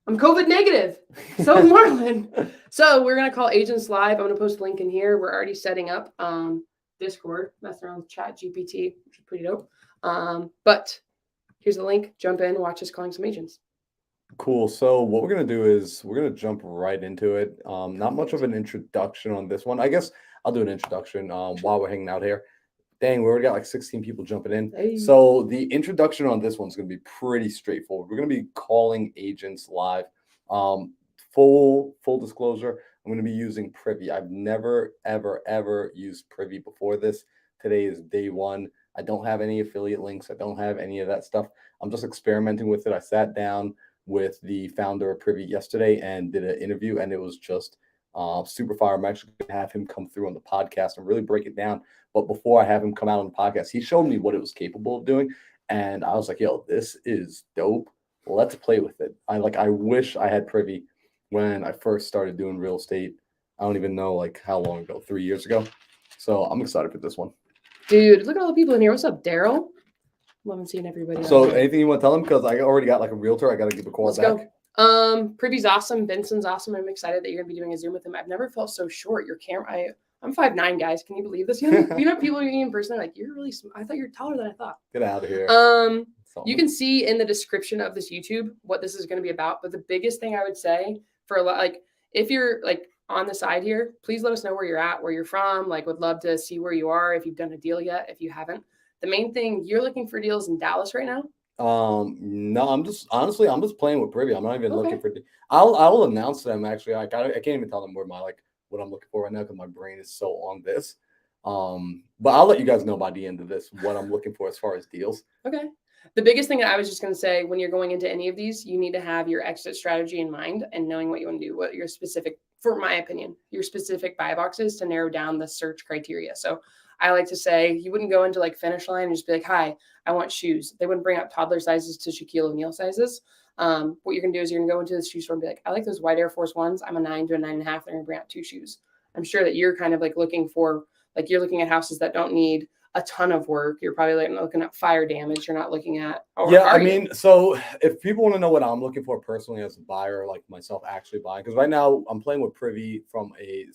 I'm COVID negative. So is Marlon. So we're going to call agents live. I'm going to post a link in here. We're already setting up Discord, messing around with Chat GPT, which is pretty dope. But here's the link. Jump in, watch us calling some agents. Cool. So what we're going to do is we're going to jump right into it. Not much of an introduction on this one. I guess I'll do an introduction while we're hanging out here. Dang, we already got like 16 people jumping in. Hey. So the introduction on this one's going to be pretty straightforward. We're going to be calling agents live. Full disclosure, I'm going to be using Privy. I've never, ever used Privy before this. Today is day one. I don't have any affiliate links. I don't have any of that stuff. I'm just experimenting with it. I sat down with the founder of Privy yesterday and did an interview, and it was just super fire. I'm actually going to have him come through on the podcast and really break it down. But before I have him come out on the podcast, he showed me what it was capable of doing. And I was like, yo, this is dope. Let's play with it. I wish I had Privy when I first started doing real estate. I don't even know like how long ago, 3 years ago. So I'm excited for this one. Dude, look at all the people in here. What's up, Daryl? Loving seeing everybody. So anything you want to tell them? Because I already got like a realtor. I got to give a call Let's back. Go. Privy's awesome. Benson's awesome. I'm excited that you're going to be doing a Zoom with him. I've never felt so short. Your camera, I'm 5'9", guys. Can you believe this? You know people you're in person, like, you're really I thought you're taller than I thought. Get out of here. You can see in the description of this YouTube what this is going to be about. But the biggest thing I would say for like, if you're like on the side here, please let us know where you're at, where you're from. Like, would love to see where you are, if you've done a deal yet, if you haven't. The main thing, you're looking for deals in Dallas right now? No, I'm just playing with Privy. I'm not even looking for. I'll announce them actually. I can't even tell them where what I'm looking for right now because my brain is so on this. But I'll let you guys know by the end of this what I'm looking for as far as deals. Okay. The biggest thing that I was just going to say, when you're going into any of these, you need to have your exit strategy in mind and knowing what you want to do, what your specific, for my opinion, your specific buy boxes to narrow down the search criteria. So I like to say you wouldn't go into like Finish Line and just be like, hi, I want shoes. They wouldn't bring up toddler sizes to Shaquille O'Neal sizes. What you're going to do is you're going to go into the shoe store and be like, I like those white Air Force Ones. I'm a 9 to a 9.5. They're going to bring out 2 shoes. I'm sure that you're kind of like looking for, like you're looking at houses that don't need a ton of work. You're probably like looking at fire damage. You're not looking at. So if people want to know what I'm looking for personally as a buyer, like myself actually buying, because right now I'm playing with Privy from a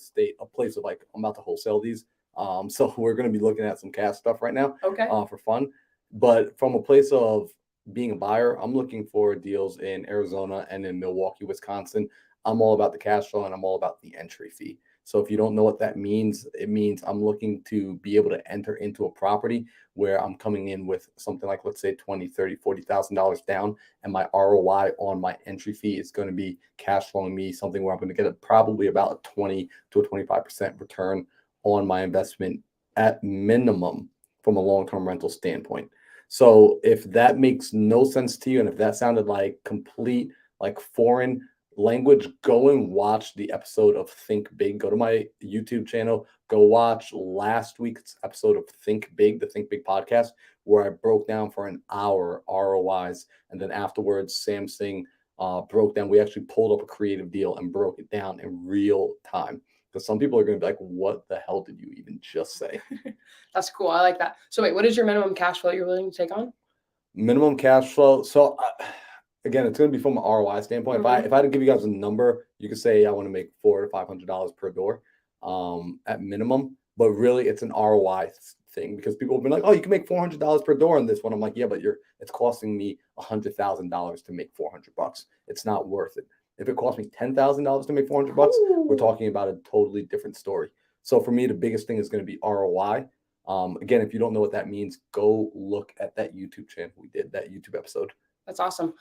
place of like, I'm about to wholesale these. So we're going to be looking at some cash stuff right now. Okay. For fun. But from a place of being a buyer, I'm looking for deals in Arizona and in Milwaukee, Wisconsin. I'm all about the cash flow and I'm all about the entry fee. So if you don't know what that means, it means I'm looking to be able to enter into a property where I'm coming in with something like, let's say $20,000, $30,000, $40,000 down. And my ROI on my entry fee is going to be cash flowing me something where I'm going to get probably about a 20 to a 25% return on my investment at minimum from a long-term rental standpoint. So if that makes no sense to you, and if that sounded like complete, like foreign language, go and watch the episode of Think Big. Go to my YouTube channel, go watch last week's episode of Think Big, the Think Big podcast, where I broke down for an hour ROIs. And then afterwards, Sam Singh broke down. We actually pulled up a creative deal and broke it down in real time. Because some people are going to be like, what the hell did you even just say? That's cool. I like that. So wait, what is your minimum cash flow you're willing to take on? Minimum cash flow. So again, it's going to be from an ROI standpoint. Mm-hmm. If I had to give you guys a number, you could say I want to make $400 to $500 per door at minimum. But really, it's an ROI thing because people have been like, oh, you can make $400 per door on this one. I'm like, yeah, but it's costing me $100,000 to make $400. It's not worth it. If it costs me $10,000 to make $400, we're talking about a totally different story. So for me, the biggest thing is going to be ROI. Again, if you don't know what that means, go look at that YouTube channel. We did that YouTube episode. That's awesome.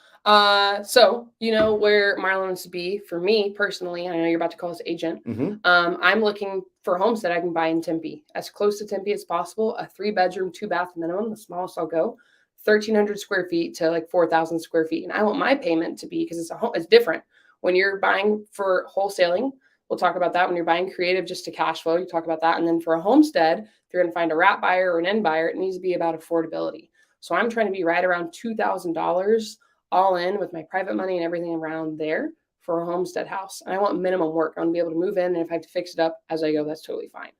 So you know where Marlon wants to be. For me personally, I know you're about to call us agent. Mm-hmm. I'm looking for homes that I can buy in Tempe, as close to Tempe as possible. A 3-bedroom, 2-bath minimum, the smallest I'll go. 1,300 square feet to like 4,000 square feet, and I want my payment to be, because it's different when you're buying for wholesaling. We'll talk about that. When you're buying creative just to cash flow, you talk about that. And then for a homestead, if you're going to find a wrap buyer or an end buyer, it needs to be about affordability. So I'm trying to be right around $2,000 all in with my private money and everything around there for a homestead house. And I want minimum work. I want to be able to move in, and if I have to fix it up as I go, that's totally fine.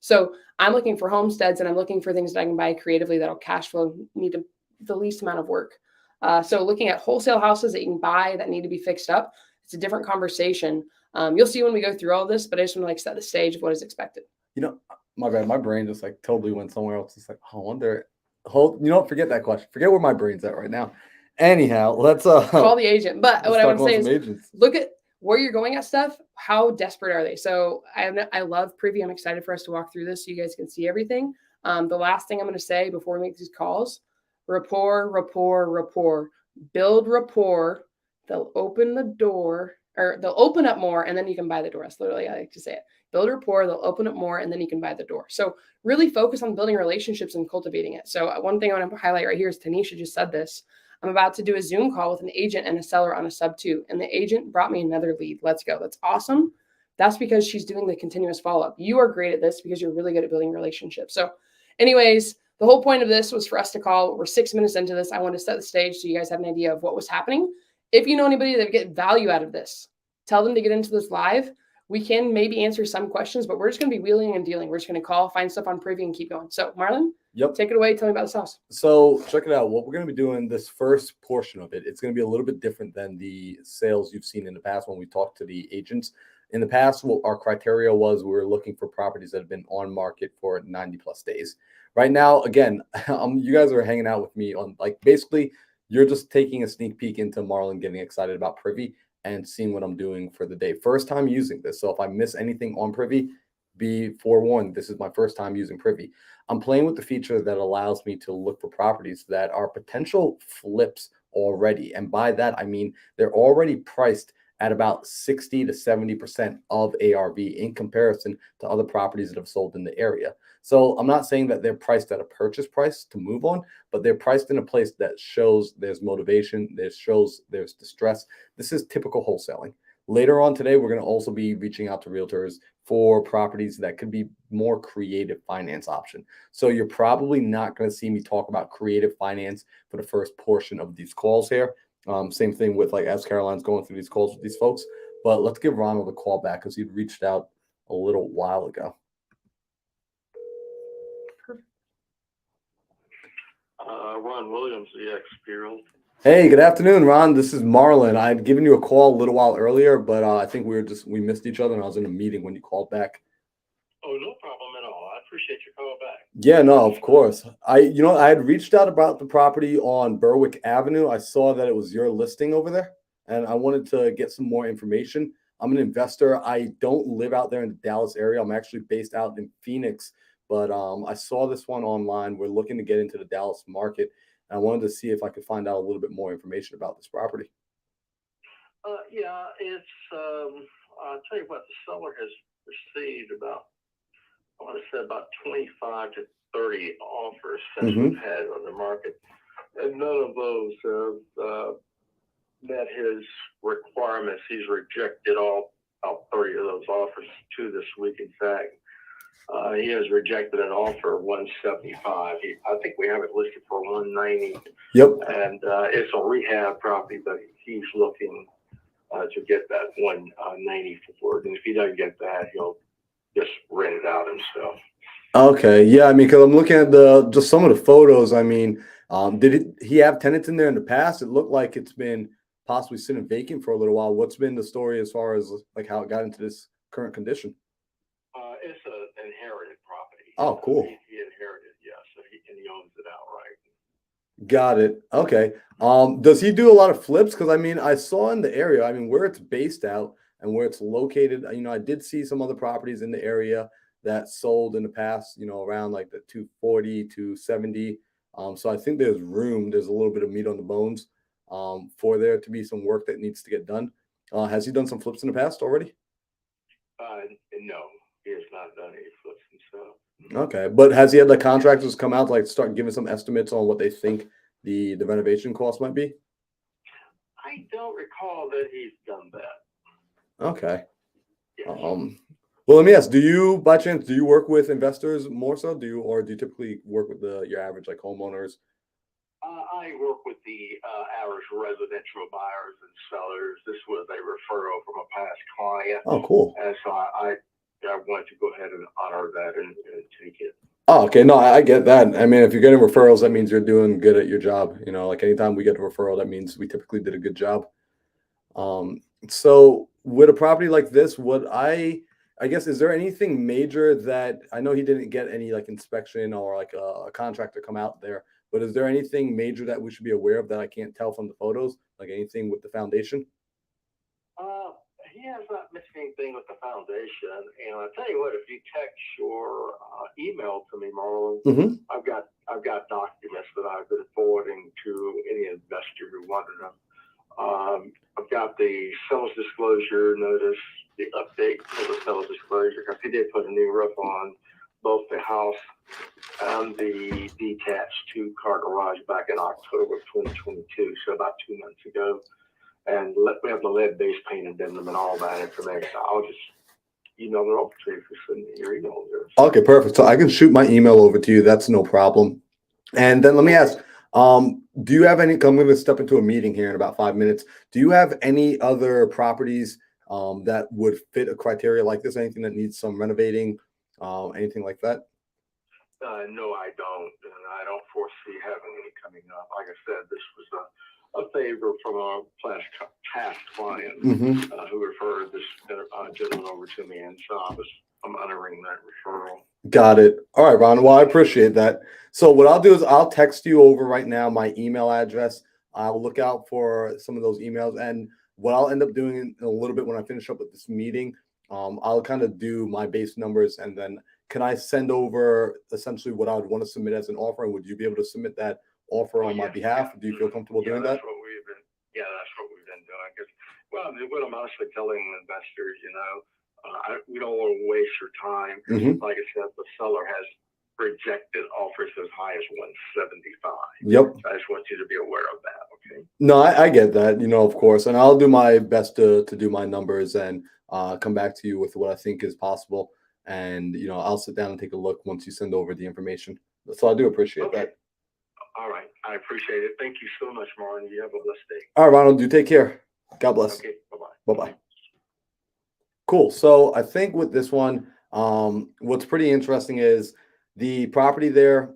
So I'm looking for homesteads, and I'm looking for things that I can buy creatively that'll cash flow, need the least amount of work. So looking at wholesale houses that you can buy that need to be fixed up, it's a different conversation. You'll see when we go through all this, but I just want to like set the stage of what is expected. You know, my bad. My brain just like totally went somewhere else. It's like, oh, I wonder. Hold, you know, forget that question. Forget where my brain's at right now. Anyhow, let's Call the agent. But let's what I talk want to about say some is agents. look at where you're going at stuff. How desperate are they? So I love Privy. I'm excited for us to walk through this so you guys can see everything. The last thing I'm going to say before we make these calls: rapport, rapport, rapport. Build rapport. They'll open the door, or they'll open up more, and then you can buy the door. That's literally how I like to say it. Build rapport. They'll open up more, and then you can buy the door. So really focus on building relationships and cultivating it. So one thing I want to highlight right here is Tanisha just said this. I'm about to do a Zoom call with an agent and a seller on a sub 2, and the agent brought me another lead. Let's go. That's awesome. That's because she's doing the continuous follow-up. You are great at this because you're really good at building relationships. So anyways, the whole point of this was for us to call. We're 6 minutes into this. I wanted to set the stage so you guys have an idea of what was happening. If you know anybody that would get value out of this, tell them to get into this live. We can maybe answer some questions, but we're just going to be wheeling and dealing. We're just going to call, find stuff on Privy, and keep going. So Marlon, Yep. take it away. Tell me about this house. So check it out. What we're going to be doing this first portion of it, it's going to be a little bit different than the sales you've seen in the past when we talked to the agents. In the past, what our criteria was, we were looking for properties that have been on market for 90 plus days. Right now, again, you guys are hanging out with me on like basically you're just taking a sneak peek into Marlon getting excited about Privy and seeing what I'm doing for the day. First time using this. So if I miss anything on Privy, be forewarned. This is my first time using Privy. I'm playing with the feature that allows me to look for properties that are potential flips already. And by that, I mean they're already priced at about 60 to 70% of ARV in comparison to other properties that have sold in the area. So I'm not saying that they're priced at a purchase price to move on, but they're priced in a place that shows there's motivation, shows there's distress. This is typical wholesaling. Later on today, we're going to also be reaching out to realtors for properties that could be more creative finance option. So you're probably not going to see me talk about creative finance for the first portion of these calls here. Same thing with like as Caroline's going through these calls with these folks. But let's give Ronald a call back because he'd reached out a little while ago. Ron Williams, eXp Realty. Hey, good afternoon, Ron. This is Marlon. I had given you a call a little while earlier, but I think we missed each other, and I was in a meeting when you called back. Oh, no problem at all. I appreciate your call back. Yeah, no, of course. I had reached out about the property on Berwick Avenue. I saw that it was your listing over there, and I wanted to get some more information. I'm an investor. I don't live out there in the Dallas area. I'm actually based out in Phoenix, but I saw this one online. We're looking to get into the Dallas market. And I wanted to see if I could find out a little bit more information about this property. Yeah, it's, I'll tell you what, the seller has received about, I want to say about 25 to 30 offers since we've had on the market. And none of those have met his requirements. He's rejected all 30 of those offers to this week. In fact, he has rejected an offer of 175. I think we have it listed for 190. Yep. And it's a rehab property, but he's looking to get that 190 for it. And if he doesn't get that, he'll just rent it out himself. Okay. Yeah. I mean, because I'm looking at just some of the photos. I mean, he have tenants in there in the past? It looked like it's been possibly sitting vacant for a little while. What's been the story as far as like how it got into this current condition? It's an inherited property. Oh, cool. He inherited, yeah. So he owns it outright. Got it. Okay. Does he do a lot of flips? Because I mean, I saw in the area, I mean, where it's based out and where it's located, I did see some other properties in the area that sold in the past, around like the 240, 270. So I think there's a little bit of meat on the bones for there to be some work that needs to get done. Has he done some flips in the past already? No, he has not done any flips himself. Okay, but has he had the contractors come out to like start giving some estimates on what they think the renovation cost might be? I don't recall that he's done that. Okay. Yes. Well, let me ask: by chance, do you work with investors more so? Do you typically work with your average like homeowners? I work with the average residential buyers and sellers. This was a referral from a past client. Oh, cool. And so I wanted to go ahead and honor that and take it. Oh, okay. No, I get that. I mean, if you're getting referrals, that means you're doing good at your job. You know, like anytime we get a referral, that means we typically did a good job. So with a property like this, I guess, is there anything major that I know he didn't get any like inspection or like a contractor come out there, but is there anything major that we should be aware of that I can't tell from the photos? Like anything with the foundation? Uh, he has not missed anything with the foundation. And I tell you what, if you text your email to me, Marlon, Mm-hmm. I've got documents that I've been forwarding to any investor who wanted them. I've got the sales disclosure notice, the update of the sales disclosure, because he did put a new roof on both the house and the detached two-car garage back in October of 2022, so about 2 months ago. And we have the lead base paint addendum and all that information. I'll just email it over to you if you send me your email address. Okay, perfect. So I can shoot my email over to you. That's no problem. And then let me ask, do you have any, I'm going to step into a meeting here in about 5 minutes. Do you have any other properties that would fit a criteria like this? Anything that needs some renovating, anything like that? No, I don't, and I don't foresee having any coming up. Like I said, this was a favor from a past client who referred this gentleman over to me, and so I'm honoring that referral. Got it. All right, Ron. Well, I appreciate that. So what I'll do is I'll text you over right now my email address. I'll look out for some of those emails, and what I'll end up doing in a little bit when I finish up with this meeting, I'll kind of do my base numbers, and then can I send over essentially what I would want to submit as an offer, and would you be able to submit that offer on my behalf? Do you feel comfortable doing that? That's what we've been doing. Well, what I'm honestly telling investors, we don't want to waste your time. Like I said, the seller has rejected offers as high as 175. Yep. So I just want you to be aware of that. Okay. No, I get that, of course, and I'll do my best to do my numbers and come back to you with what I think is possible. And I'll sit down and take a look once you send over the information. So I do appreciate that. All right, I appreciate it. Thank you so much, Marlon. You have a blessed day. All right, Ronald, you take care. God bless. Okay, bye-bye. Bye-bye. Cool. So I think with this one, what's pretty interesting is the property there.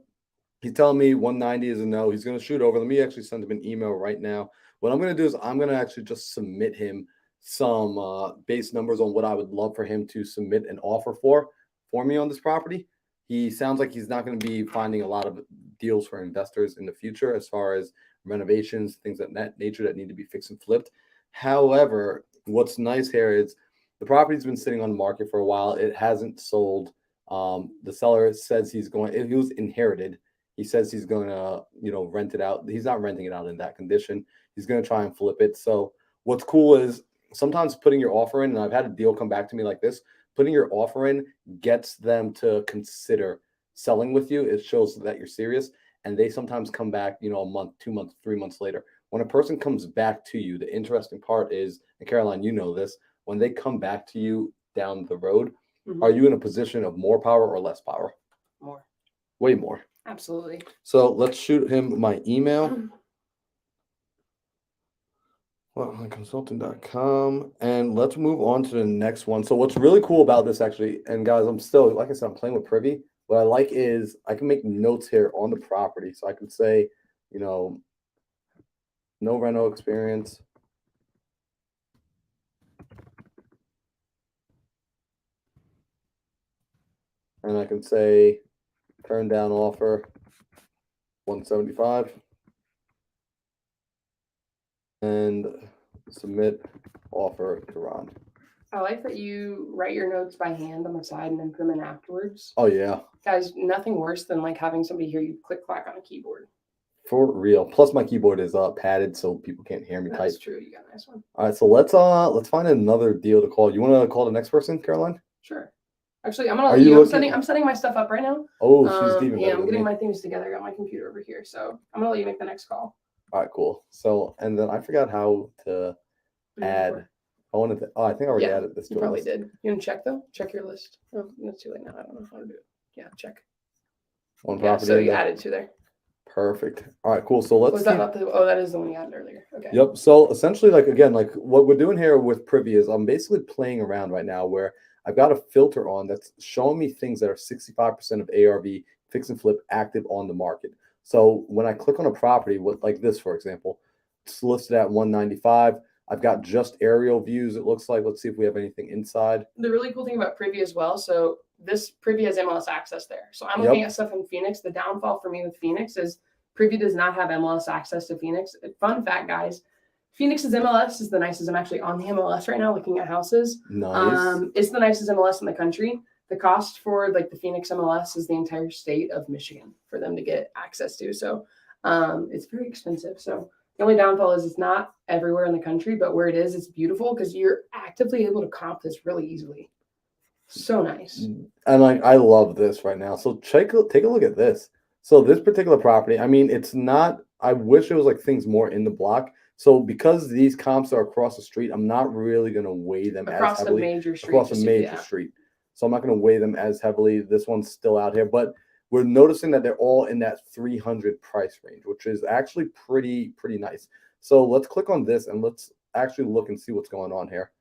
He's telling me 190 is a no. He's going to shoot over. Let me actually send him an email right now. What I'm going to do is I'm going to actually just submit him some base numbers on what I would love for him to submit an offer for me on this property. He sounds like he's not going to be finding a lot of deals for investors in the future as far as renovations, things of that nature that need to be fixed and flipped. However, what's nice here is the property's been sitting on the market for a while. It hasn't sold. The seller says he was inherited. He says he's going to, rent it out. He's not renting it out in that condition. He's going to try and flip it. So what's cool is sometimes putting your offer in, and I've had a deal come back to me like this, putting your offer in gets them to consider selling with you. It shows that you're serious. And they sometimes come back, a month, 2 months, 3 months later. When a person comes back to you, the interesting part is, and Caroline, you know this, when they come back to you down the road, are you in a position of more power or less power? More. Way more. Absolutely. So let's shoot him my email. Consultant.com, and let's move on to the next one. So what's really cool about this actually, and guys, I'm still, like I said, I'm playing with Privy. What I like is I can make notes here on the property. So I can say, no rental experience. And I can say turn down offer 175 and submit offer to Ron. I like that you write your notes by hand on the side and then put them in afterwards. Oh yeah. Guys, nothing worse than like having somebody hear you click clack on a keyboard. For real. Plus my keyboard is padded so people can't hear me type. That's true. You got a nice one. All right, so let's find another deal to call. You want to call the next person, Caroline? Sure. Actually, I'm setting my stuff up right now. Oh, she's even better I'm getting than me. my things together. I got my computer over here, so I'm gonna let you make the next call. All right, cool. So, and then I forgot how to add. I think I already added this. You probably did. You want to check though? Check your list. Oh, it's too late now. I don't know how to do it. Yeah, check. One property. So you added 2 there. Perfect. All right, cool. So let's. That is the one you added earlier. Okay. Yep. So essentially, like what we're doing here with Privy is I'm basically playing around right now where I've got a filter on that's showing me things that are 65% of ARV, fix and flip active on the market. So when I click on a property with like this, for example, it's listed at 195. I've got just aerial views, it looks like. Let's see if we have anything inside. The really cool thing about Privy as well, so this Privy has MLS access there. So I'm looking at stuff in Phoenix. The downfall for me with Phoenix is Privy does not have MLS access to Phoenix. Fun fact, guys, Phoenix's MLS is the nicest. I'm actually on the MLS right now looking at houses. Nice. It's the nicest MLS in the country. The cost for like the Phoenix MLS is the entire state of Michigan for them to get access to. So it's very expensive. So the only downfall is it's not everywhere in the country, but where it is, it's beautiful because you're actively able to comp this really easily. So nice. And like, I love this right now. So take a look at this. So this particular property, I mean, it's not, I wish it was like things more in the block. So because these comps are across the street, I'm not really going to weigh them Across as the heavily major street. across a major street. So I'm not going to weigh them as heavily. This one's still out here, but we're noticing that they're all in that 300 price range, which is actually pretty nice. So let's click on this and let's actually look and see what's going on here.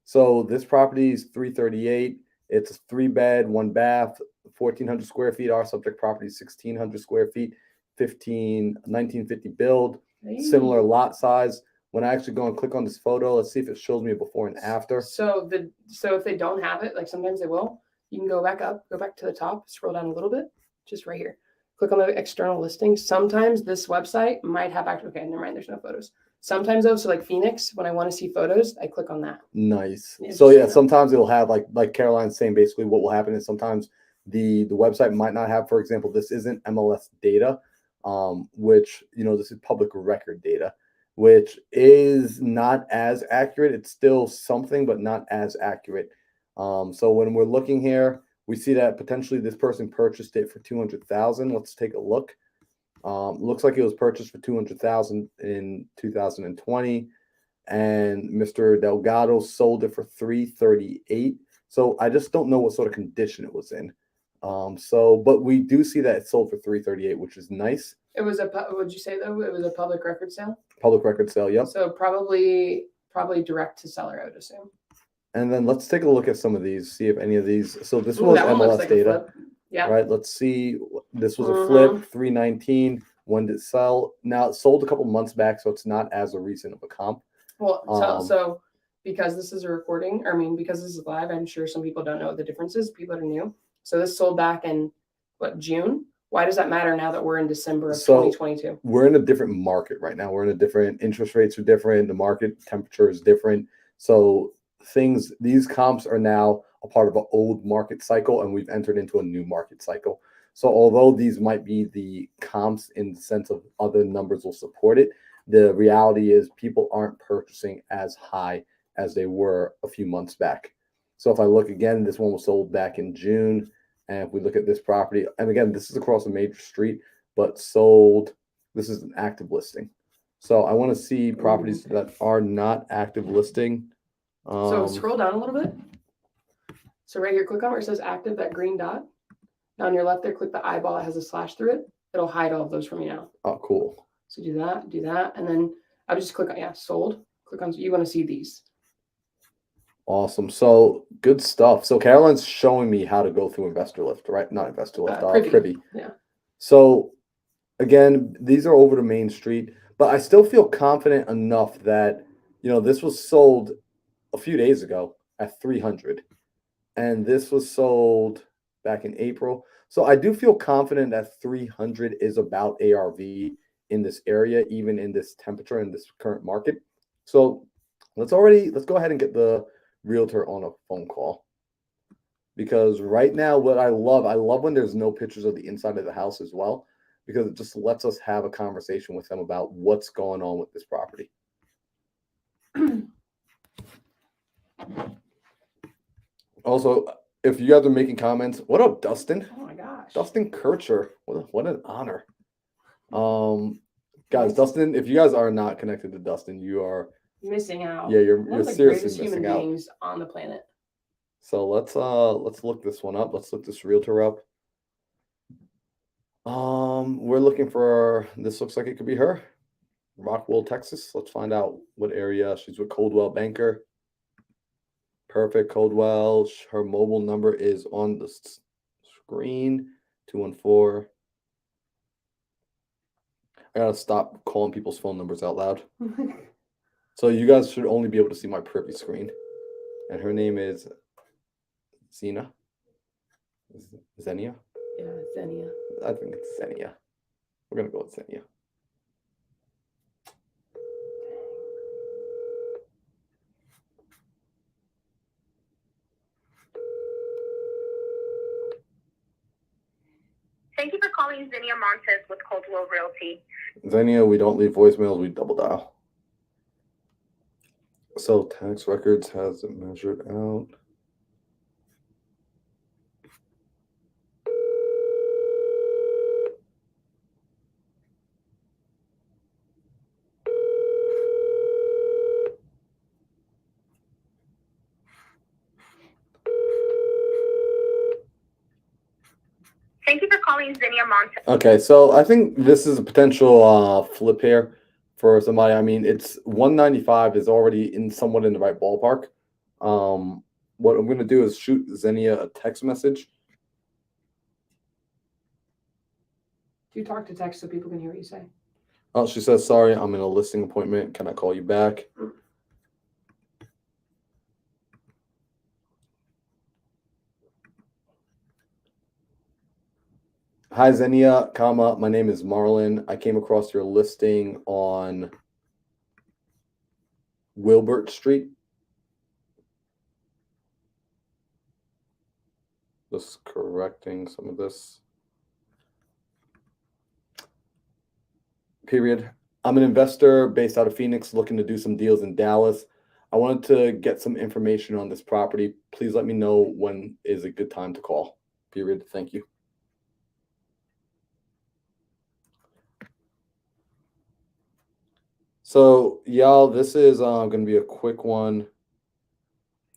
So this property is 338. It's a 3-bed, 1-bath, 1,400 square feet. Our subject property is 1,600 square feet, 1950 build, similar lot size. When I actually go and click on this photo, let's see if it shows me a before and after. So if they don't have it, like sometimes they will, you can go back to the top, scroll down a little bit, just right here. Click on the external listings. Sometimes this website might have okay, never mind, there's no photos. Sometimes though, so like Phoenix, when I want to see photos, I click on that. Nice. Yeah, So yeah, sometimes it'll have like Caroline's saying basically what will happen is sometimes the website might not have, for example, this isn't MLS data, which, you know, this is public record data, which is not as accurate. It's still something, but not as accurate. So when we're looking here, we see that potentially this person purchased it for 200,000. Let's take a look. Looks like it was purchased for 200,000 in 2020, and Mr. Delgado sold it for 338. So I just don't know what sort of condition it was in. But we do see that it sold for 338, which is nice. It was would you say though? It was a public record sale? Public record sale, yep. So probably direct to seller, I would assume. And then let's take a look at some of these, see if any of these. So this was MLS like data. Yeah. Right. Let's see. This was a flip, 319. When did it sell? Now it sold a couple months back, so it's not as a recent of a comp. Well, so because this is a recording, or I mean, because this is live, I'm sure some people don't know what the difference is. People are new. So this sold back in what, June? Why does that matter now that we're in December of 2022? We're in a different market right now. We're in a different, interest rates are different. The market temperature is different. So these comps are now a part of an old market cycle, and we've entered into a new market cycle. So although these might be the comps in the sense of other numbers will support it, the reality is people aren't purchasing as high as they were a few months back. So if I look again, this one was sold back in June. And if we look at this property, and again, this is across a major street, but sold, this is an active listing. So I want to see properties that are not active listing. So scroll down a little bit. So right here, click on where it says active, that green dot. Now on your left there, click the eyeball that has a slash through it. It'll hide all of those from you now. Oh, cool. So do that. And then I would just click on, sold. Click on, you want to see these. Awesome. So good stuff. So Caroline's showing me how to go through Investor Lift, right? Not Investor Lift, Privy. Yeah. So again, these are over the main street, but I still feel confident enough that, you know, this was sold a few days ago at 300, and this was sold back in April. So I do feel confident that 300 is about ARV in this area, even in this temperature in this current market. So let's go ahead and get the realtor on a phone call, because right now what I love when there's no pictures of the inside of the house as well, because it just lets us have a conversation with them about what's going on with this property. Also, if you guys are making comments, what up, Dustin? Oh my gosh, Dustin Kircher, what an honor. Guys, Dustin, if you guys are not connected to Dustin, you are missing out. Yeah, you're seriously missing out. Beings on the planet. So let's look this one up. Let's look this realtor up. We're looking for, this looks like it could be her. Rockwell, Texas. Let's find out what area. She's with Coldwell Banker. Perfect, Coldwell. Her mobile number is on the screen. 214. I gotta stop calling people's phone numbers out loud. So you guys should only be able to see my privy screen. And her name is Xenia. Xenia? Yeah, Xenia. I think it's Xenia. We're gonna go with Xenia. Thank you for calling Xenia Montes with Coldwell Realty. Xenia, we don't leave voicemails, we double dial. So tax records has it measured out. Thank you for calling Xenia Montes. Okay, so I think this is a potential flip here for somebody. I mean, it's 195 is already somewhat in the right ballpark. What I'm gonna do is shoot Xenia a text message. Do you talk to text so people can hear what you say? Oh, she says, sorry, I'm in a listing appointment. Can I call you back? Hi, Xenia, my name is Marlon. I came across your listing on Wilbert Street. Just correcting some of this. Period. I'm an investor based out of Phoenix looking to do some deals in Dallas. I wanted to get some information on this property. Please let me know when is a good time to call. Period. Thank you. So, y'all, this is going to be a quick one.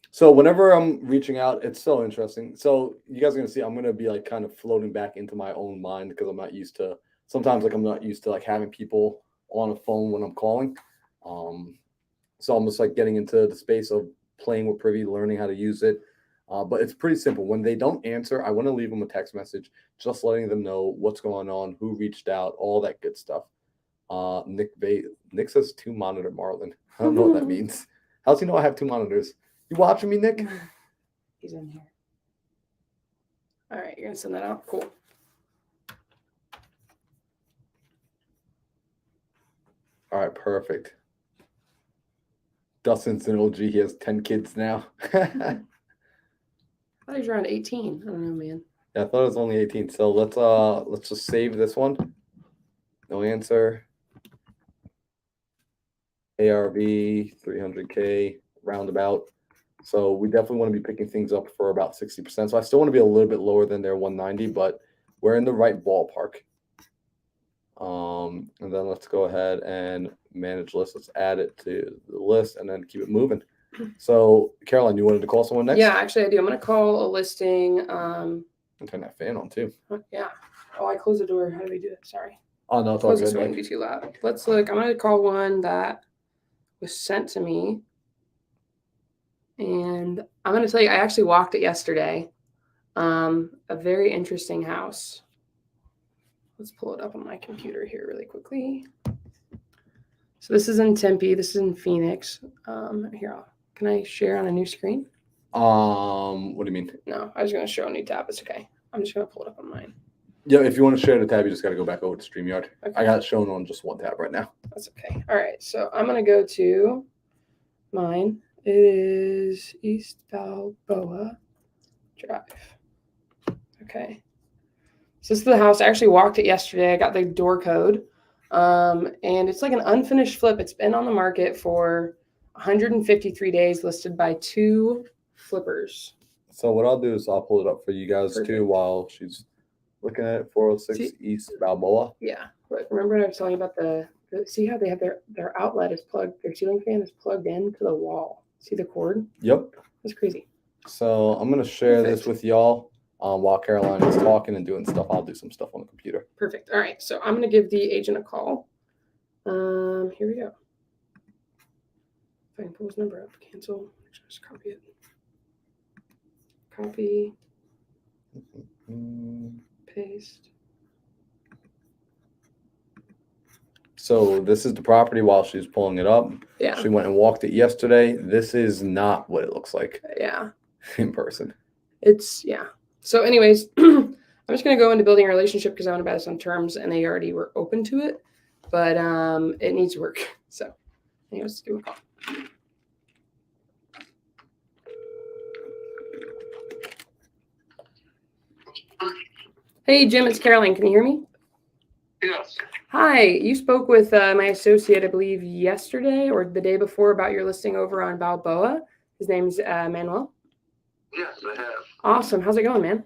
So whenever I'm reaching out, it's so interesting. So you guys are going to see I'm going to be like kind of floating back into my own mind because I'm not used to, sometimes like I'm not used to like having people on a phone when I'm calling. So I'm just like getting into the space of playing with Privy, learning how to use it. But it's pretty simple. When they don't answer, I want to leave them a text message, just letting them know what's going on, who reached out, all that good stuff. Nick says 2 monitor Marlon. I don't know what that means. How's he know I have 2 monitors? You watching me, Nick? He's in here. All right, you're gonna send that out. Cool. All right, perfect. Dustin's an OG. He has 10 kids now. I thought he was around 18. I don't know, man. Yeah, I thought it was only 18. So let's just save this one. No answer. ARV 300K roundabout. So we definitely want to be picking things up for about 60%. So I still want to be a little bit lower than their 190, but we're in the right ballpark. And then let's go ahead and manage list. Let's add it to the list and then keep it moving. So Caroline, you wanted to call someone next? Yeah, actually I do. I'm gonna call a listing. I'll turn that fan on too. Yeah. Oh, I closed the door. How do we do it? Sorry. Oh no, it's all Close this good. one wouldn't be too loud. Let's look. I'm gonna call one that was sent to me. And I'm gonna tell you, I actually walked it yesterday. A very interesting house. Let's pull it up on my computer here really quickly. So this is in Tempe. This is in Phoenix. Here, can I share on a new screen? What do you mean? No, I was going to show a new tab. It's okay. I'm just going to pull it up on mine. Yeah, if you want to share the tab, you just got to go back over to StreamYard. Okay. I got it shown on just one tab right now. That's okay. All right, so I'm going to go to mine. It is East Balboa Drive. Okay. So this is the house. I actually walked it yesterday. I got the door code. And it's like an unfinished flip. It's been on the market for 153 days, listed by 2 flippers. So what I'll do is I'll pull it up for you guys Perfect. too while she's looking at it. 406 East Balboa. Yeah. But remember what I was telling you about see how they have their outlet is plugged, their ceiling fan is plugged into the wall. See the cord? Yep. That's crazy. So I'm going to share Perfect. this with y'all while Caroline is talking and doing stuff. I'll do some stuff on the computer. Perfect. All right. So I'm going to give the agent a call. Here we go. If I can pull his number up, cancel. Just copy it. Copy. Paste. So this is the property while she was pulling it up. Yeah. She went and walked it yesterday. This is not what it looks like Yeah. in person. It's, yeah. So anyways, I'm just going to go into building a relationship because I want to buy this on terms and they already were open to it, but it needs work. So anyways, give me a call. Hey, Jim, it's Caroline. Can you hear me? Yes. Hi, you spoke with my associate, I believe, yesterday or the day before about your listing over on Balboa. His name's Manuel. Yes, I have. Awesome. How's it going, man?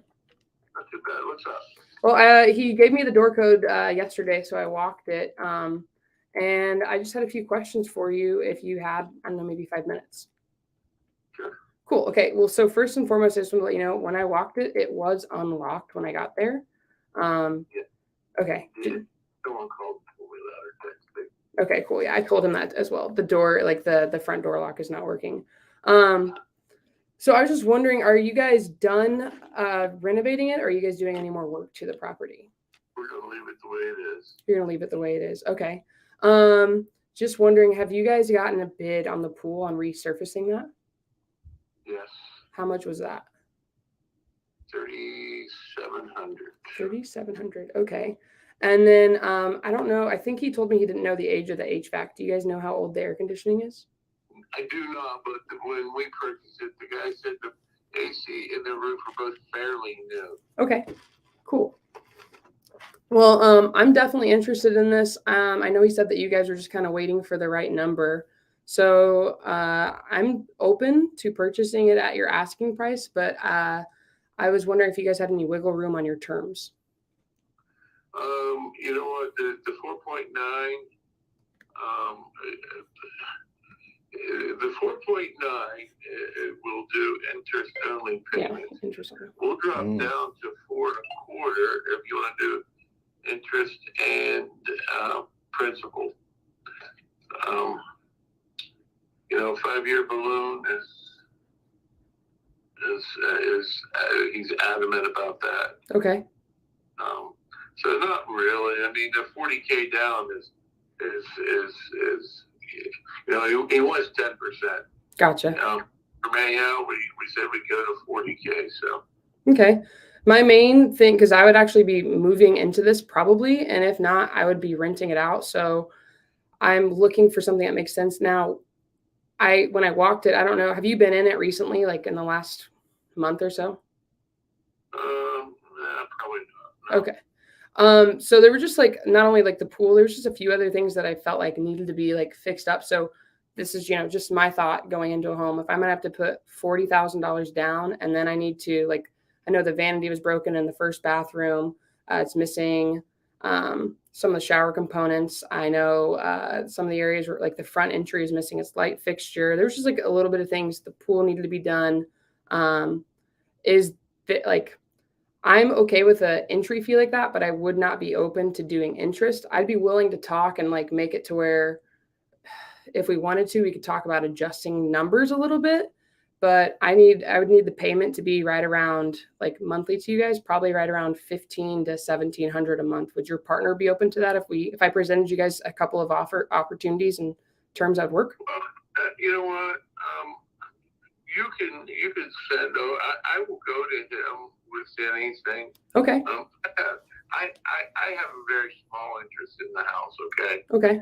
Not too bad. What's up? Well, he gave me the door code yesterday, so I walked it. And I just had a few questions for you if you had, I don't know, maybe 5 minutes. Sure. Cool. Okay. Well, so first and foremost, I just want to let you know, when I walked it, it was unlocked when I got there. Yeah. Okay. Someone called pull me ladder text me. Okay, cool. Yeah, I told him that as well. The door, like the front door lock is not working. So I was just wondering, are you guys done renovating it or are you guys doing any more work to the property? We're gonna leave it the way it is. You're gonna leave it the way it is. Okay. Just wondering, have you guys gotten a bid on the pool on resurfacing that? Yes. How much was that? 3,700. 3,700. Okay. And then I don't know. I think he told me he didn't know the age of the HVAC. Do you guys know how old the air conditioning is? I do not, but when we purchased it, the guy said the AC and the roof are both fairly new. Okay, cool. Well, I'm definitely interested in this. I know he said that you guys are just kind of waiting for the right number. So I'm open to purchasing it at your asking price, but I was wondering if you guys had any wiggle room on your terms. You know what? The 4.9, the 4.9 will do interest only payments. Yeah, interesting. We'll drop down to 4.25 if you want to do interest and principal. You know, 5-year balloon is he's adamant about that. Okay. So not really. I mean, the 40K down is you know, he wants 10%. Gotcha. For Mayo, we said we'd go to 40K. So okay. My main thing, because I would actually be moving into this probably, and if not, I would be renting it out. So I'm looking for something that makes sense. Now, when I walked it, I don't know, have you been in it recently, like in the last month or so? Probably not. No. Okay. So there were just like, not only like the pool, there's just a few other things that I felt like needed to be like fixed up. So this is, you know, just my thought going into a home. If I'm gonna have to put $40,000 down and then I need to, like, I know the vanity was broken in the first bathroom. It's missing some of the shower components. I know some of the areas where like the front entry is missing its light fixture. There's just like a little bit of things. The pool needed to be done. Is that like, I'm okay with an entry fee like that, but I would not be open to doing interest. I'd be willing to talk and like make it to where if we wanted to, we could talk about adjusting numbers a little bit. But I would need the payment to be right around, like, monthly to you guys, probably right around $1,500 to $1,700 a month. Would your partner be open to that if I presented you guys a couple of opportunities and terms that would work? You know what? You can send. I will go to him with anything. Okay. I have a very small interest in the house. Okay. Okay.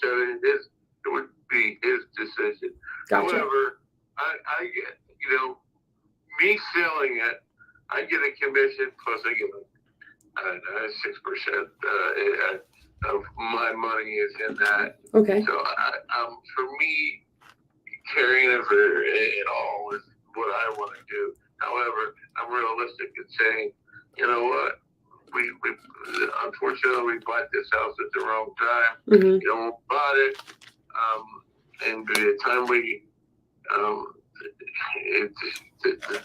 So it would be his decision. Gotcha. However, I get, you know, me selling it, I get a commission plus I get I don't know, 6% of my money is in that. Okay. So for me, carrying it at all is what I want to do. However, I'm realistic in saying, you know what, we unfortunately we bought this house at the wrong time. Mm-hmm. You know, we bought it, and by the time we,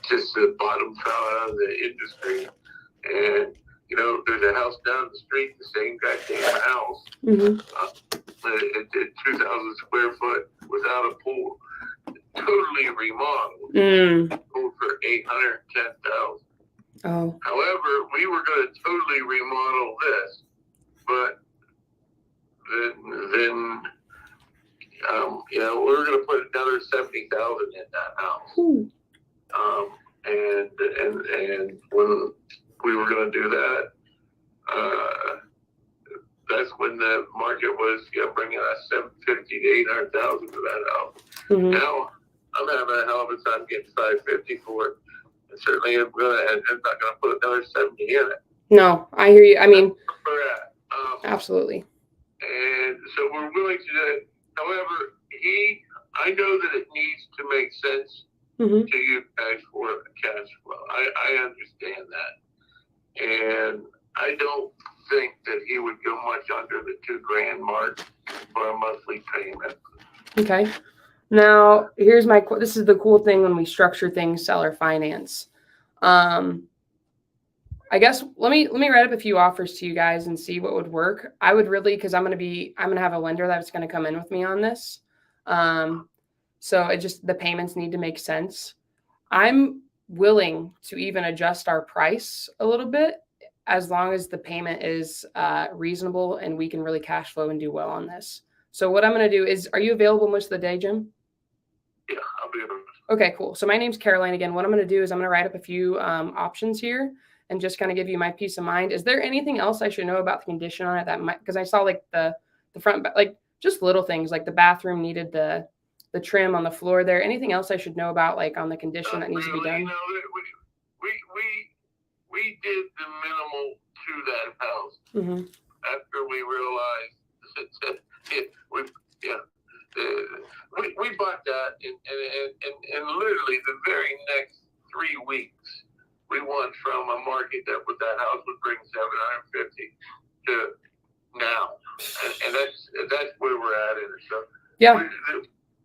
just the bottom fell out of the industry, and you know, there's a house down the street, the same goddamn house, at 2,000 square foot without a pool, totally remodeled, sold for $810,000. Oh. However, we were going to totally remodel this, but then we were going to put another 70,000 in that house. And when we were going to do that, that's when the market was bringing us 750 to 800,000 to that house. Mm-hmm. Now I'm having a hell of a time getting 550 for it. And certainly I'm not going to put another 70 in it. No, I hear you. I mean, And absolutely. so we're willing to do it. However, I know that it needs to make sense Mm-hmm. to you guys for cash flow. I understand that. And I don't think that he would go much under the $2,000 mark for a monthly payment. Okay. Now, here's this is the cool thing when we structure things seller finance. I guess let me write up a few offers to you guys and see what would work. I would really, because I'm gonna have a lender that's gonna come in with me on this. So the payments need to make sense. I'm willing to even adjust our price a little bit as long as the payment is reasonable and we can really cash flow and do well on this. So what I'm going to do is, are you available most of the day, Jim? Yeah, I'll be available. Okay, cool. So my name's Caroline again. What I'm going to do is I'm going to write up a few options here and just kind of give you my peace of mind. Is there anything else I should know about the condition on it that might, because I saw like the front, like just little things like the bathroom needed the trim on the floor there. Anything else I should know about like on the condition that needs to be done? We did the minimal to that house after we realized we bought that and literally the very next 3 weeks we went from a market that house would bring 750 to now, and that's where we're at in it. So yeah.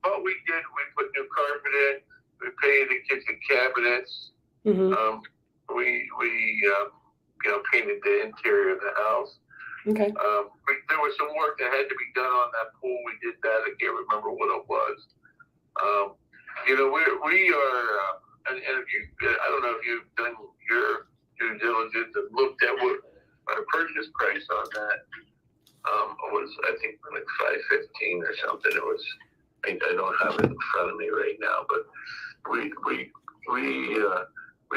What we did, we put new carpet in, we painted the kitchen cabinets, we painted the interior of the house. Okay. There was some work that had to be done on that pool. We did that. I can't remember what it was. We are, and if you, I don't know if you've done your due diligence and looked at what our purchase price on that was. I think like $515 or something. It was. I don't have it in front of me right now, but we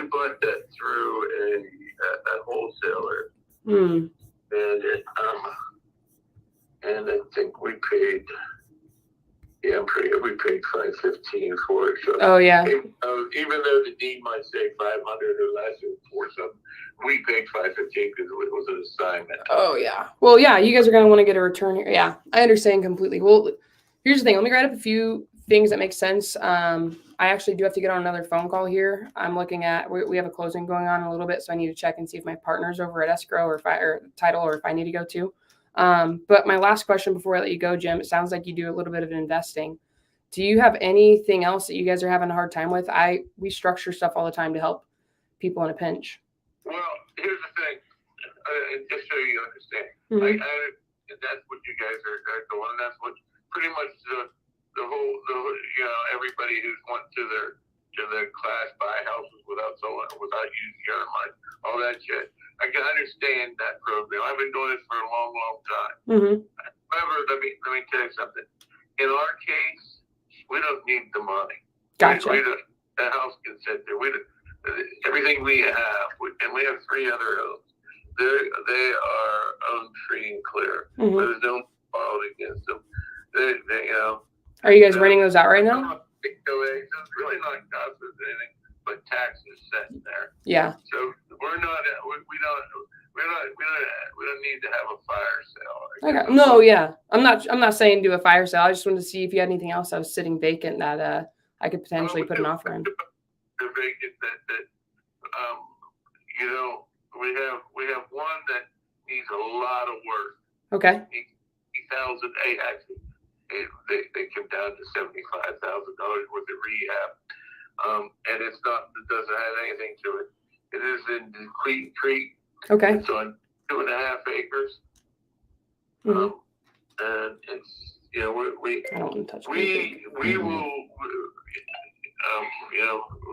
bought that through a wholesaler, and I think we paid. Yeah, we paid $515 for it. So oh yeah. Even though the deed might say 500 or less or something, we paid $515 because it was an assignment. Oh yeah. Well, yeah, you guys are gonna want to get a return here. Yeah, I understand completely. Well, here's the thing. Let me write up a few things that make sense. I actually do have to get on another phone call here. I'm looking at we have a closing going on in a little bit, so I need to check and see if my partner's over at escrow or title or if I need to go too. But my last question before I let you go, Jim, it sounds like you do a little bit of investing. Do you have anything else that you guys are having a hard time with? We structure stuff all the time to help people in a pinch. Well, here's the thing, just so you understand, that's what you guys are doing. That's what pretty much the whole everybody who's went to their class buy houses without using your money, all that shit. I can understand that program. I've been doing it for a long, long time. However, let me tell you something. In our case, we don't need the money. Gotcha. The house can sit there. Everything we have, and we have 3 other homes. They are owned free and clear. There's no fault against them. Are you guys renting those out right now? It's really not costing us anything but taxes sitting there. Yeah. So we're not. We don't need to have a fire sale. Okay. No, yeah. I'm not saying do a fire sale. I just wanted to see if you had anything else that was sitting vacant that I could potentially put an offer in. The vacant that we have one that needs a lot of work. Okay. Actually, they come down to $75,000 worth of rehab, and it doesn't have anything to it. It is in Cleat Creek. Okay. It's on 2.5 acres. And it's I don't want to touch we will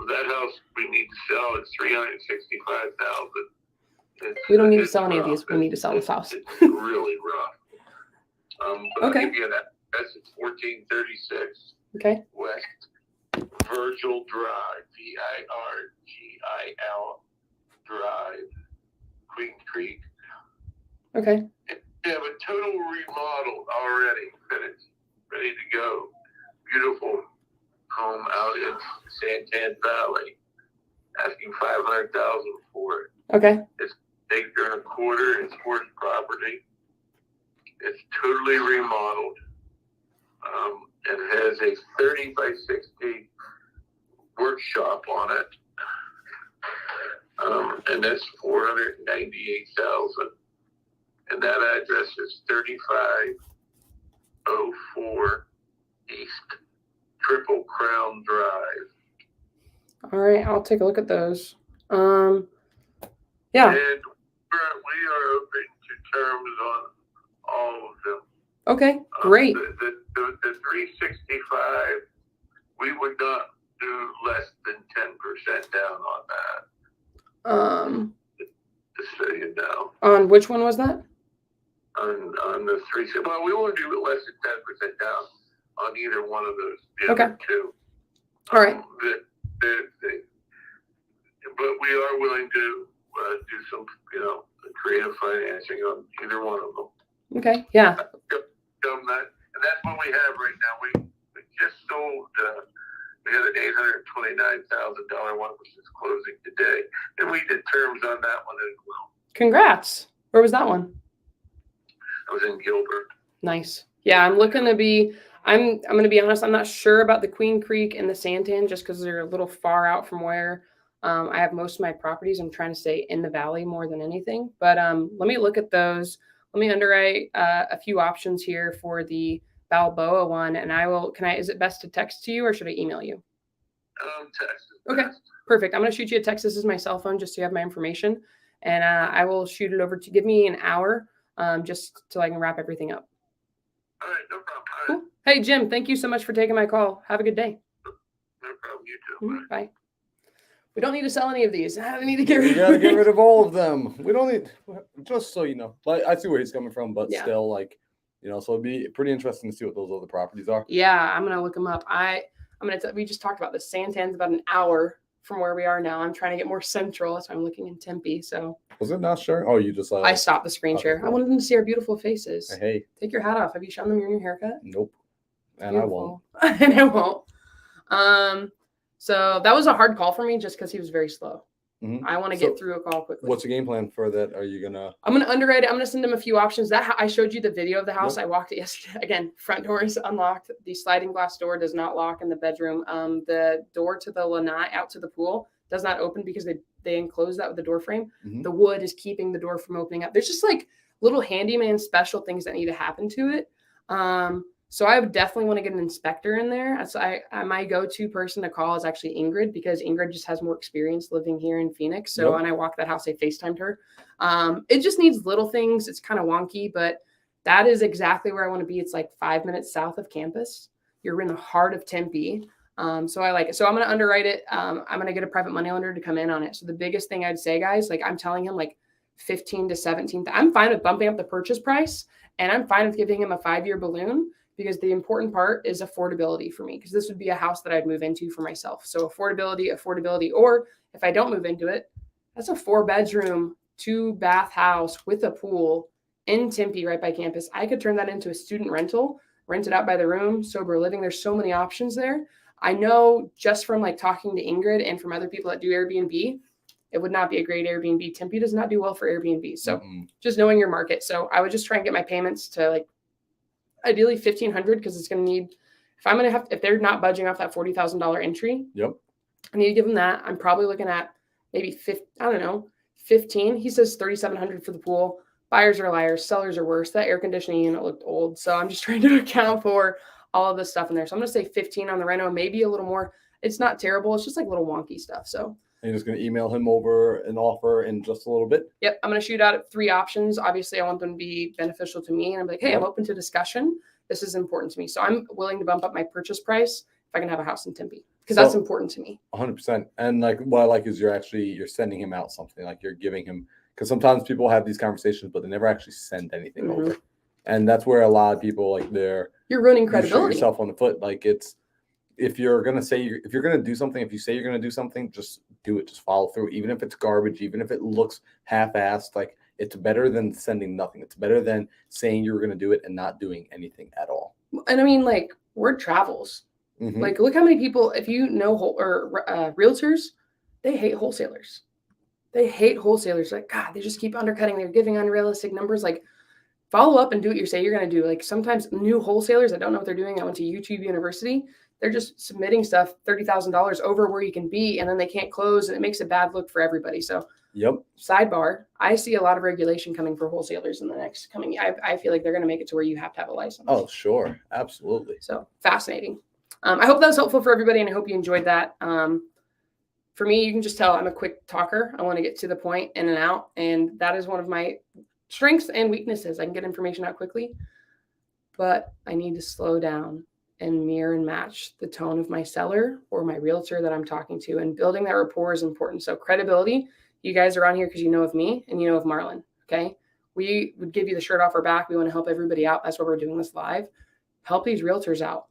That house we need to sell is $365,000. We don't need to sell any of these. We need to sell this house. It's really rough. But Okay. I'll give you that. That's 1436 Okay. West Virgil Drive, VIRGIL Drive, Queen Creek. Okay. They have a total remodel already, finished, ready to go. Beautiful home out in Santan Valley. Asking $500,000 for it. Okay. It's acre and a quarter. It's horse property. It's totally remodeled. It has a 30 by 60 workshop on it. And that's $498,000. And that address is 3504 East Triple Crown Drive. All right. I'll take a look at those. Yeah. And we are open to terms on all of them. Okay. Great. The 365, we would not do less than 10% down on that. Just so you know. On which one was that? On the 365, well, we won't do less than 10% down on either one of those. The Okay. other two. All right. But we are willing to do some, creative financing on either one of them. Okay. Yeah. And that's what we have right now. We just sold. We had an $829,000 one, which is closing today, and we did terms on that one as well. Congrats. Where was that one? I was in Gilbert. Nice. Yeah. I'm looking to be. I'm going to be honest. I'm not sure about the Queen Creek and the Santan just because they're a little far out from where I have most of my properties. I'm trying to stay in the valley more than anything. But let me look at those. Let me underwrite a few options here for the Balboa one, and I will. Is it best to text to you or should I email you? Text. Okay, perfect. I'm going to shoot you a text. This is my cell phone just so you have my information, and I will shoot it over to give me an hour just so I can wrap everything up. All right, no problem. Cool. Hey, Jim, thank you so much for taking my call. Have a good day. No problem. You too. Bye. We don't need to sell any of these. I need to get rid You of gotta get rid of all of them. We don't need, just so you know. Like, I see where he's coming from, but Yeah. still, so it'd be pretty interesting to see what those other properties are. Yeah, I'm gonna look them up. We just talked about this. Santan's about an hour from where we are now. I'm trying to get more central, so I'm looking in Tempe. So Was it not sure? Oh, you just I stopped the screen share. cool. I wanted them to see our beautiful faces. Hey, Take your hat off. Have you shown them your new haircut? nope. And I won't. Beautiful. And I won't. So that was a hard call for me just because he was very slow. Mhm. I want to get through a call quickly. What's the game plan for that? Are you gonna? I'm gonna underwrite it. I'm gonna send him a few options. I showed you the video of the house. Yep. I walked it yesterday. Again, front door is unlocked. The sliding glass door does not lock in the bedroom. The door to the lanai out to the pool does not open because they enclose that with the door frame. Mhm. The wood is keeping the door from opening up. There's just like little handyman special things that need to happen to it. So I would definitely want to get an inspector in there. So my go-to person to call is actually Ingrid because Ingrid just has more experience living here in Phoenix. So when I walked that house, I FaceTimed her. It just needs little things. It's kind of wonky, but that is exactly where I want to be. It's like 5 minutes south of campus. You're in the heart of Tempe. So I like it. So I'm going to underwrite it. I'm going to get a private money lender to come in on it. So the biggest thing I'd say, guys, like I'm telling him like 15 to 17. I'm fine with bumping up the purchase price and I'm fine with giving him a 5-year balloon. Because the important part is affordability for me, because this would be a house that I'd move into for myself. So affordability, or if I don't move into it, that's a 4-bedroom, 2-bath house with a pool in Tempe right by campus. I could turn that into a student rental, rent it out by the room, sober living. There's so many options there. I know just from like talking to Ingrid and from other people that do Airbnb, it would not be a great Airbnb. Tempe does not do well for Airbnb. So just knowing your market. So I would just try and get my payments to like, ideally $1,500 because it's going to need, if they're not budging off that $40,000 entry, I need to give them that. I'm probably looking at maybe 15. He says $3,700 for the pool. Buyers are liars. Sellers are worse. That air conditioning unit looked old. So I'm just trying to account for all of this stuff in there. So I'm going to say 15 on the reno, maybe a little more. It's not terrible. It's just like little wonky stuff. So you're just going to email him over an offer in just a little bit? Yep. I'm going to shoot out 3 options. Obviously, I want them to be beneficial to me. And I'm like, hey, I'm open to discussion. This is important to me. So I'm willing to bump up my purchase price if I can have a house in Tempe. because that's important to me. 100%. And like what I like is you're sending him out something, like you're giving him, because sometimes people have these conversations, but they never actually send anything over. And that's where a lot of people like you're ruining you shoot credibility. yourself on the foot. Like if you're gonna do something, if you say you're gonna do something, just do it. Just follow through, even if it's garbage, even if it looks half-assed. Like it's better than sending nothing. It's better than saying you're gonna do it and not doing anything at all. And I mean, like, word travels. Mhm. Like, look how many people, if you know, realtors, they hate wholesalers. They hate wholesalers. Like, God, they just keep undercutting. They're giving unrealistic numbers. Like, follow up and do what you say you're going to do. Like, sometimes new wholesalers that don't know what they're doing. I went to YouTube University. They're just submitting stuff $30,000 over where you can be, and then they can't close, and it makes a bad look for everybody. So, Yep. Sidebar, I see a lot of regulation coming for wholesalers in the next coming. I feel like they're going to make it to where you have to have a license. Oh, sure. Absolutely. So fascinating. I hope that was helpful for everybody, and I hope you enjoyed that. For me, you can just tell I'm a quick talker. I want to get to the point, in and out, and that is one of my strengths and weaknesses. I can get information out quickly, but I need to slow down and mirror and match the tone of my seller or my realtor that I'm talking to, and building that rapport is important. So credibility, you guys are on here because you know of me and you know of Marlon, okay? We would give you the shirt off our back. We want to help everybody out. That's why we're doing this live. Help these realtors out.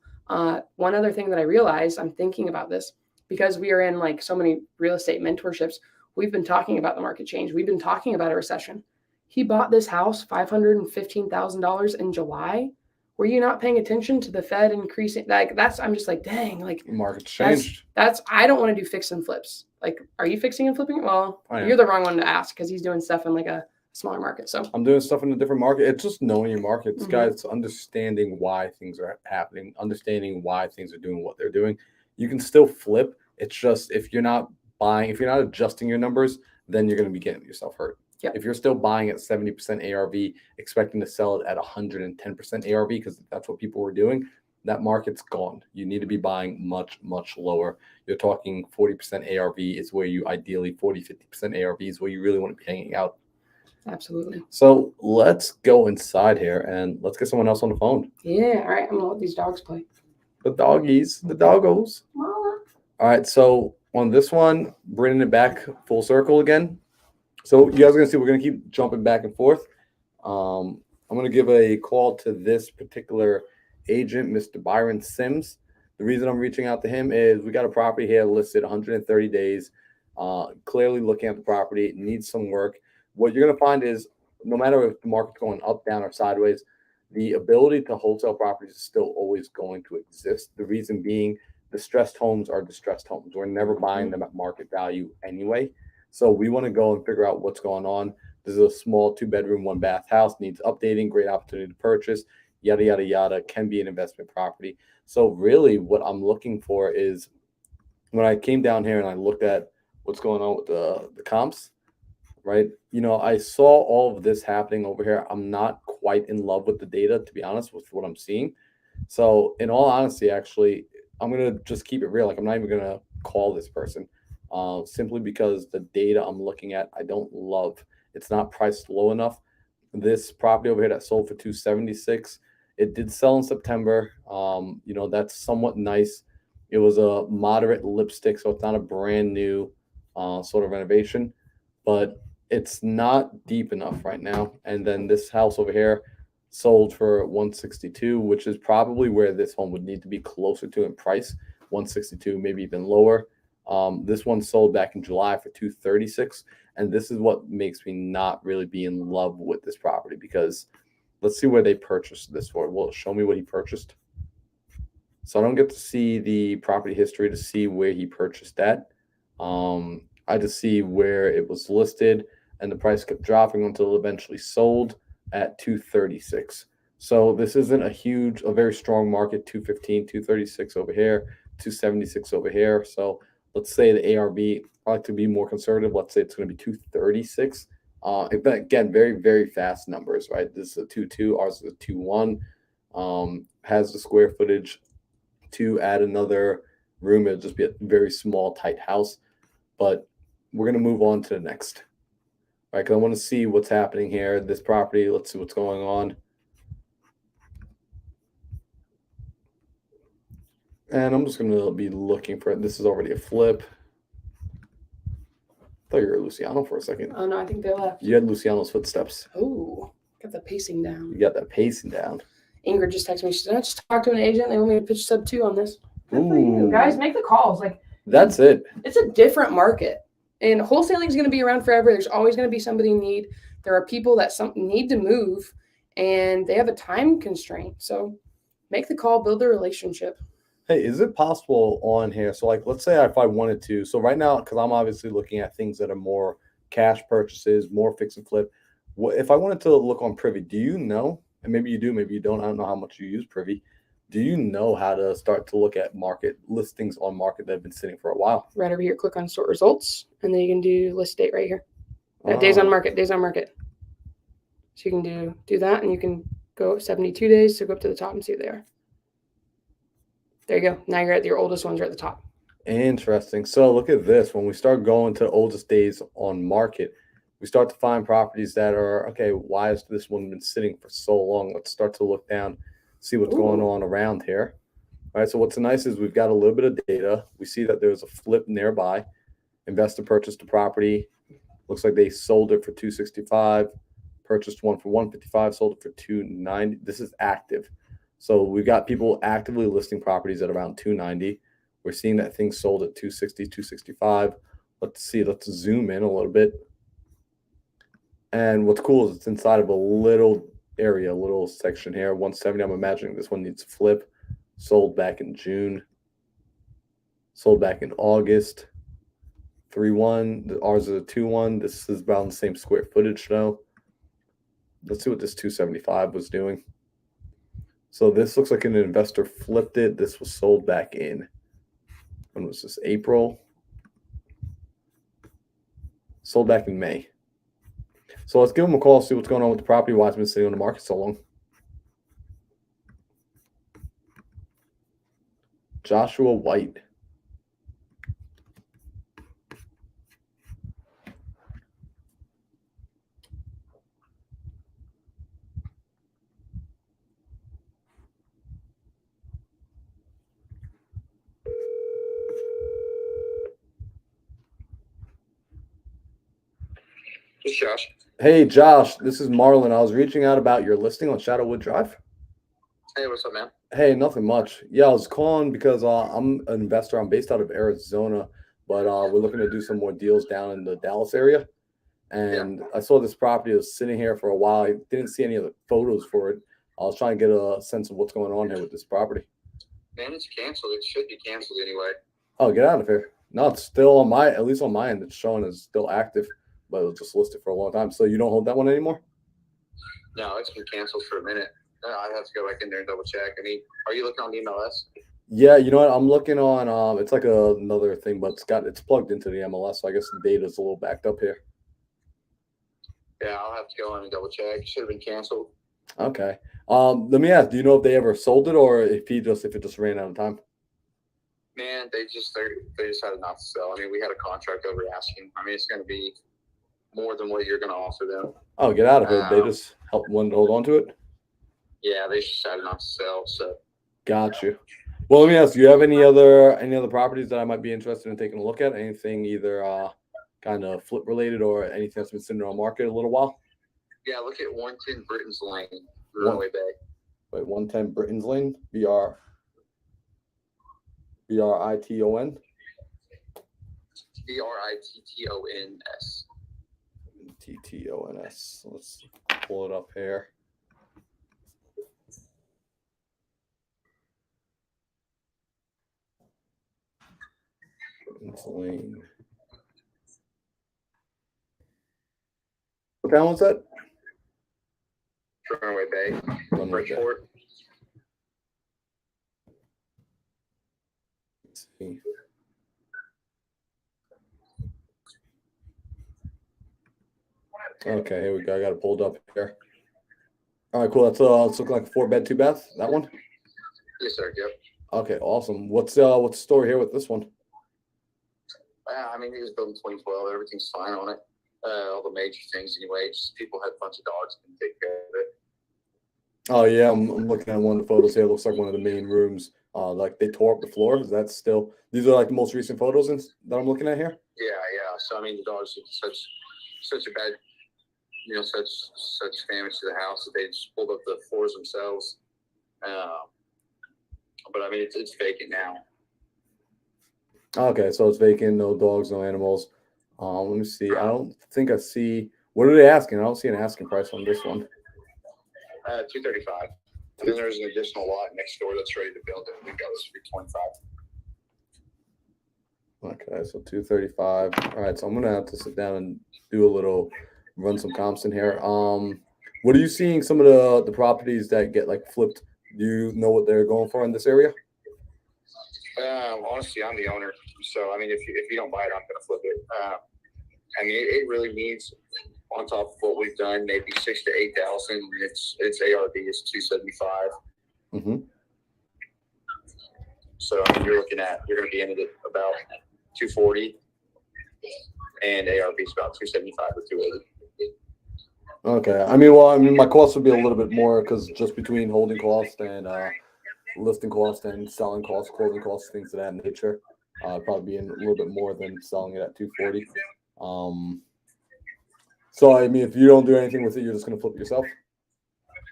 One other thing that I realized, I'm thinking about this, because we are in like so many real estate mentorships, we've been talking about the market change. We've been talking about a recession. He bought this house, $515,000 in July. Were you not paying attention to the Fed increasing? Like I'm just like, dang, like Market's changed. I don't want to do fix and flips. Like, are you fixing and flipping? Well, you're the wrong one to ask, because he's doing stuff in like a smaller market. So I'm doing stuff in a different market. It's just knowing your markets, guys. It's understanding why things are happening, understanding why things are doing what they're doing. You can still flip. It's just if you're not adjusting your numbers, then you're going to be getting yourself hurt. Yep. If you're still buying at 70% ARV, expecting to sell it at 110% ARV, because that's what people were doing, that market's gone. You need to be buying much, much lower. You're talking 40% ARV is where you ideally, 40, 50% ARV is where you really want to be hanging out. Absolutely. So let's go inside here and let's get someone else on the phone. Yeah. All right. I'm going to let these dogs play. The doggies, the doggos. Mama. All right. So on this one, bringing it back full circle again. So you guys are going to see we're going to keep jumping back and forth. I'm going to give a call to this particular agent, Mr. Byron Sims. The reason I'm reaching out to him is we got a property here listed 130 days. Clearly looking at the property, it needs some work. What you're going to find is no matter if the market's going up, down, or sideways, the ability to wholesale properties is still always going to exist. The reason being, distressed homes are distressed homes. We're never buying them at market value anyway. So we want to go and figure out what's going on. This is a small 2-bedroom, 1-bath house, needs updating, great opportunity to purchase, yada, yada, yada, can be an investment property. So really what I'm looking for is when I came down here and I looked at what's going on with the comps, right? You know, I saw all of this happening over here. I'm not quite in love with the data, to be honest, with what I'm seeing. So in all honesty, actually, I'm going to just keep it real. Like, I'm not even going to call this person simply because the data I'm looking at, I don't love. It's not priced low enough. This property over here that sold for $276, it did sell in September. You know, that's somewhat nice. It was a moderate lipstick, so it's not a brand new sort of renovation, but it's not deep enough right now. And then this house over here sold for $162, which is probably where this home would need to be closer to in price. $162, maybe even lower. This one sold back in July for $236, and this is what makes me not really be in love with this property, because let's see where they purchased this for. Well, show me what he purchased. So I don't get to see the property history to see where he purchased at. I just see where it was listed, and the price kept dropping until it eventually sold at $236. So this isn't a very strong market. $215, $236 over here, $276 over here. So let's say the ARV, I like to be more conservative. Let's say it's going to be $236. Again, very, very fast numbers, right? This is a 2.2, ours is a 2.1. Has the square footage to add another room. It'll just be a very small, tight house. But we're going to move on to the next. All right, because I want to see what's happening here. This property, let's see what's going on. And I'm just going to be looking for it. This is already a flip. I thought you were Luciano for a second. Oh no, I think they left. You had Luciano's footsteps. Oh, got the pacing down. You got that pacing down. Ingrid just texted me. She said, I just talked to an agent. They want me to pitch sub 2 on this. Good for you. Guys, make the calls. Like, That's it. it's a different market. And wholesaling is going to be around forever. There's always going to be somebody in need. There are people that need to move, and they have a time constraint. So make the call, build a relationship. Hey, is it possible on here? So, like, let's say if I wanted to. So right now, because I'm obviously looking at things that are more cash purchases, more fix and flip. If I wanted to look on Privy, do you know? And maybe you do, maybe you don't. I don't know how much you use Privy. Do you know how to start to look at market listings on market that have been sitting for a while? Right over here, click on sort results, and then you can do list date right here. Days on market, days on market. So you can do that, and you can go 72 days, so go up to the top and see what they are. There you go. Now you're at your oldest ones are at the top. Interesting. So look at this. When we start going to oldest days on market, we start to find properties that are, okay, why has this one been sitting for so long? Let's start to look down, see what's going on around here. All right, so what's nice is we've got a little bit of data. We see that there's a flip nearby. Investor purchased a property. Looks like they sold it for $265, purchased one for $155, sold it for $290. This is active. So we've got people actively listing properties at around $290. We're seeing that thing sold at $260, $265. Let's see. Let's zoom in a little bit. And what's cool is it's inside of a little area, a little section here. 170. I'm imagining this one needs a flip. Sold back in June. Sold back in August. 3-1. Ours is a 2-1. This is about the same square footage though. Let's see what this 275 was doing. So this looks like an investor flipped it. This was sold back in, when was this? April. Sold back in May. So let's give them a call, see what's going on with the property, why it's been sitting on the market so long. Joshua White. Hey, Josh. Hey, Josh, this is Marlon. I was reaching out about your listing on Shadowwood Drive. Hey, what's up, man? Hey, nothing much. Yeah, I was calling because I'm an investor. I'm based out of Arizona, but we're looking to do some more deals down in the Dallas area. And I saw this property was sitting here for a while. I didn't see any of the photos for it. I was trying to get a sense of what's going on here with this property. Man, it's canceled. It should be canceled anyway. Oh, get out of here. No, it's still on at least on my end, it's showing as still active, but it was just listed for a long time. So you don't hold that one anymore? No, it's been canceled for a minute. I'd have to go back in there and double check. I mean, are you looking on the MLS? Yeah, you know what? I'm looking on it's like another thing, but it's plugged into the MLS, so I guess the data's a little backed up here. Yeah, I'll have to go in and double check. It should have been canceled. Okay. Let me ask, do you know if they ever sold it or if it just ran out of time? Man, they decided not to sell. I mean, we had a contract over asking. I mean, it's going to be more than what you're going to offer them. Oh, get out of here. They just wanted to hold on to it? Yeah, they decided not to sell. So got you. Well, let me ask, do you have any other properties that I might be interested in taking a look at? Anything either kind of flip related or anything that's been sitting on market a little while? Yeah, look at 110 Britain's Lane, Runaway Bay. Wait, 110 Britain's Lane, BRITON. BRITTONS. TTONS. Let's pull it up here. Britain's Lane. What town was that? Runaway Bay. Bridgeport. Let's see. Okay, here we go. I got it pulled up here. All right, cool. That's it's looking like a 4-bed, 2-bath. That one. Yes, sir. Yep. Okay, awesome. What's the story here with this one? I mean, he was built in 2012. Everything's fine on it. All the major things anyway. Just people had a bunch of dogs and take care of it. Oh yeah, I'm looking at one of the photos here. It looks like one of the main rooms Like they tore up the floor. Is that still? These are like the most recent photos that I'm looking at here. Yeah. So I mean, the dogs are such a bad, such damage to the house that they just pulled up the floors themselves. But I mean, it's vacant now. Okay, so it's vacant, no dogs, no animals. Let me see. I don't think I see. What are they asking? I don't see an asking price on this one. 235. And then there's an additional lot next door that's ready to build it. We've got this for 25. Okay, so 235. All right, so I'm gonna have to sit down and do run some comps in here. What are you seeing? Some of the properties that get like flipped. Do you know what they're going for in this area? Honestly, I'm the owner, so I mean, if you don't buy it, I'm gonna flip it. I mean, it really needs, on top of what we've done, maybe 6,000 to 8,000. Its ARV is 275. Mm-hmm. So I mean, you're going to be in it at about 240, and ARV is about 275 or 280. Okay. I mean, my cost would be a little bit more because just between holding cost and listing cost and selling cost, closing costs, things of that nature, probably be in a little bit more than selling it at 240. So I mean, if you don't do anything with it, you're just gonna flip it yourself.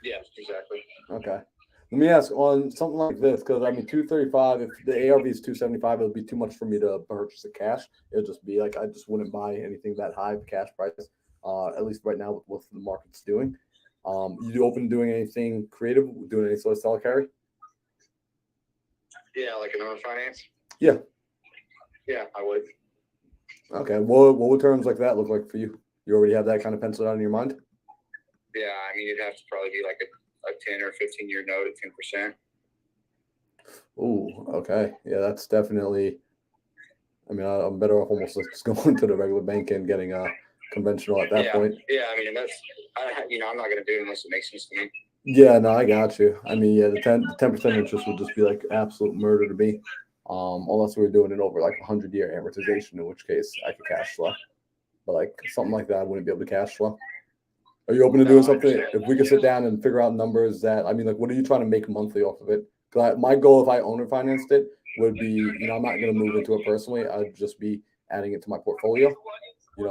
Yeah, exactly. Okay. Let me ask on something like this, because I mean, 235. If the ARV is 275, it would be too much for me to purchase it cash. It would just be like I just wouldn't buy anything that high of cash price. At least right now with what the market's doing. You open to doing anything creative, doing any sort of seller carry? Yeah, like an owner finance. Yeah. Yeah, I would. Okay. What would terms like that look like for you? You already have that kind of penciled out in your mind? Yeah, I mean, it'd have to probably be like a 10 or 15-year note at 10%. Ooh, okay. Yeah, that's definitely. I mean, I'm better off almost just going to the regular bank and getting a conventional at that point. Yeah, I mean, and that's, I'm not going to do it unless it makes sense to me. Yeah, no, I got you. I mean, yeah, the 10% interest would just be like absolute murder to me. Unless we were doing it over like 100-year amortization, in which case I could cash flow. But like something like that, I wouldn't be able to cash flow. Are you open to doing something? If we could sit down and figure out numbers that, I mean, like, what are you trying to make monthly off of it? Because my goal, if I owner financed it, would be, I'm not going to move into it personally. I'd just be adding it to my portfolio.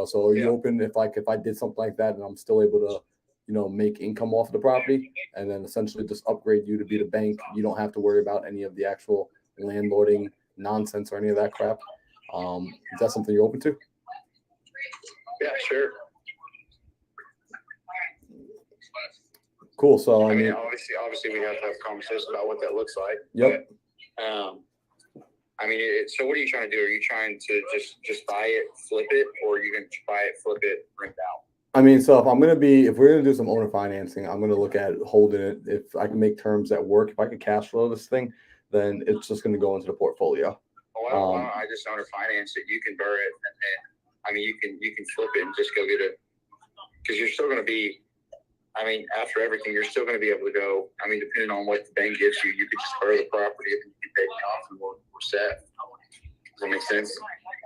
So are you open if I did something like that and I'm still able to, make income off of the property and then essentially just upgrade you to be the bank? You don't have to worry about any of the actual landlording nonsense or any of that crap. Is that something you're open to? Yeah, sure. Cool. So I mean, obviously, we have to have a conversation about what that looks like. Yep. But, I mean, so what are you trying to do? Are you trying to just buy it, flip it, or are you going to buy it, flip it, rent out? I mean, so if we're going to do some owner financing, I'm going to look at holding it. If I can make terms that work, if I can cash flow this thing, then it's just going to go into the portfolio. Well, why don't I just owner finance it? You can burr it, and then, I mean, you can flip it and just go get it, because you're still going to be. I mean, after everything, you're still going to be able to go. I mean, depending on what the bank gives you, you could just burr the property and you can pay me off, and we're set. Does that make sense?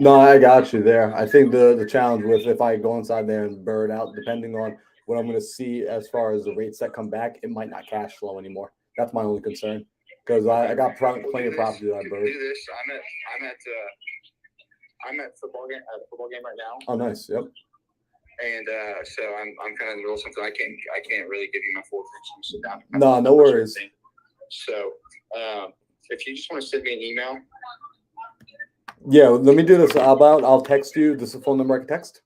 No, I got you there. I think the challenge with if I go inside there and burr it out, depending on what I'm going to see as far as the rates that come back, it might not cash flow anymore. That's my only concern, because I got plenty of property that I burred. Do this. I'm at a football game right now. Oh, nice. Yep. And so I'm kind of in the middle of something. I can't really give you my full attention. Sit down. No worries. So if you just want to send me an email. Yeah, let me do this. I'll text you. This is the phone number I can text?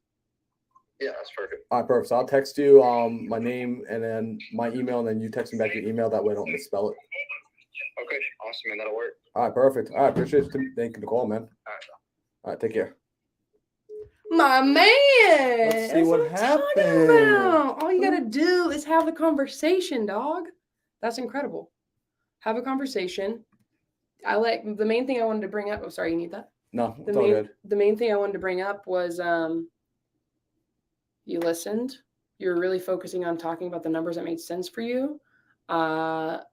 Yeah, that's perfect. All right, perfect. So I'll text you my name and then my email, and then you text me back your email. That way I don't misspell it. Okay, awesome, man. That'll work. All right, perfect. All right, appreciate you. Thank you for the call, man. All right, take care. My man. Let's see what happened. All you gotta do is have the conversation, dog. That's incredible. Have a conversation. The main thing I wanted to bring up. Oh, sorry, you need that? No, it's all good. The main thing I wanted to bring up was you listened. You were really focusing on talking about the numbers that made sense for you. For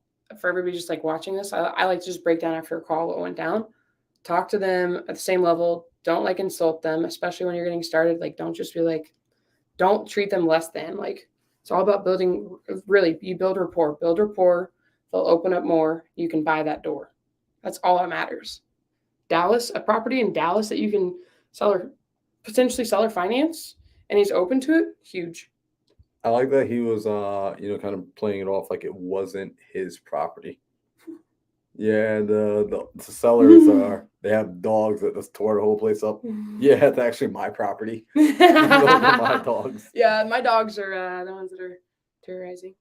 everybody just like watching this, I like to just break down after a call what went down. Talk to them at the same level. Don't like insult them, especially when you're getting started. Like, don't just be like, don't treat them less than. Like, it's all about building. Really, you build rapport. Build rapport. They'll open up more. You can buy that door. That's all that matters. Dallas, a property in Dallas that you can potentially sell or finance, and he's open to it, huge. I like that he was, kind of playing it off like it wasn't his property. Yeah, the sellers they have dogs that just tore the whole place up. Yeah, it's actually my property. Those are my dogs. Yeah, my dogs are the ones that are terrorizing.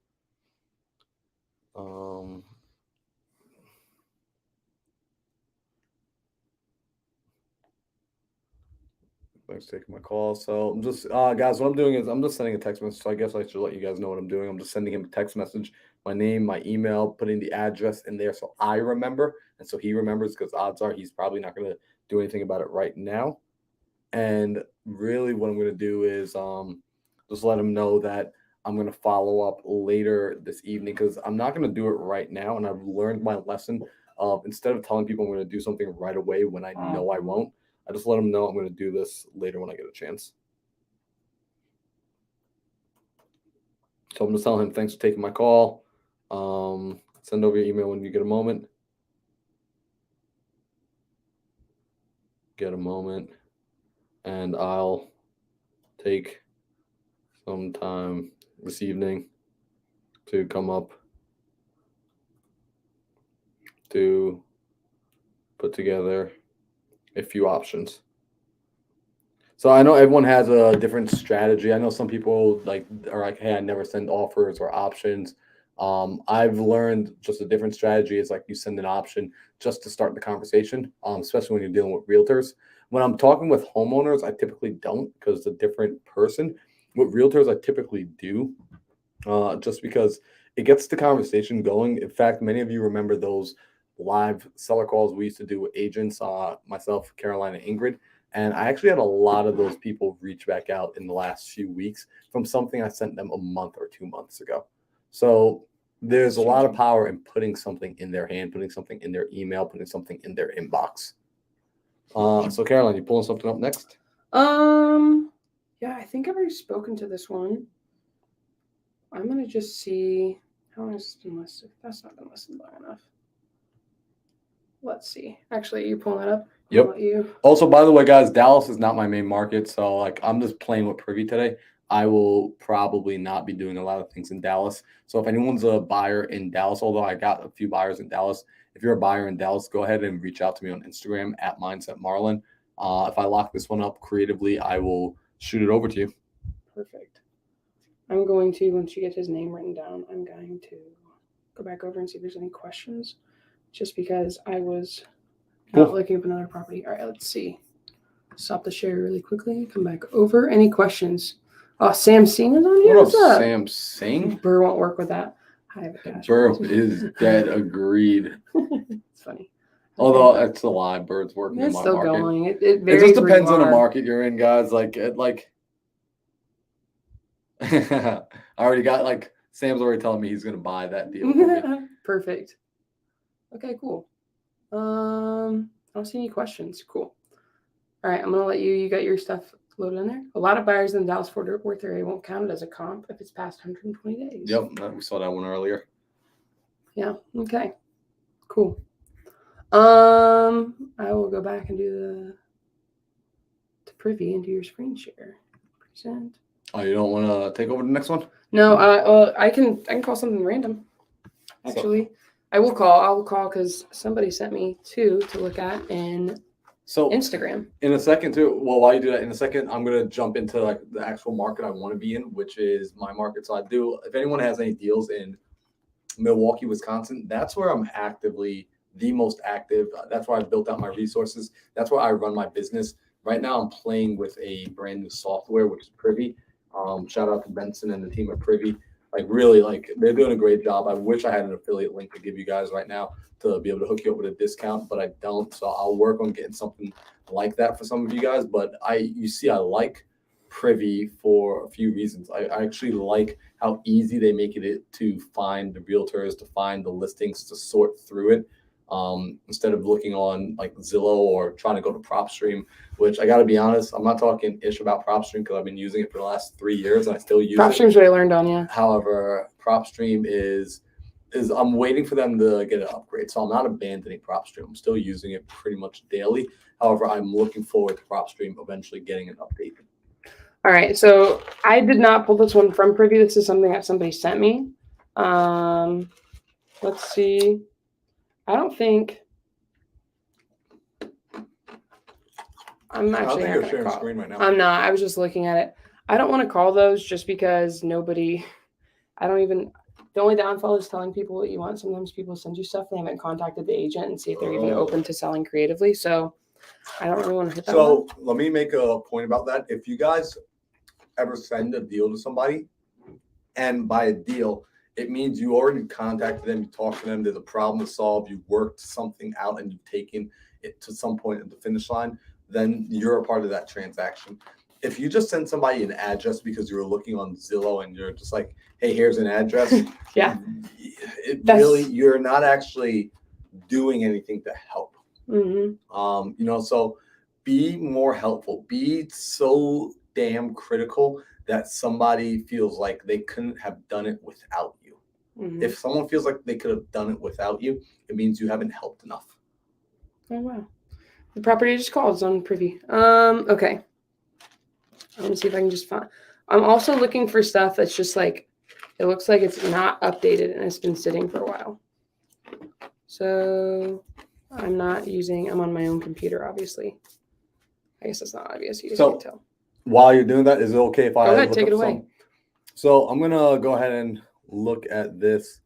Thanks for taking my call. So I'm just, guys, what I'm doing is I'm just sending a text message. So I guess I should let you guys know what I'm doing. I'm just sending him a text message, my name, my email, putting the address in there so I remember and so he remembers, because odds are he's probably not going to do anything about it right now. And really what I'm going to do is just let him know that I'm going to follow up later this evening, because I'm not going to do it right now. And I've learned my lesson of, instead of telling people I'm going to do something right away when I know I won't, I just let them know I'm going to do this later when I get a chance. So I'm just telling him, thanks for taking my call. Send over your email when you get a moment. And I'll take some time this evening to come up to put together a few options. So I know everyone has a different strategy. I know some people are like, hey, I never send offers or options. I've learned just a different strategy is like you send an option just to start the conversation, especially when you're dealing with realtors. When I'm talking with homeowners, I typically don't, because it's a different person. With realtors, I typically do, just because it gets the conversation going. In fact, many of you remember those live seller calls we used to do with agents, myself, Caroline, and Ingrid. And I actually had a lot of those people reach back out in the last few weeks from something I sent them a month or 2 months ago. So there's a lot of power in putting something in their hand, putting something in their email, putting something in their inbox. So Caroline, you pulling something up next? Yeah, I think I've already spoken to this one. I'm gonna just see how long has it been listed. That's not been listed long enough. Let's see. Actually, you pulling that up? Yep. Also, by the way, guys, Dallas is not my main market, so I'm just playing with Privy today. I will probably not be doing a lot of things in Dallas. So if anyone's a buyer in Dallas, although I got a few buyers in Dallas, if you're a buyer in Dallas, go ahead and reach out to me on Instagram at MindsetMarlon. If I lock this one up creatively, I will shoot it over to you. Perfect. I'm going to, once you get his name written down, I'm going to go back over and see if there's any questions, just because I was not looking up another property. All right, let's see. Stop the share really quickly. Come back over. Any questions? Oh, Sam Singh is on here. What up, Sam Singh? Burr won't work with that. Burr is dead. Agreed. It's funny. Although it's a lie. Burr's working in my still market. Going. It just depends on the market you're in, guys. I already got Sam's already telling me he's gonna buy that deal for me. Perfect. Okay, cool. I don't see any questions. Cool. All right, I'm gonna let you got your stuff loaded in there. A lot of buyers in the Dallas-Fort Worth area won't count it as a comp if it's past 120 days. Yep, we saw that one earlier. Yeah. Okay. Cool. I will go back and do the privy and do your screen share. Present. Oh, you don't want to take over the next one? No. I can call something random. Actually, I will call. I will call because somebody sent me two to look at in Instagram. In a second, too. Well, while you do that, in a second, I'm gonna jump into the actual market I want to be in, which is my market. So I do. If anyone has any deals in Milwaukee, Wisconsin, that's where I'm actively the most active. That's where I built out my resources. That's where I run my business. Right now, I'm playing with a brand new software, which is Privy. Shout out to Benson and the team at Privy. They're doing a great job. I wish I had an affiliate link to give you guys right now to be able to hook you up with a discount, but I don't. So I'll work on getting something like that for some of you guys. But I like Privy for a few reasons. I actually like how easy they make it to find the realtors, to find the listings, to sort through it. Instead of looking on Zillow or trying to go to PropStream, which I got to be honest, I'm not talking ish about PropStream because I've been using it for the last 3 years and I still use PropStream's what I learned on, yeah. However, PropStream is is I'm waiting for them to get an upgrade. So I'm not abandoning PropStream. I'm still using it pretty much daily. However, I'm looking forward to PropStream eventually getting an update. All right, so I did not pull this one from Privy. This is something that somebody sent me. Let's see. I don't think I'm I don't actually think not you're gonna sharing call. screen right now. I'm not. I was just looking at it. I don't want to call those just because nobody. I don't even. The only downfall is telling people what you want. Sometimes people send you stuff they haven't contacted the agent and see if they're even open to selling creatively. So I don't really want to hit that one. So let me make a point about that. If you guys ever send a deal to somebody, and by a deal, it means you already contacted them, you talked to them, there's a problem to solve, you worked something out, and you've taken it to some point at the finish line, then you're a part of that transaction. If you just send somebody an address because you were looking on Zillow and you're just like, hey, here's an address. Yeah. You're not actually doing anything to help. Mm-hmm. So be more helpful. Be so damn critical that somebody feels like they couldn't have done it without you. Mm-hmm. If someone feels like they could have done it without you, it means you haven't helped enough. Oh wow. The property I just called is on Privy. Okay. Let me see if I can just find. I'm also looking for stuff that's just like, it looks like it's not updated and it's been sitting for a while. So I'm on my own computer, obviously. I guess it's not obvious. You guys can tell. While you're doing that, is it okay if I go ahead, look take up it away? some? So I'm gonna go ahead and look at this.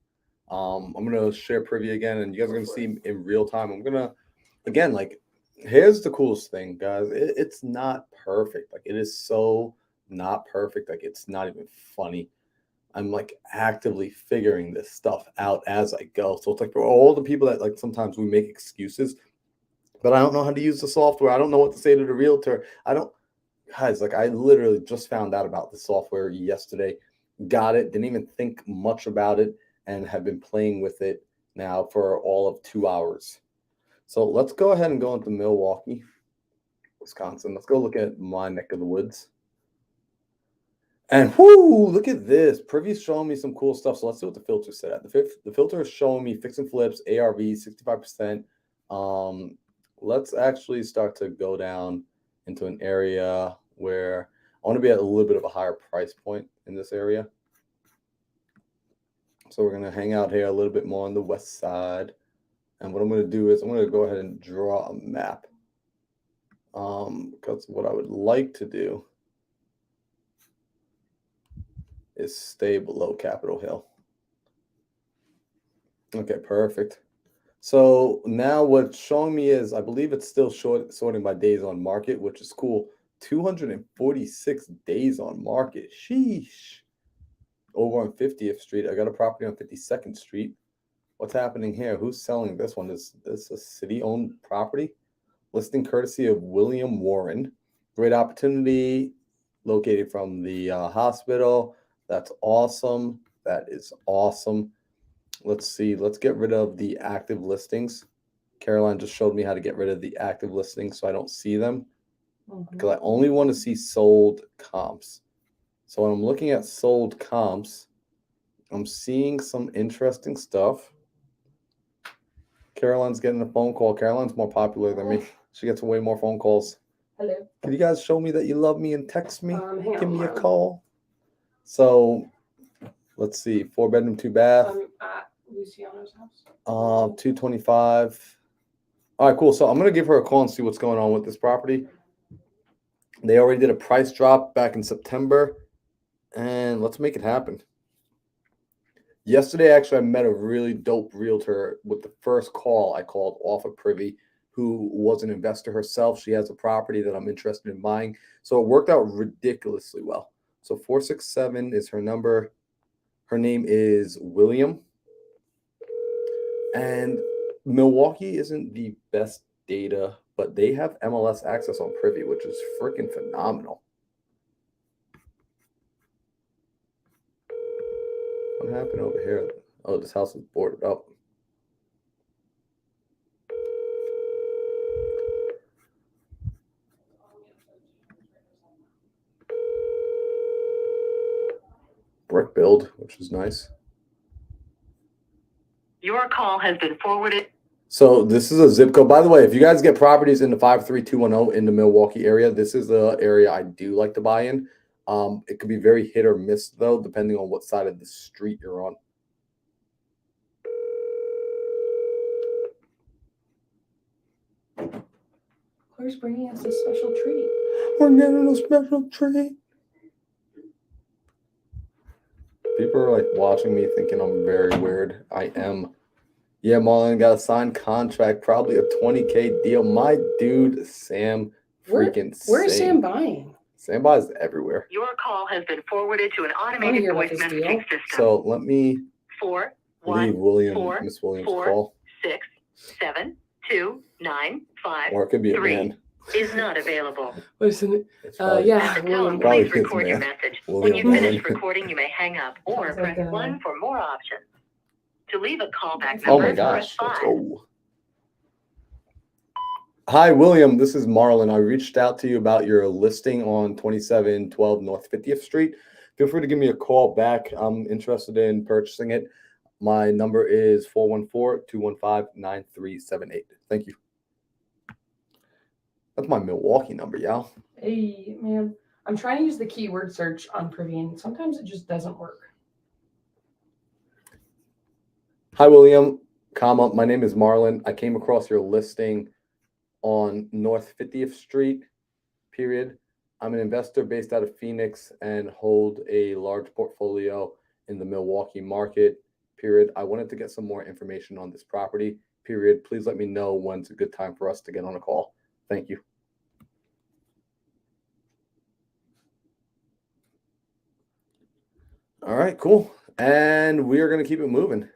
I'm gonna share Privy again, and you guys are gonna see in real time. I'm gonna again, like, here's the coolest thing, guys. It's not perfect. Like, it is so not perfect. Like, it's not even funny. I'm like actively figuring this stuff out as I go. So it's like for all the people that like sometimes we make excuses, but I don't know how to use the software. I don't know what to say to the realtor. Guys, like, I literally just found out about the software yesterday, got it, didn't even think much about it, and have been playing with it now for all of 2 hours. So let's go ahead and go into Milwaukee, Wisconsin. Let's go look at my neck of the woods. And whoo, look at this. Privy's showing me some cool stuff. So let's see what the filter said at. The filter is showing me fix and flips, ARV, 65%. Let's actually start to go down into an area where I want to be at a little bit of a higher price point in this area. So we're going to hang out here a little bit more on the west side. And what I'm going to do is I'm going to go ahead and draw a map. Because what I would like to do is stay below Capitol Hill. Okay, perfect. So now what's showing me is, I believe it's still sorting by days on market, which is cool. 246 days on market. Sheesh. Over on 50th Street. I got a property on 52nd Street. What's happening here? Who's selling this one? Is this a city-owned property? Listing courtesy of William Warren. Great opportunity. Located from the hospital. That's awesome. That is awesome. Let's see. Let's get rid of the active listings. Caroline just showed me how to get rid of the active listings so I don't see them. Because I only want to see sold comps. So when I'm looking at sold comps, I'm seeing some interesting stuff. Caroline's getting a phone call. Caroline's more popular than me. She gets way more phone calls. Hello. Can you guys show me that you love me and text me? Give me a Marlon. call. So let's see. 4-bedroom, 2-bath. At Luciano's house. 225. All right, cool. So I'm gonna give her a call and see what's going on with this property. They already did a price drop back in September, and let's make it happen. Yesterday, actually, I met a really dope realtor with the first call I called off of Privy, who was an investor herself. She has a property that I'm interested in buying. So it worked out ridiculously well. So 467 is her number. Her name is William. And Milwaukee isn't the best data, but they have MLS access on Privy, which is freaking phenomenal. What happened over here? Oh, this house is boarded up. Brick build, which is nice. call has been forwarded. So this is a zip code. By the way, if you guys get properties in the 53210 in the Milwaukee area, this is the area I do like to buy in. It could be very hit or miss though, depending on what side of the street you're on. Claire's bringing us a special treat. We're getting a special treat. People are like watching me thinking I'm very weird. I am. Yeah, Marlon got a signed contract, probably a 20K deal. My dude, Sam, freaking Where is Sam Sam buying? Sam buys everywhere. Your call has been forwarded to an I wanna automated hear about voice this deal. messaging system. So let me 4 leave 1 Miss 4 Williams' 4 call. 6 7 2 9 5 Or it could be a 3 man. is not available. Listen, It's probably, yeah, At the William. tone, Probably please his record your man. message. William When you Mullen. finish recording, you may hang up or Sounds like press a- 1 for more options. To leave a callback Oh number, my press gosh. Let's 5. go. Hi, William. This is Marlon. I reached out to you about your listing on 2712 North 50th Street. Feel free to give me a call back. I'm interested in purchasing it. My number is 414-215-9378. Thank you. That's my Milwaukee number, y'all. Hey, man. I'm trying to use the keyword search on Privine. Sometimes it just doesn't work. Hi, William. My name is Marlon. I came across your listing on North 50th Street, period. I'm an investor based out of Phoenix and hold a large portfolio in the Milwaukee market, period. I wanted to get some more information on this property, period. Please let me know when's a good time for us to get on a call. Thank you. All right, cool. And we are going to keep it moving.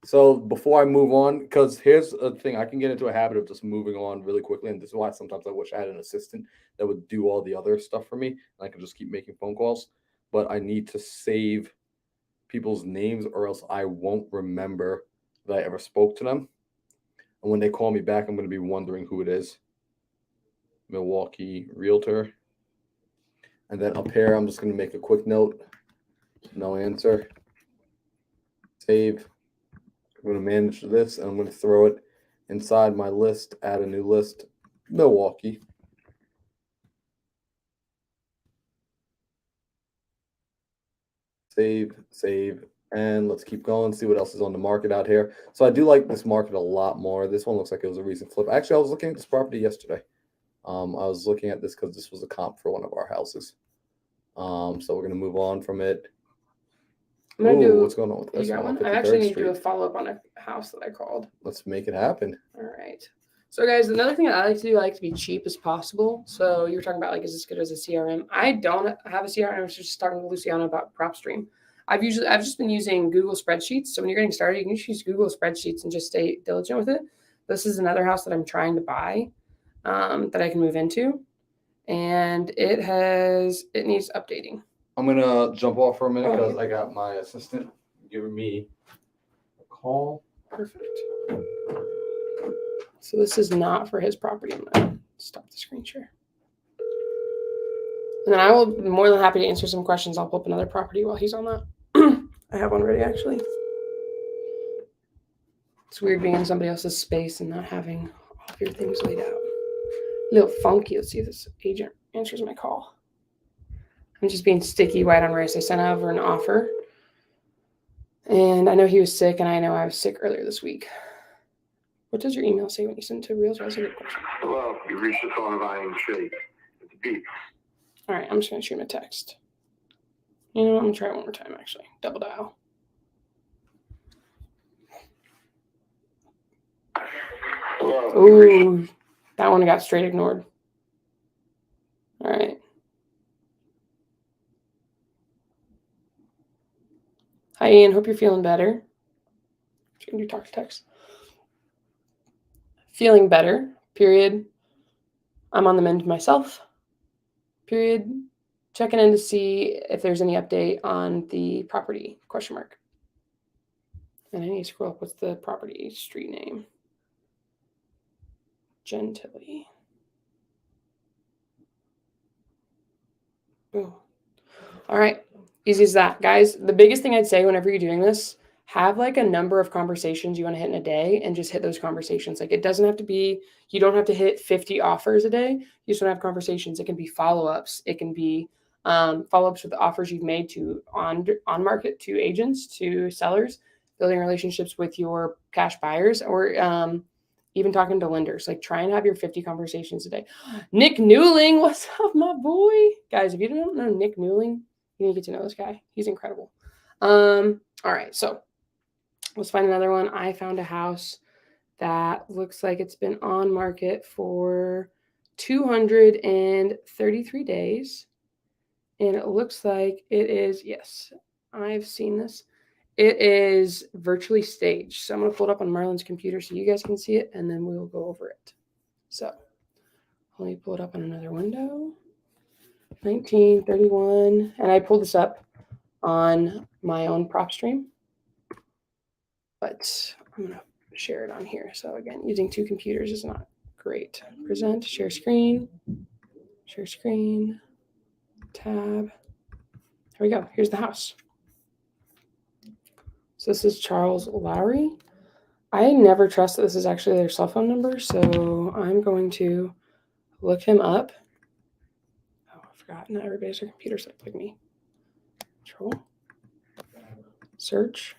So before I move on, because here's a thing, I can get into a habit of just moving on really quickly. And this is why sometimes I wish I had an assistant that would do all the other stuff for me. And I could just keep making phone calls. But I need to save people's names or else I won't remember that I ever spoke to them. And when they call me back, I'm going to be wondering who it is. Milwaukee Realtor. And then up here, I'm just going to make a quick note. No answer. Save. I'm going to manage this and I'm going to throw it inside my list, add a new list, Milwaukee. Save, and let's keep going, see what else is on the market out here. So I do like this market a lot more. This one looks like it was a recent flip. Actually, I was looking at this property yesterday. I was looking at this because this was a comp for one of our houses. So we're going to move on from it. I'm gonna do. What's going on with this You got one? one? I 53rd actually need to Street. do a follow up on a house that I called. Let's make it happen. All right. So, guys, another thing that I like to do, I like to be cheap as possible. So, you were talking about, like, is this good as a CRM? I don't have a CRM. I was just talking to Luciana about PropStream. I've just been using Google Spreadsheets. So, when you're getting started, you can just use Google Spreadsheets and just stay diligent with it. This is another house that I'm trying to buy that I can move into. And it needs updating. I'm going to jump off for a minute because I got my assistant giving me a call. Perfect. So this is not for his property. I'm going to stop the screen share. And then I will be more than happy to answer some questions. I'll pull up another property while he's on that. I have one ready, actually. It's weird being in somebody else's space and not having all of your things laid out. A little funky. Let's see if this agent answers my call. I'm just being sticky white on rice. I sent over an offer. And I know he was sick, and I know I was sick earlier this week. What does your email say when you send it to Realtors? That's a good question. Hello, you reached the phone of Iron Shape. It's a beep. All right, I'm just going to shoot him a text. You know what? I'm going to try it one more time, actually. Double dial. Hello. you reached- Ooh, that one got straight ignored. All right. Hi, Ian. Hope you're feeling better. Can you talk to text? Feeling better, period. I'm on the mend myself, period. Checking in to see if there's any update on the property, question mark. And I need to scroll up. What's the property street name? Gentilly. Boom. All right. Easy as that. Guys, the biggest thing I'd say whenever you're doing this, have like a number of conversations you want to hit in a day and just hit those conversations. Like it doesn't have to be, you don't have to hit 50 offers a day. You just want to have conversations. It can be follow-ups. It can be follow-ups with the offers you've made to on market, to agents, to sellers, building relationships with your cash buyers, or even talking to lenders. Like try and have your 50 conversations a day. Nick Newling, what's up, my boy? Guys, if you don't know Nick Newling, you need to get to know this guy. He's incredible. All right, so let's find another one. I found a house that looks like it's been on market for 233 days. And it looks like it is, yes, I've seen this. It is virtually staged. So I'm going to pull it up on Marlon's computer so you guys can see it, and then we will go over it. So let me pull it up on another window. 1931. And I pulled this up on my own prop stream, but I'm going to share it on here. So again, using two computers is not great. Present, share screen, tab. Here we go. Here's the house. So this is Charles Lowry. I never trust that this is actually their cell phone number, so I'm going to look him up. Oh, I forgot. Not everybody's a computer set like me. Control. Search.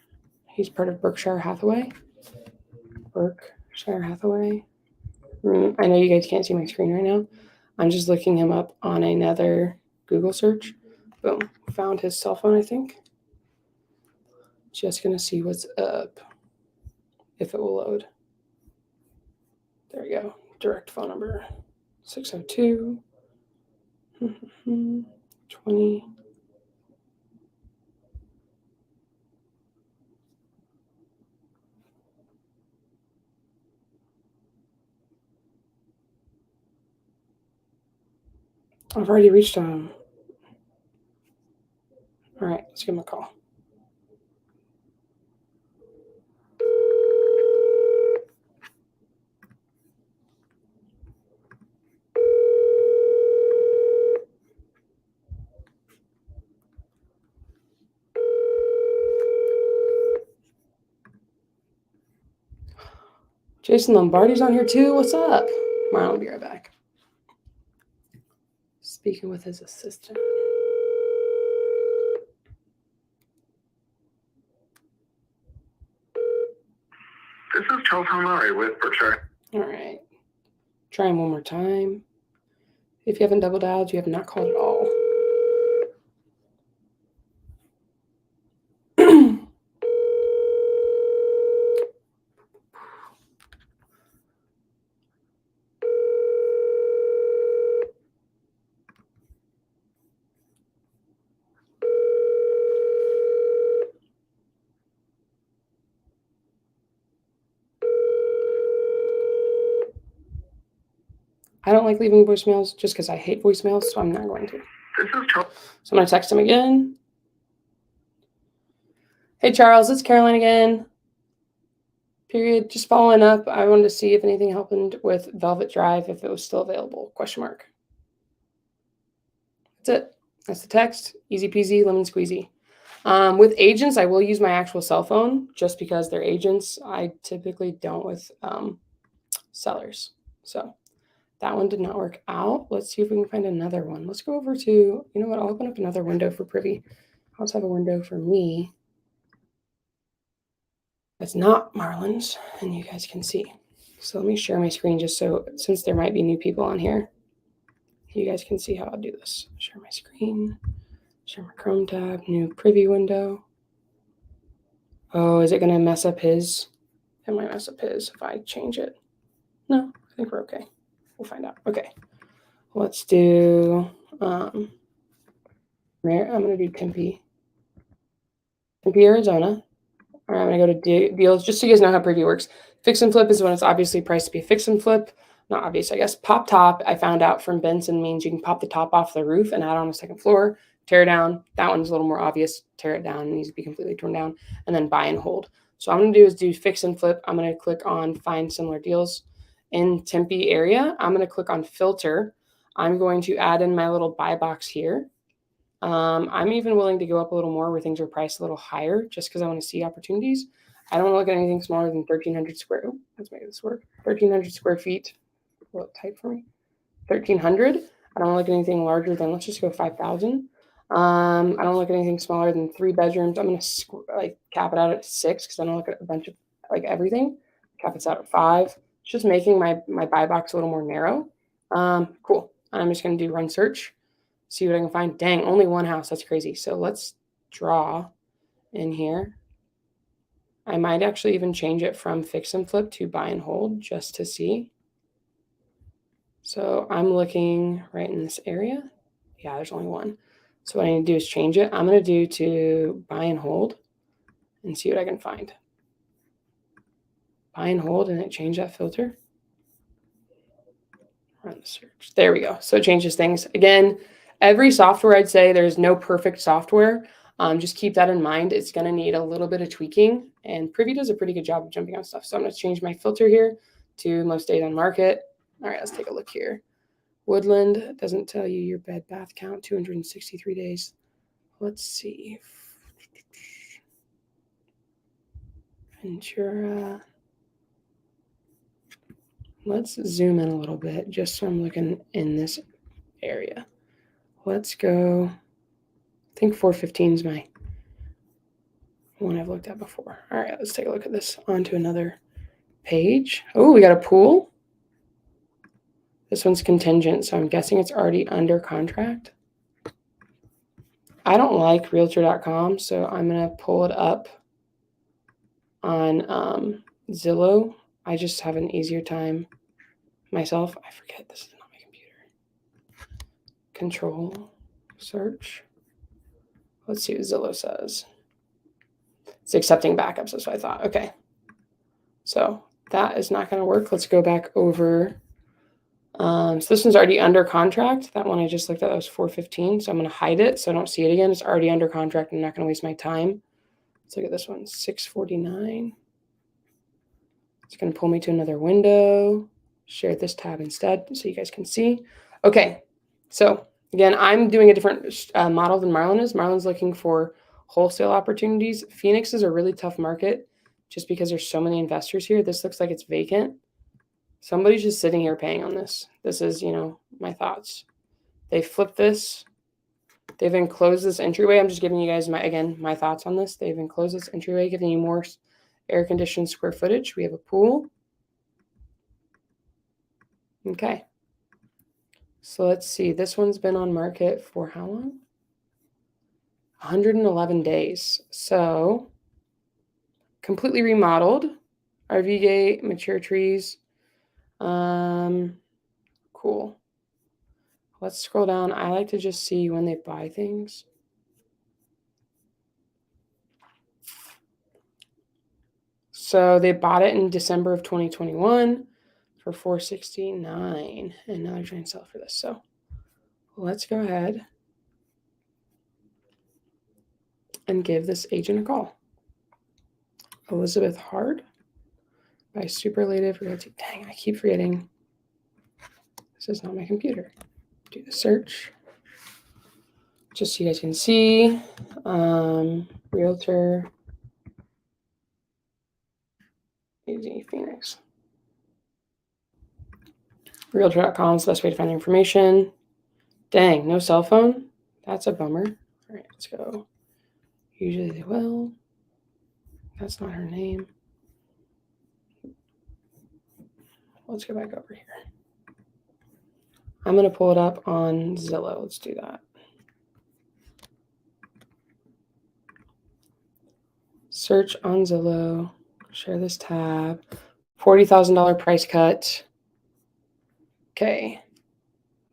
He's part of Berkshire Hathaway. Berkshire Hathaway. I know you guys can't see my screen right now. I'm just looking him up on another Google search. Boom. Found his cell phone, I think. Just going to see what's up. If it will load. There we go. Direct phone number. 602 20. I've already reached him. All right, let's give him a call. Jason Lombardi's on here too. What's up? Marlon will be right back. Speaking with his assistant. This is Charles Lowry with Berkshire. All right. Try him one more time. If you haven't double dialed, you have not called at all. I don't like leaving voicemails just because I hate voicemails, so I'm not going to. This is Charles. So I'm going to text him again. Hey, Charles, it's Caroline again. Period. Just following up. I wanted to see if anything happened with Velvet Drive, if it was still available. Question mark. That's it. That's the text. Easy peasy, lemon squeezy. With agents, I will use my actual cell phone just because they're agents. I typically don't with sellers. So that one did not work out. Let's see if we can find another one. Let's go over to, you know what? I'll open up another window for Privy. I'll also have a window for me. It's not Marlon's, and you guys can see. So let me share my screen just so, since there might be new people on here, you guys can see how I'll do this. Share my screen, share my Chrome tab, new Privy window. Oh, is it going to mess up his? It might mess up his if I change it. No, I think we're okay. We'll find out. Okay. Let's do, I'm going to do Tempe, Arizona. All right, I'm going to go to deals just so you guys know how Preview works. Fix and flip is when it's obviously priced to be fix and flip. Not obvious, I guess. Pop top, I found out from Benson, means you can pop the top off the roof and add on a second floor, tear it down. That one's a little more obvious. Tear it down. It needs to be completely torn down. And then buy and hold. So what I'm going to do is do fix and flip. I'm going to click on find similar deals. In Tempe area, I'm going to click on filter. I'm going to add in my little buy box here. I'm even willing to go up a little more where things are priced a little higher just because I want to see opportunities. I don't want to look at anything smaller than 1,300 square. Oh, let's make this work. 1,300 square feet. What type for me? 1,300. I don't want to look at anything larger than, let's just go 5,000. I don't look at anything smaller than 3 bedrooms. I'm going to cap it out at 6 because I don't look at a bunch of like everything. Cap it out at 5. It's just making my buy box a little more narrow. Cool. I'm just going to do run search. See what I can find. Dang, only one house. That's crazy. So let's draw in here. I might actually even change it from fix and flip to buy and hold just to see. So I'm looking right in this area. Yeah, there's only one. So what I need to do is change it. I'm going to do to buy and hold and see what I can find. Buy and hold, and it changed that filter. Run the search. There we go. So it changes things. Again, every software, I'd say there's no perfect software. Just keep that in mind. It's going to need a little bit of tweaking, and Privy does a pretty good job of jumping on stuff. So I'm going to change my filter here to most days on market. All right, let's take a look here. Woodland doesn't tell you your bed bath count, 263 days. Let's see. Ventura. Let's zoom in a little bit just so I'm looking in this area. Let's go. I think 415 is my one I've looked at before. All right, let's take a look at this. On to another page. Oh, we got a pool. This one's contingent, so I'm guessing it's already under contract. I don't like Realtor.com, so I'm going to pull it up on Zillow. I just have an easier time myself. I forget, this is not my computer. Control, search. Let's see what Zillow says. It's accepting backups, that's what I thought. Okay. So that is not going to work. Let's go back over. So this one's already under contract. That one I just looked at, that was 415. So I'm going to hide it so I don't see it again. It's already under contract. I'm not going to waste my time. Let's look at this one, 649. It's going to pull me to another window. Share this tab instead so you guys can see. Okay, so again, I'm doing a different model than Marlon is. Marlon's looking for wholesale opportunities. Phoenix is a really tough market just because there's so many investors here. This looks like it's vacant. Somebody's just sitting here paying on this. This is, my thoughts. They flipped this. They've enclosed this entryway. I'm just giving you guys my thoughts on this. They've enclosed this entryway, giving you more air-conditioned square footage. We have a pool. Okay. So let's see. This one's been on market for how long? 111 days. So completely remodeled. RV gate, mature trees. Cool. Let's scroll down. I like to just see when they buy things. So they bought it in December of 2021 for $469, and now they're trying to sell it for this. So let's go ahead and give this agent a call. Elizabeth Hard by Superlative Realty. Dang, I keep forgetting. This is not my computer. Do the search. Just so you guys can see. Realtor. Phoenix. Realtor.com is the best way to find the information. Dang, no cell phone? That's a bummer. All right, let's go. Usually they will. That's not her name. Let's go back over here. I'm going to pull it up on Zillow. Let's do that. Search on Zillow. Share this tab. $40,000 price cut. Okay.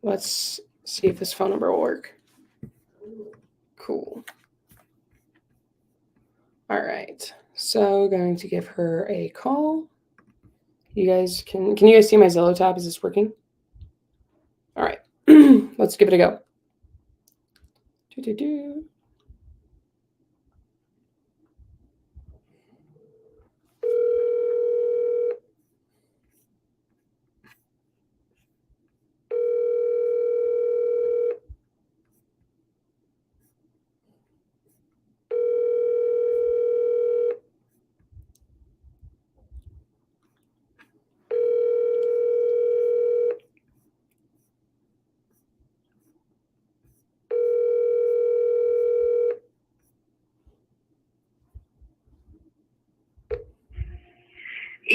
Let's see if this phone number will work. Cool. All right. So going to give her a call. You guys can you guys see my Zillow tab? Is this working? All right. Let's give it a go.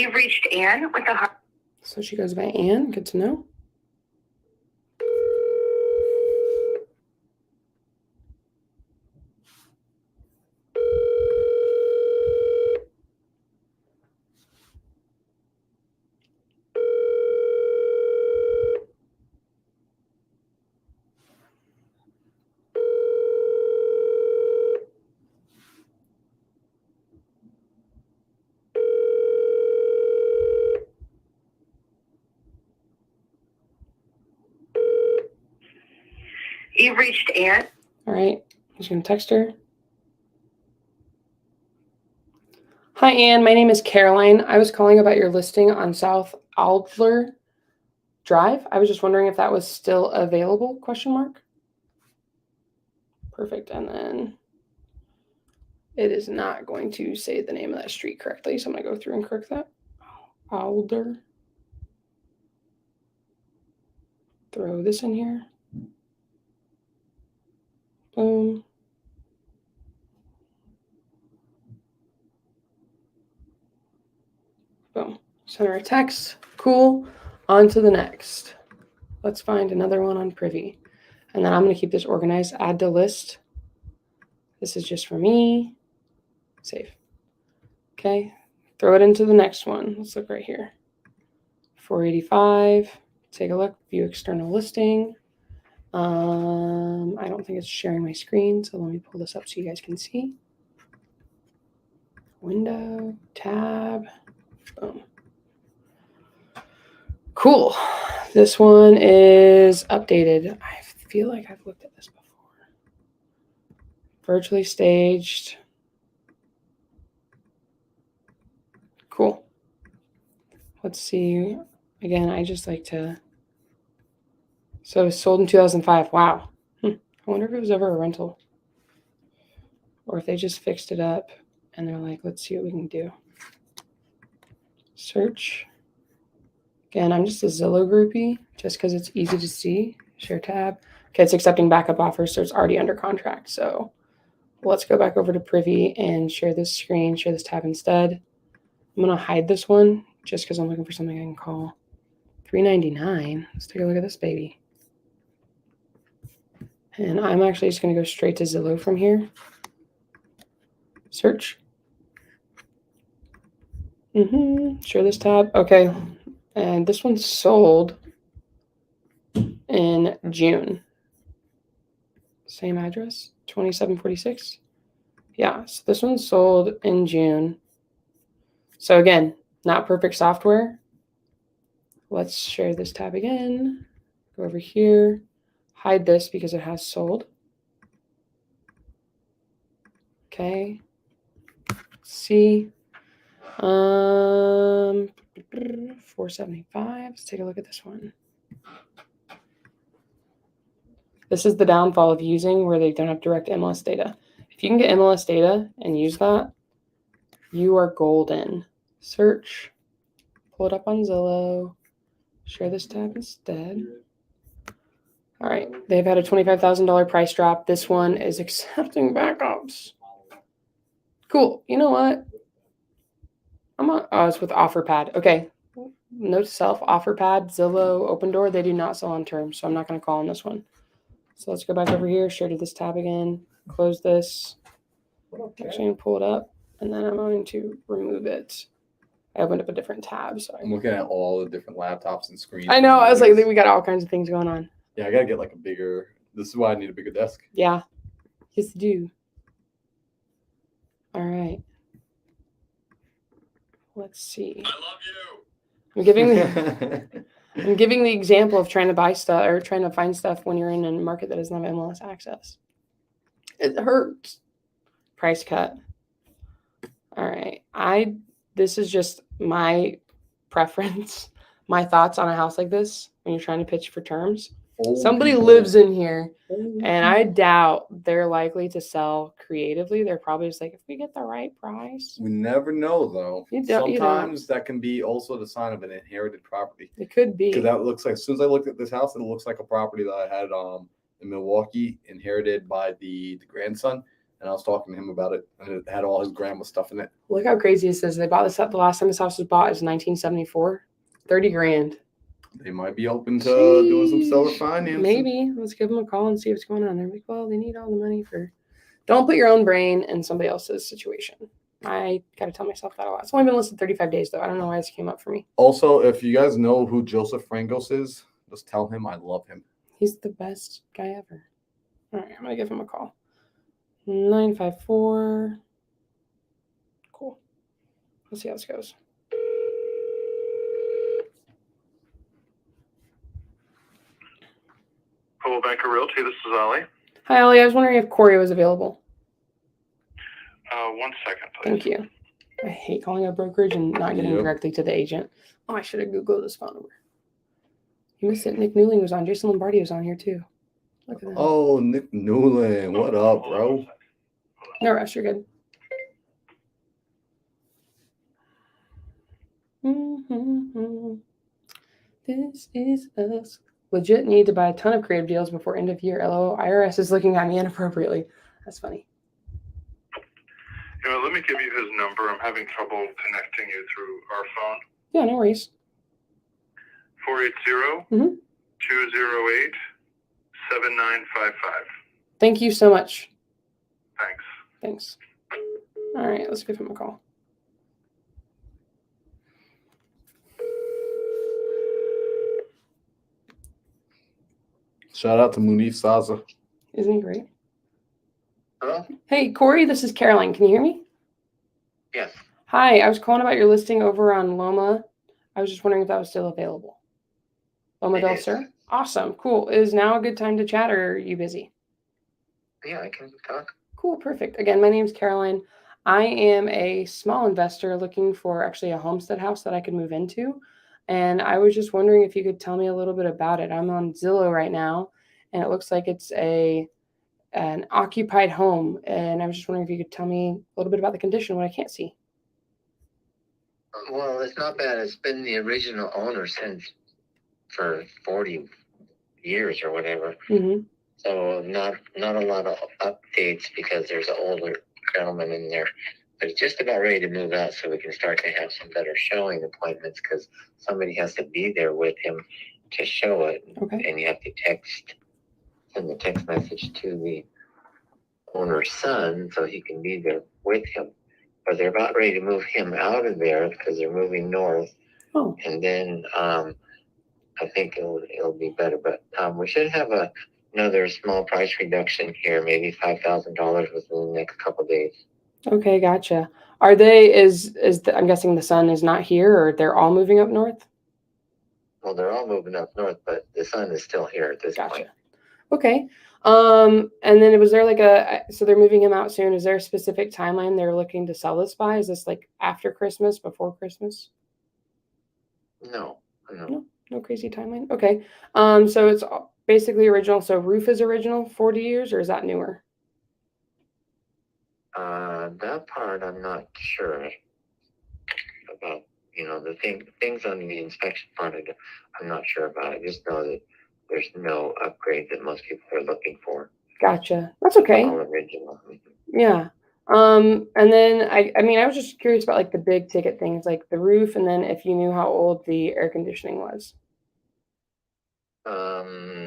You've reached Anne with the So she goes by Anne. Good to know. You've reached Anne. All right. I'm just going to text her. Hi, Anne. My name is Caroline. I was calling about your listing on South Aldler Drive. I was just wondering if that was still available, question mark. Perfect. And then it is not going to say the name of that street correctly, so I'm going to go through and correct that. Alder. Throw this in here. Boom. Boom. Send her a text. Cool. On to the next. Let's find another one on Privy. And then I'm going to keep this organized. Add to list. This is just for me. Save. Okay. Throw it into the next one. Let's look right here. 485. Take a look. View external listing. I don't think it's sharing my screen, so let me pull this up so you guys can see. Window, tab, boom. Cool. This one is updated. I feel like I've looked at this before. Virtually staged. Cool. Let's see. Again, I just like to. So it was sold in 2005. Wow. I wonder if it was ever a rental. Or if they just fixed it up and they're like, let's see what we can do. Search. Again, I'm just a Zillow groupie just because it's easy to see. Share tab. Okay, it's accepting backup offers, so it's already under contract. So let's go back over to Privy and share this screen, share this tab instead. I'm going to hide this one just because I'm looking for something I can call. $3.99. Let's take a look at this baby. And I'm actually just going to go straight to Zillow from here. Search. Share this tab. Okay. And this one's sold in June. Same address, 2746. Yeah, so this one's sold in June. So again, not perfect software. Let's share this tab again. Go over here. Hide this because it has sold. Okay. Let's see. 475. Let's take a look at this one. This is the downfall of using where they don't have direct MLS data. If you can get MLS data and use that, you are golden. Search. Pull it up on Zillow. Share this tab instead. All right. They've had a $25,000 price drop. This one is accepting backups. Cool. You know what? It's with OfferPad. Okay. Note to self, OfferPad, Zillow, Open Door, they do not sell on terms, so I'm not going to call on this one. So let's go back over here, share to this tab again, close this. Actually, I'm going to pull it up, and then I'm going to remove it. I opened up a different tab, so I'm looking at all the different laptops and screens. I know. I was like, we got all kinds of things going on. Yeah, I got to get like a bigger. This is why I need a bigger desk. Yeah. Yes, you do. All right. Let's see. I love you. I'm giving the example of trying to buy stuff or trying to find stuff when you're in a market that doesn't have MLS access. It hurts. Price cut. All right. This is just my preference, my thoughts on a house like this when you're trying to pitch for terms. Somebody lives in here, and I doubt they're likely to sell creatively. They're probably just like, if we get the right price. We never know, though. You don't. Sometimes that can be also the sign of an inherited property. It could be. Because that looks like, as soon as I looked at this house, it looks like a property that I had in Milwaukee, inherited by the grandson. and I was talking to him about it, and it had all his grandma stuff in it. Look how crazy this is. They bought this up. The last time this house was bought is 1974. 30 grand. They might be open to doing some seller Sheesh. financing. Maybe. Let's give them a call and see what's going on. They're like, well, they need all the money for. Don't put your own brain in somebody else's situation. I got to tell myself that a lot. It's only been listed 35 days, though. I don't know why this came up for me. Also, if you guys know who Joseph Frangos is, just tell him I love him. He's the best guy ever. All right, I'm going to give him a call. 954. Cool. Let's see how this goes. Coldwell Banker Realty, this is Ollie. Hi, Ollie. I was wondering if Corey was available. 1 second, please. Thank you. I hate calling a brokerage and not getting Yep. directly to the agent. Oh, I should have Googled this phone number. You missed it. Nick Newling was on. Jason Lombardi was on here, too. Look at that. Oh, Nick Newland. What up, bro? No rush. You're good. This is us. Legit need to buy a ton of creative deals before end of year. LOL. IRS is looking at me inappropriately. That's funny. You know, let me give you his number. I'm having trouble connecting you through our phone. Yeah, no worries. 480-208-7955. Thank you so much. Thanks. Thanks. All right, let's give him a call. Shout out to Munif Saza. Isn't he great? Hello? Hey, Corey, this is Caroline. Can you hear me? Yes. Hi, I was calling about your listing over on Loma. I was just wondering if that was still available. Loma It del is. Sur? Awesome. Cool. Is now a good time to chat, or are you busy? Yeah, I can talk. Cool. Perfect. Again, my name's Caroline. I am a small investor looking for actually a homestead house that I could move into. And I was just wondering if you could tell me a little bit about it. I'm on Zillow right now, and it looks like it's an occupied home. And I was just wondering if you could tell me a little bit about the condition, what I can't see. Well, it's not bad. It's been the original owner for 40 years or whatever. Mm-hmm. So not a lot of updates because there's an older gentleman in there. But it's just about ready to move out so we can start to have some better showing appointments because somebody has to be there with him to show it. Okay. And you have to send the text message to the owner's son so he can be there with him. But they're about ready to move him out of there because they're moving north. Oh. And then I think it'll be better. But we should have another small price reduction here, maybe $5,000 within the next couple of days. Okay, gotcha. Are they I'm guessing the son is not here, or they're all moving up north? Well, they're all moving up north, but the son is still here at this point. Gotcha. Okay. And then was there so they're moving him out soon. Is there a specific timeline they're looking to sell this by? Is this like after Christmas, before Christmas? No. No crazy timeline. Okay. So it's basically original. So roof is original 40 years, or is that newer? That part I'm not sure about. You know, the things on the inspection part, I'm not sure about. I just know that there's no upgrade that most people are looking for. Gotcha. That's okay. All original. Yeah. And then I was just curious about like the big ticket things, like the roof, and then if you knew how old the air conditioning was.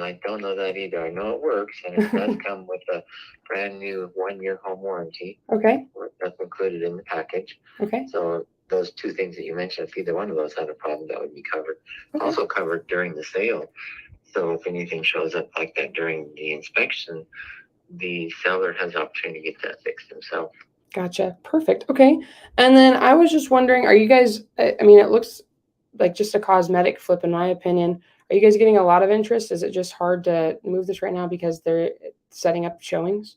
I don't know that either. I know it works, and it does come with a brand new 1-year home warranty. Okay. That's included in the package. Okay. So those two things that you mentioned, if either one of those had a problem, that would be covered. Okay. Also covered during the sale. So if anything shows up like that during the inspection, the seller has the opportunity to get that fixed himself. Gotcha. Perfect. Okay. And then I was just wondering, are you guys, it looks like just a cosmetic flip in my opinion. Are you guys getting a lot of interest? Is it just hard to move this right now because they're setting up showings?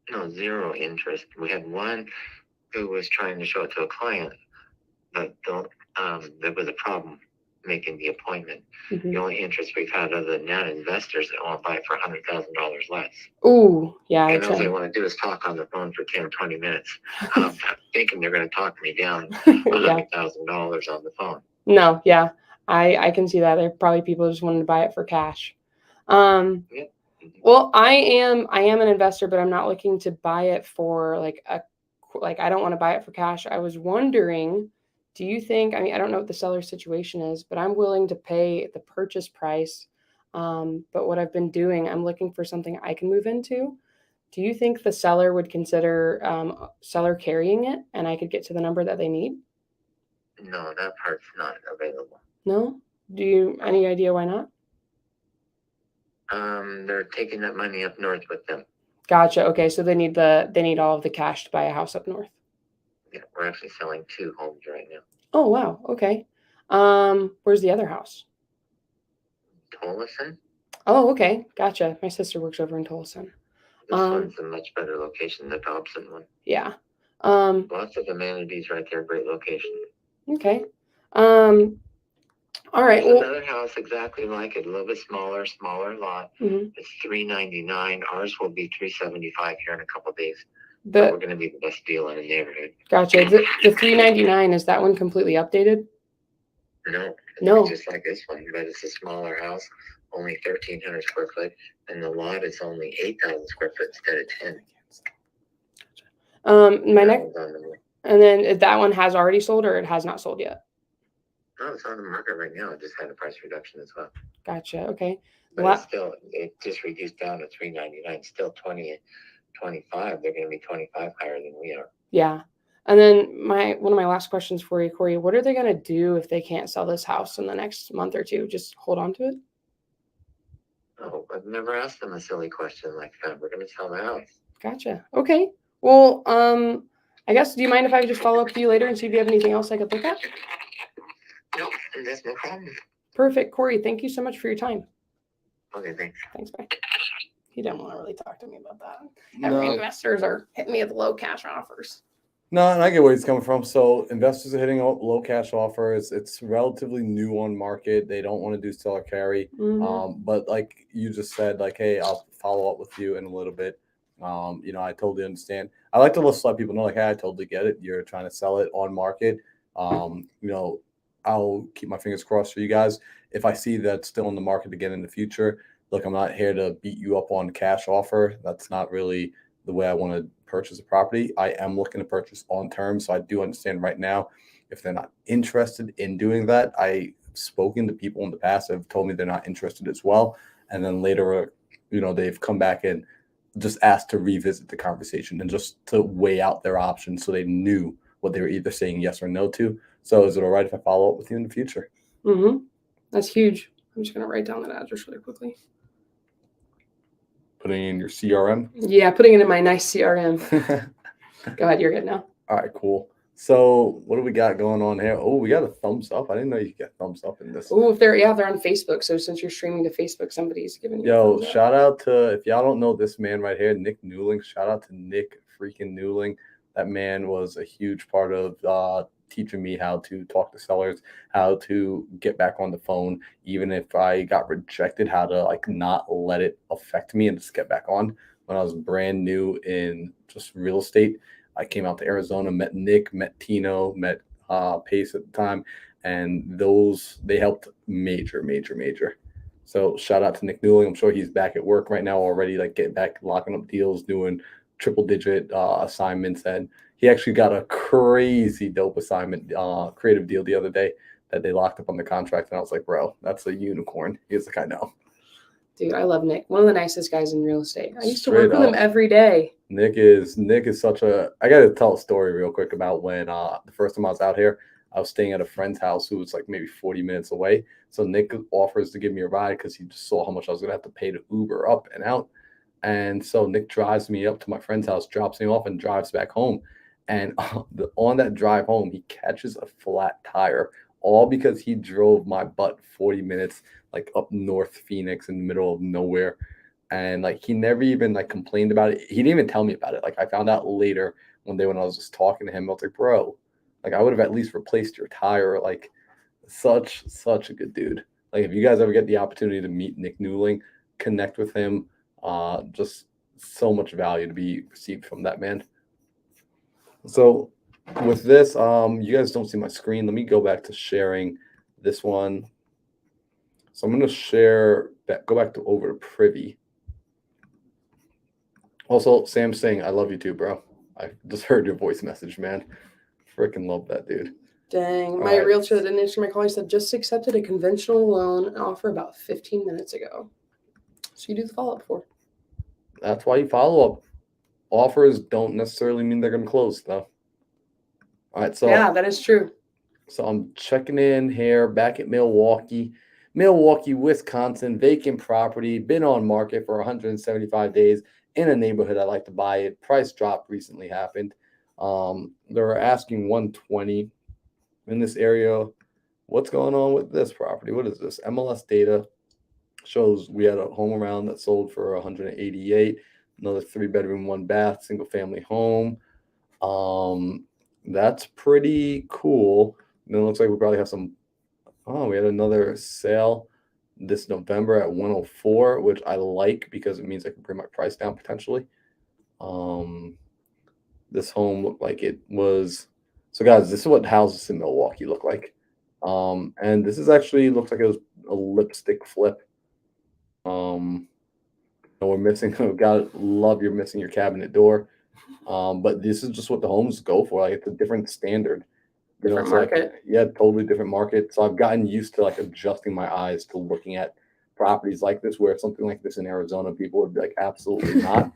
No, zero interest. We had one who was trying to show it to a client, but there was a problem making the appointment. Mm-hmm. The only interest we've had other than that investors that want to buy it for $100,000 less. Ooh, yeah. And all they want to do is talk on the phone for 10 or 20 minutes. I'm thinking they're going to talk me down $100,000 on the phone. No, yeah. I can see that. There are probably people just wanting to buy it for cash. Yep. Well, I am an investor, but I'm not looking to buy it for like I don't want to buy it for cash. I was wondering, do you think, I mean, I don't know what the seller situation is, but I'm willing to pay the purchase price. But what I've been doing, I'm looking for something I can move into. Do you think the seller would consider seller carrying it and I could get to the number that they need? No, that part's not available. No? Do you any idea why not? They're taking that money up north with them. Gotcha. Okay, so they need all of the cash to buy a house up north. Yeah, we're actually selling 2 homes right now. Oh wow. Okay. Where's the other house? Tolleson. Oh, okay. Gotcha. My sister works over in Tolleson. This one's a much better location than the Dobson one. Yeah. Lots of amenities right there. Great location. Okay. All right. There's Well, another house exactly like it, a little bit smaller lot. mhm. It's $399. Ours will be $375 here in a couple of days. But we're going to be the best deal in the neighborhood. Gotcha. The $399, is that one completely updated? No, No. it's just like this one, but it's a smaller house, only 1,300 square foot, and the lot is only 8,000 square foot instead of 10. My next, and then that one has already sold or it has not sold yet? No, it's on the market right now. It just had a price reduction as well. Gotcha. Okay. But it's still, it just reduced down to $399. Still 20, 25. They're going to be 25 higher than we are. Yeah. And then one of my last questions for you, Corey, what are they going to do if they can't sell this house in the next month or two? Just hold on to it? Oh, I've never asked them a silly question like that. We're going to sell the house. Gotcha. Okay. Well, I guess, do you mind if I just follow up with you later and see if you have anything else I could look at? Nope, that's no problem. Perfect. Corey, thank you so much for your time. Okay, thanks. Thanks, bye. He didn't want to really talk to me about that. No. Every investors are hitting me with low cash offers. No, and I get where he's coming from. So investors are hitting up low cash offers. It's relatively new on market. They don't want to do seller carry. Mhm. But like you just said, like, hey, I'll follow up with you in a little bit. I totally understand. I like to let people know, like, hey, I totally get it. You're trying to sell it on market. I'll keep my fingers crossed for you guys. If I see that it's still in the market again in the future, look, I'm not here to beat you up on cash offer. That's not really the way I want to purchase a property. I am looking to purchase on terms. So I do understand right now, if they're not interested in doing that, I've spoken to people in the past that have told me they're not interested as well. And then later, they've come back and just asked to revisit the conversation and just to weigh out their options so they knew what they were either saying yes or no to. So is it all right if I follow up with you in the future? Mm-hmm. That's huge. I'm just going to write down that address really quickly. Putting in your CRM? Yeah, putting it in my nice CRM. Go ahead, you're good now. All right, cool. So what do we got going on here? Oh, we got a thumbs up. I didn't know you could get thumbs up in this. Oh, they're on Facebook. So since you're streaming to Facebook, somebody's giving you. Yo, shout out to, if y'all don't know this man right here, Nick Newling. Shout out to Nick freaking Newling. That man was a huge part of teaching me how to talk to sellers, how to get back on the phone, even if I got rejected, how to not let it affect me and just get back on. When I was brand new in just real estate, I came out to Arizona, met Nick, met Tino, met Pace at the time, and they helped major. So shout out to Nick Newling. I'm sure he's back at work right now already, getting back, locking up deals, doing triple-digit assignments, and he actually got a crazy dope assignment, creative deal the other day that they locked up on the contract, and I was like, bro, that's a unicorn. He was like, I know. Dude, I love Nick. One of the nicest guys in real estate. I used to Straight work with him up. every day. Nick is such a. I got to tell a story real quick about when the first time I was out here, I was staying at a friend's house who was maybe 40 minutes away. So Nick offers to give me a ride because he just saw how much I was going to have to pay to Uber up and out. And so Nick drives me up to my friend's house, drops me off, and drives back home. And on that drive home, he catches a flat tire, all because he drove my butt 40 minutes, up North Phoenix in the middle of nowhere. And he never even complained about it. He didn't even tell me about it. I found out later one day when I was just talking to him. I was like, bro, I would have at least replaced your tire. Such a good dude. If you guys ever get the opportunity to meet Nick Newling, connect with him. Just so much value to be received from that man. So with this, you guys don't see my screen. Let me go back to sharing this one. So I'm going to share that, go back to over to Privy. Also, Sam saying, I love you too, bro. I just heard your voice message, man. Freaking love that, dude. Dang. All My right. realtor that didn't answer my call, he said, just accepted a conventional loan offer about 15 minutes ago. So you do the follow up for. That's why you follow up. Offers don't necessarily mean they're going to close, though. All right, so Yeah, that is true. So I'm checking in here back at Milwaukee, Wisconsin, vacant property, been on market for 175 days in a neighborhood I like to buy it. Price drop recently happened. They're asking 120 in this area. What's going on with this property? What is this? MLS data shows we had a home around that sold for 188, another 3-bedroom, 1-bath, single family home. That's pretty cool. And then it looks like we probably have some. Oh, we had another sale this November at 104, which I like because it means I can bring my price down potentially. This home looked like it was. So, guys, this is what houses in Milwaukee look like. And this is actually looks like it was a lipstick flip. And we're missing. God, love you're missing your cabinet door. But this is just what the homes go for. Like it's a different standard. Different So like, market. yeah, totally different market. So I've gotten used to like adjusting my eyes to looking at properties like this, where something like this in Arizona, people would be like, absolutely not.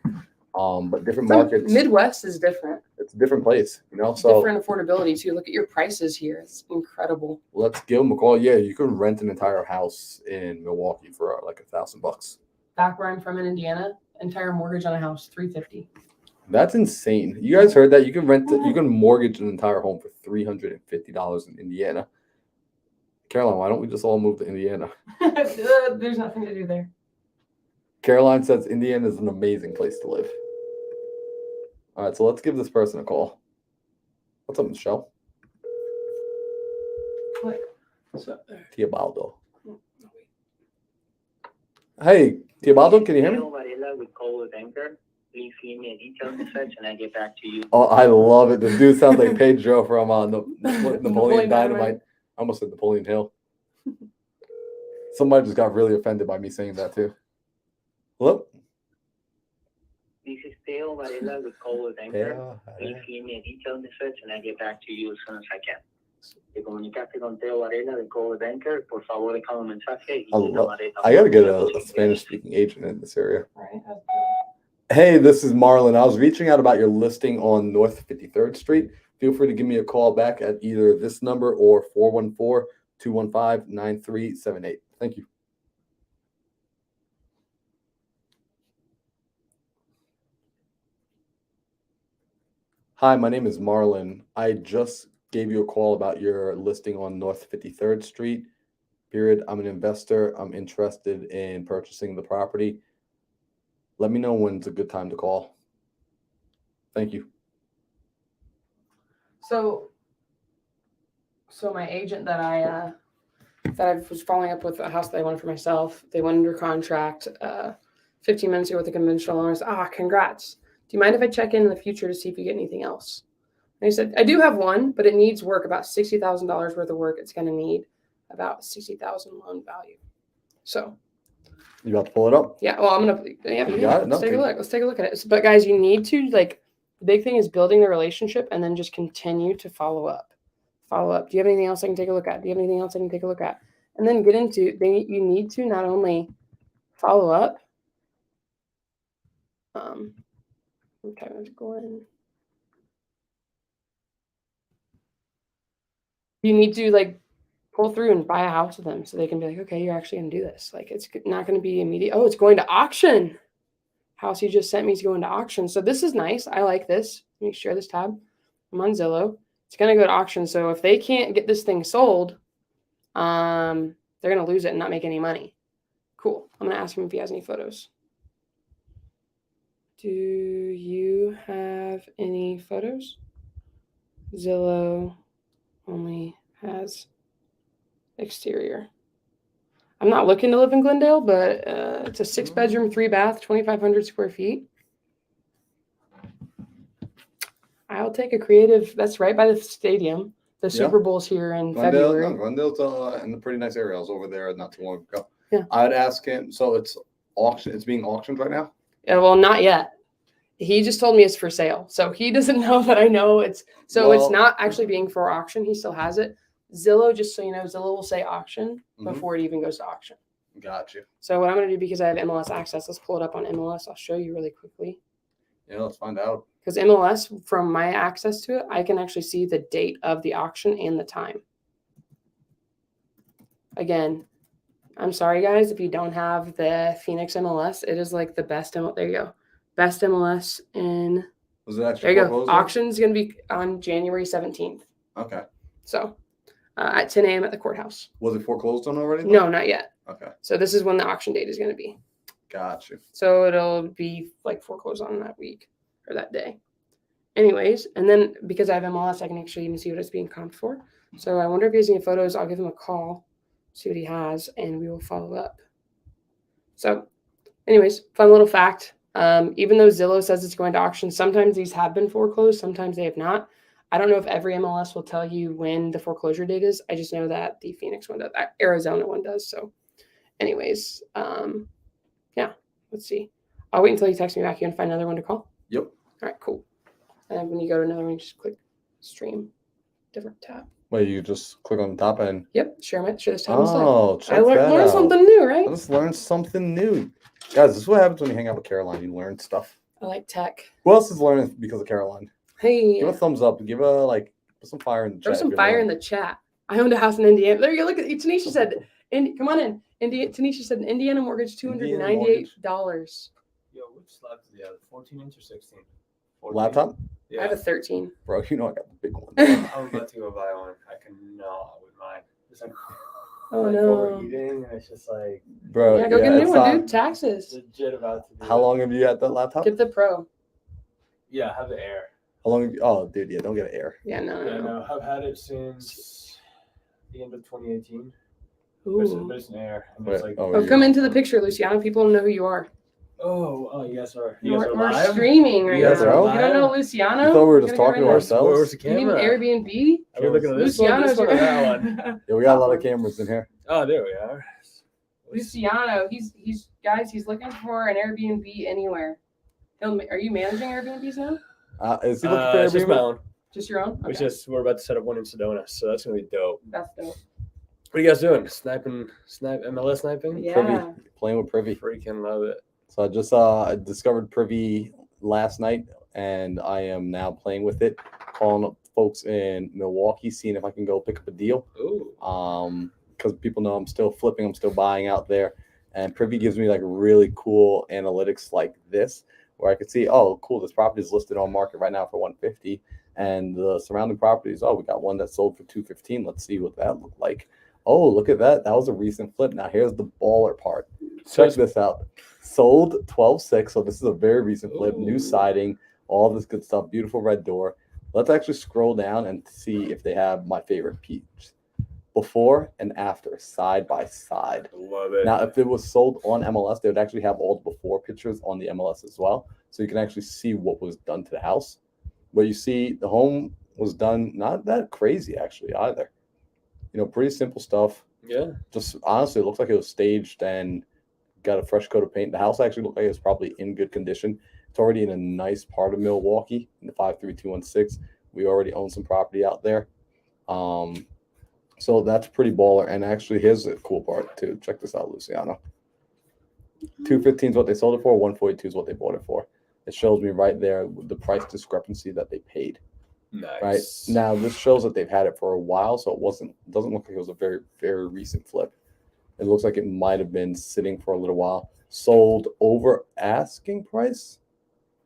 But different markets, Midwest is different. it's a different place, So Different affordability too. Look at your prices here. It's incredible. let's give them a call. Yeah, you can rent an entire house in Milwaukee for like $1,000. Back where I'm from in Indiana, entire mortgage on a house, $350. That's insane. You guys heard that? You can you can mortgage an entire home for $350 in Indiana. Caroline, why don't we just all move to Indiana? There's nothing to do there. Caroline says Indiana is an amazing place to live. All right, so let's give this person a call. What's up, Michelle? Teobaldo. Hey, Teobaldo, can you hear me? Please leave me a detailed message and I get back to you. Oh, I love it. The dude sounds like Pedro from Napoleon Dynamite. I almost said Napoleon Hill. Somebody just got really offended by me saying that too. Hello? This is Teo Varela with Cold Anchor. Please leave me a detailed message and I get back to you as soon as I can. Te comunicaste con Teo Varela de Cold Anchor. Por favor, déjame un mensaje. I got to get a Spanish-speaking agent in this area. Right. Hey, this is Marlon. I was reaching out about your listing on North 53rd Street. Feel free to give me a call back at either this number or 414-215-9378. Thank you. Hi, my name is Marlon. I just gave you a call about your listing on North 53rd Street. I'm an investor. I'm interested in purchasing the property. Let me know when's a good time to call. Thank you. So my agent that I was following up with a house that I wanted for myself, they went under contract 15 minutes ago with a conventional owners. Congrats. Do you mind if I check in the future to see if you get anything else? And he said, I do have one, but it needs work, about $60,000 worth of work. It's going to need about $60,000 loan value. So. You about to pull it up? Yeah, well, I'm gonna. Yeah, You got it? let's take a look. Let's take a look at it. But guys, you need to the big thing is building the relationship and then just continue to follow up. Follow up. Do you have anything else I can take a look at? Do you have anything else I can take a look at? And then get into. You need to not only follow up. Okay, let's go in. You need to pull through and buy a house with them so they can be like, okay, you're actually going to do this. It's not going to be immediate. Oh, it's going to auction. House you just sent me is going to auction. So this is nice. I like this. Let me share this tab. I'm on Zillow. It's going to go to auction. So if they can't get this thing sold, they're going to lose it and not make any money. Cool. I'm going to ask him if he has any photos. Do you have any photos? Zillow only has exterior. I'm not looking to live in Glendale, but it's a 6-bedroom, 3-bath, 2,500 square feet. I'll take a creative. That's right by the stadium. The Super Bowl's here in February. No, Glendale's in a pretty nice area. I was over there not too long ago. Yeah. I'd ask him. So it's auction. It's being auctioned right now. Yeah, well, not yet. He just told me it's for sale. So he doesn't know that I know it's so it's Well- not actually being for auction. He still has it. Zillow, just so you know, Zillow will say auction before it even goes to auction. Got you. So what I'm going to do, because I have MLS access, let's pull it up on MLS. I'll show you really quickly. Yeah, let's find out. Because MLS, from my access to it, I can actually see the date of the auction and the time. Again, I'm sorry, guys, if you don't have the Phoenix MLS, it is like the best. There you go. Best MLS in. Was it actually There you go. foreclosed? Auction's going to be on January 17th. Okay. So at 10 a.m. at the courthouse. Was it foreclosed on already? No, not yet. Okay. So this is when the auction date is going to be. Got you. So it'll be like foreclosed on that week or that day. Anyways, and then because I have MLS, I can actually even see what it's being comped for. So I wonder if he has any photos. I'll give him a call, see what he has, and we will follow up. So anyways, fun little fact. Even though Zillow says it's going to auction, sometimes these have been foreclosed, sometimes they have not. I don't know if every MLS will tell you when the foreclosure date is. I just know that the Phoenix one does, Arizona one does. So anyways, yeah, let's see. I'll wait until you text me back. You can find another one to call? Yep. All right, cool. And then when you go to another one, just click stream, different tab. Wait, you just click on the top and. Yep, share this time instead. Oh, check I that learned out. something new, right? I just learned something new. Guys, this is what happens when you hang out with Caroline. You learn stuff. I like tech. Who else is learning because of Caroline? Hey, Give a thumbs up. Give a put some fire in the chat. throw some fire in the chat. I owned a house in Indiana. There you go. Look at Tanisha said, come on in. Tanisha said an Indiana mortgage, $298. Yo, which slab do you have? 14-inch or 16? Laptop? I Yeah. have a 13. Bro, you know I got the big one. I'm about to go buy one. I cannot with mine. It's like, Oh, like no. overheating, and it's just like Bro, Yeah, go get a it's new one, not- dude. Taxes. legit about to do How it. long have you had that laptop? Get the pro. Yeah, I have the Air. How long have you, oh, dude, yeah, don't get an Air. Yeah, no. Yeah, no, I've had it since the end of 2018. But Ooh. it's an Air. And Wait, it's like, Oh, come into the picture, Luciano. People don't know who you are. oh, you guys are. You guys We're, are we're live. streaming right You guys now. are You don't know live? Luciano? You thought we were Gotta just go talking right to now. ourselves? Where's the You need an camera? Airbnb? Are we looking at this one, Luciano's this one, or that one? Yeah, we got a lot of cameras in here. Oh, there we are. Luciano, he's guys, he's looking for an Airbnb anywhere. Are you managing Airbnbs now? Is he looking for It's just my Airbnb? own. Just your own? We we're about to set up one in Sedona, so that's gonna be dope. That's dope. What are you guys doing? MLS sniping? Yeah. Privy, playing with Privy. Freaking love it. So I just I discovered Privy last night, and I am now playing with it, calling up folks in Milwaukee, seeing if I can go pick up a deal. Ooh. Because people know I'm still flipping, I'm still buying out there, and Privy gives me like really cool analytics like this, where I could see, oh, cool, this property is listed on market right now for 150, and the surrounding properties, oh, we got one that sold for 215. Let's see what that looked like. Oh, look at that. That was a recent flip. Now here's the baller part. So Check this out. Sold 12.6. So this is a very recent flip. Ooh. New siding, all this good stuff. Beautiful red door. Let's actually scroll down and see if they have my favorite piece. Before and after, side by side. love it. Now, if it was sold on MLS, they would actually have all the before pictures on the MLS as well. So you can actually see what was done to the house. But you see, the home was done not that crazy, actually, either. You know, pretty simple stuff. Yeah. Just honestly, it looks like it was staged and got a fresh coat of paint. The house actually looked like it was probably in good condition. It's already in a nice part of Milwaukee, in the 53216. We already own some property out there. So that's pretty baller. And actually, here's the cool part, too. Check this out, Luciano. 215 is what they sold it for. 142 is what they bought it for. It shows me right there the price discrepancy that they paid. Nice. Right now, this shows that they've had it for a while, so it doesn't look like it was a very, very recent flip. It looks like it might have been sitting for a little while. Sold over asking price.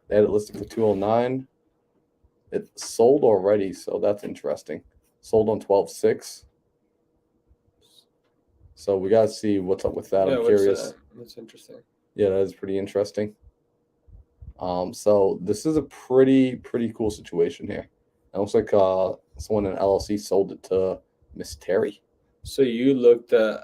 They had it listed for 209. It sold already, so that's interesting. Sold on 12.6. So we gotta see what's up with that. I'm curious. That's interesting. Yeah, that is pretty interesting. So this is a pretty cool situation here. It looks like someone in LLC sold it to Miss Terry. So you looked at.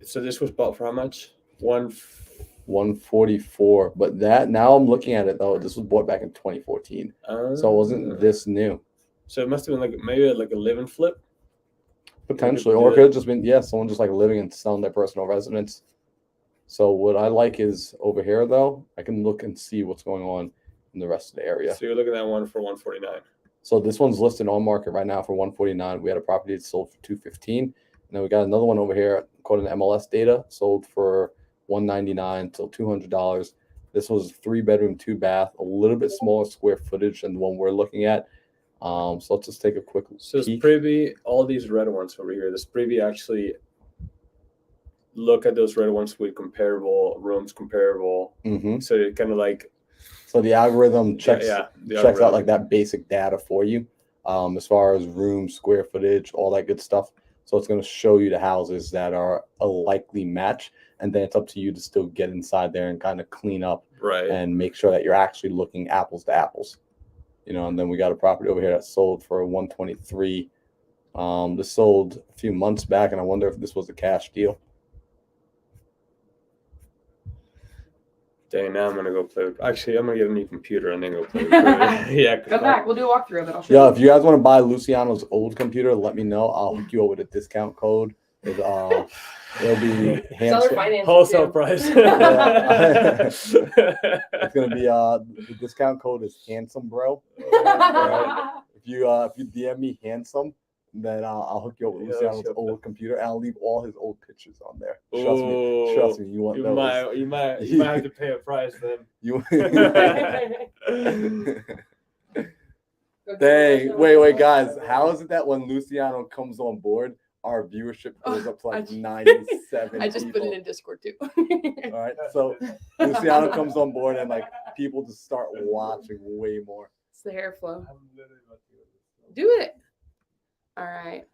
So this was bought for how much? 144. But that now I'm looking at it though. This was bought back in 2014, so it wasn't this new. So it must have been like maybe like a live and flip. Potentially, or it could have just been someone just like living and selling their personal residence. So what I like is over here though, I can look and see what's going on in the rest of the area. So you're looking at one for 149. So this one's listed on market right now for 149. We had a property that sold for 215. And then we got another one over here, according to MLS data, sold for 199 till $200. This was 3-bedroom, 2-bath, a little bit smaller square footage than the one we're looking at. So let's just take a quick So this peek. privy, all these red ones over here, this privy actually look at those red ones with comparable rooms, comparable. Mm-hmm. So it kind of like. So the algorithm checks the checks algorithm. out like that basic data for you, as far as room, square footage, all that good stuff. So it's going to show you the houses that are a likely match, and then it's up to you to still get inside there and kind of clean up Right. and make sure that you're actually looking apples to apples. And then we got a property over here that sold for 123. This sold a few months back, and I wonder if this was a cash deal. Dang, now I'm gonna go play. Actually, I'm gonna get a new computer and then go play. Yeah. Come back. We'll do a walkthrough of it. I'll show Yeah, you. if you guys want to buy Luciano's old computer, let me know. I'll hook you up with a discount code. It'll be Seller handsome. financing. Wholesale too. price. It's gonna be the discount code is handsome, bro. If you DM me handsome, then I'll hook you up with Yeah, Luciano's sure. old computer, and I'll leave all his old pictures on there. Trust me, you want You those. might have to pay a price then. You. Dang, wait, guys. How is it that when Luciano comes on board, our viewership goes up to like 97 I just put people? it in Discord too. All right, so Luciano comes on board and like people just start watching way more. It's the hair flow. Do it. All right.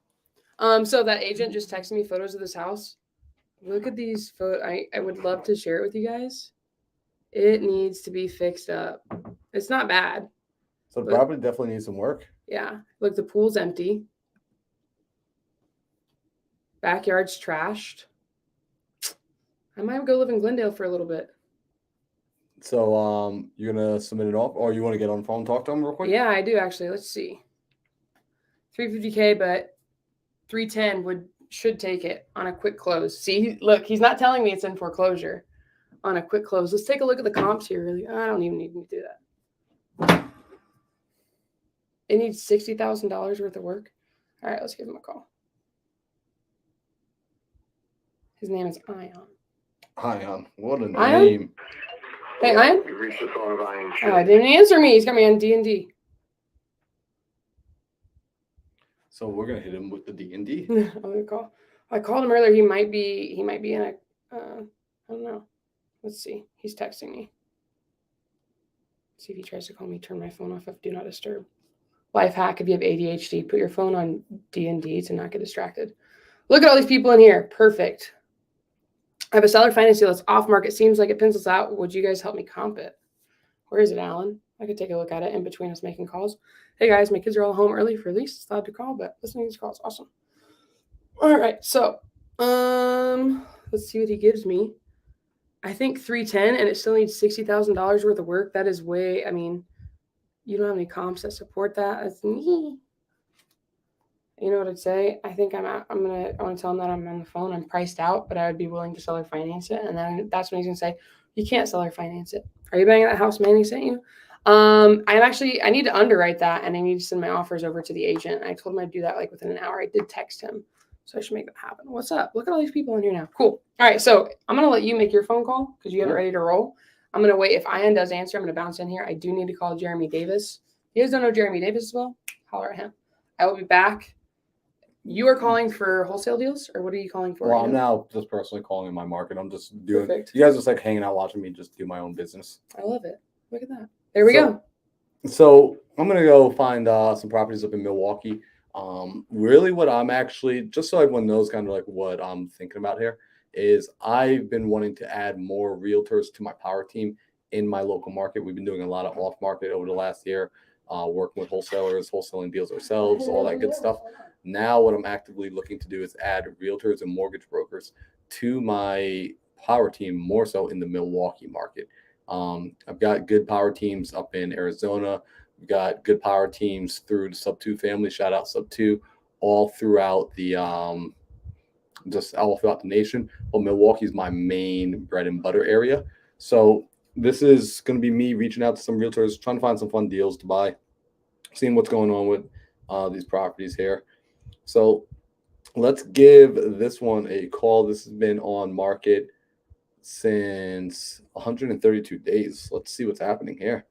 So that agent just texted me photos of this house. Look at these photos. I would love to share it with you guys. It needs to be fixed up. It's not bad. So the property definitely needs some work. Yeah. Look, the pool's empty. Backyard's trashed. I might go live in Glendale for a little bit. So you're gonna submit it off, or you want to get on the phone and talk to him real quick? Yeah, I do actually. Let's see. 350K, but 310 should take it on a quick close. See, look, he's not telling me it's in foreclosure on a quick close. Let's take a look at the comps here. Really, I don't even need to do that. It needs $60,000 worth of work. All right, let's give him a call. His name is Ion. Ion, what a Ion? name! Hey, Ion. You reached the phone of Ian. Oh, didn't answer me. He's got me on D&D. So we're gonna hit him with the D&D. I'm gonna call. I called him earlier. He might be in a. I don't know. Let's see. He's texting me. See if he tries to call me. Turn my phone off of Do Not Disturb. Life hack: if you have ADHD, put your phone on D&D to not get distracted. Look at all these people in here. Perfect. I have a seller finance deal that's off market. Seems like it pencils out. Would you guys help me comp it? Where is it, Alan? I could take a look at it in between us making calls. Hey guys, my kids are all home early for at least. It's allowed to call, but listening to these calls, awesome. All right, so let's see what he gives me. I think 310, and it still needs $60,000 worth of work. That is way. I mean, you don't have any comps that support that. That's me. You know what I'd say? I think I want to tell him that I'm on the phone. I'm priced out, but I would be willing to seller finance it. And then that's when he's gonna say, you can't seller finance it. Are you buying that house Manny sent you? I need to underwrite that, and I need to send my offers over to the agent. I told him I'd do that like within an hour. I did text him, so I should make that happen. What's up? Look at all these people in here now. Cool. All right, so I'm gonna let you make your phone call because you have it ready to roll. I'm gonna wait. If Ian does answer, I'm gonna bounce in here. I do need to call Jeremy Davis. You guys don't know Jeremy Davis as well? Holler at him. I will be back. You are calling for wholesale deals, or what are you calling for? Well, I'm now just personally calling in my market. I'm just doing. Perfect. You guys just like hanging out, watching me just do my own business. I love it. Look at that. There we go. So I'm gonna go find some properties up in Milwaukee. Really, what I'm actually, just so everyone knows, kind of like what I'm thinking about here, is I've been wanting to add more realtors to my power team in my local market. We've been doing a lot of off market over the last year, working with wholesalers, wholesaling deals ourselves, all that good stuff. Now, what I'm actively looking to do is add realtors and mortgage brokers to my power team, more so in the Milwaukee market. I've got good power teams up in Arizona. We've got good power teams through the Sub 2 family. Shout out Sub 2, all throughout the just all throughout the nation. But Milwaukee's my main bread and butter area. So this is going to be me reaching out to some realtors, trying to find some fun deals to buy, seeing what's going on with these properties here. So let's give this one a call. This has been on market since 132 days. Let's see what's happening here.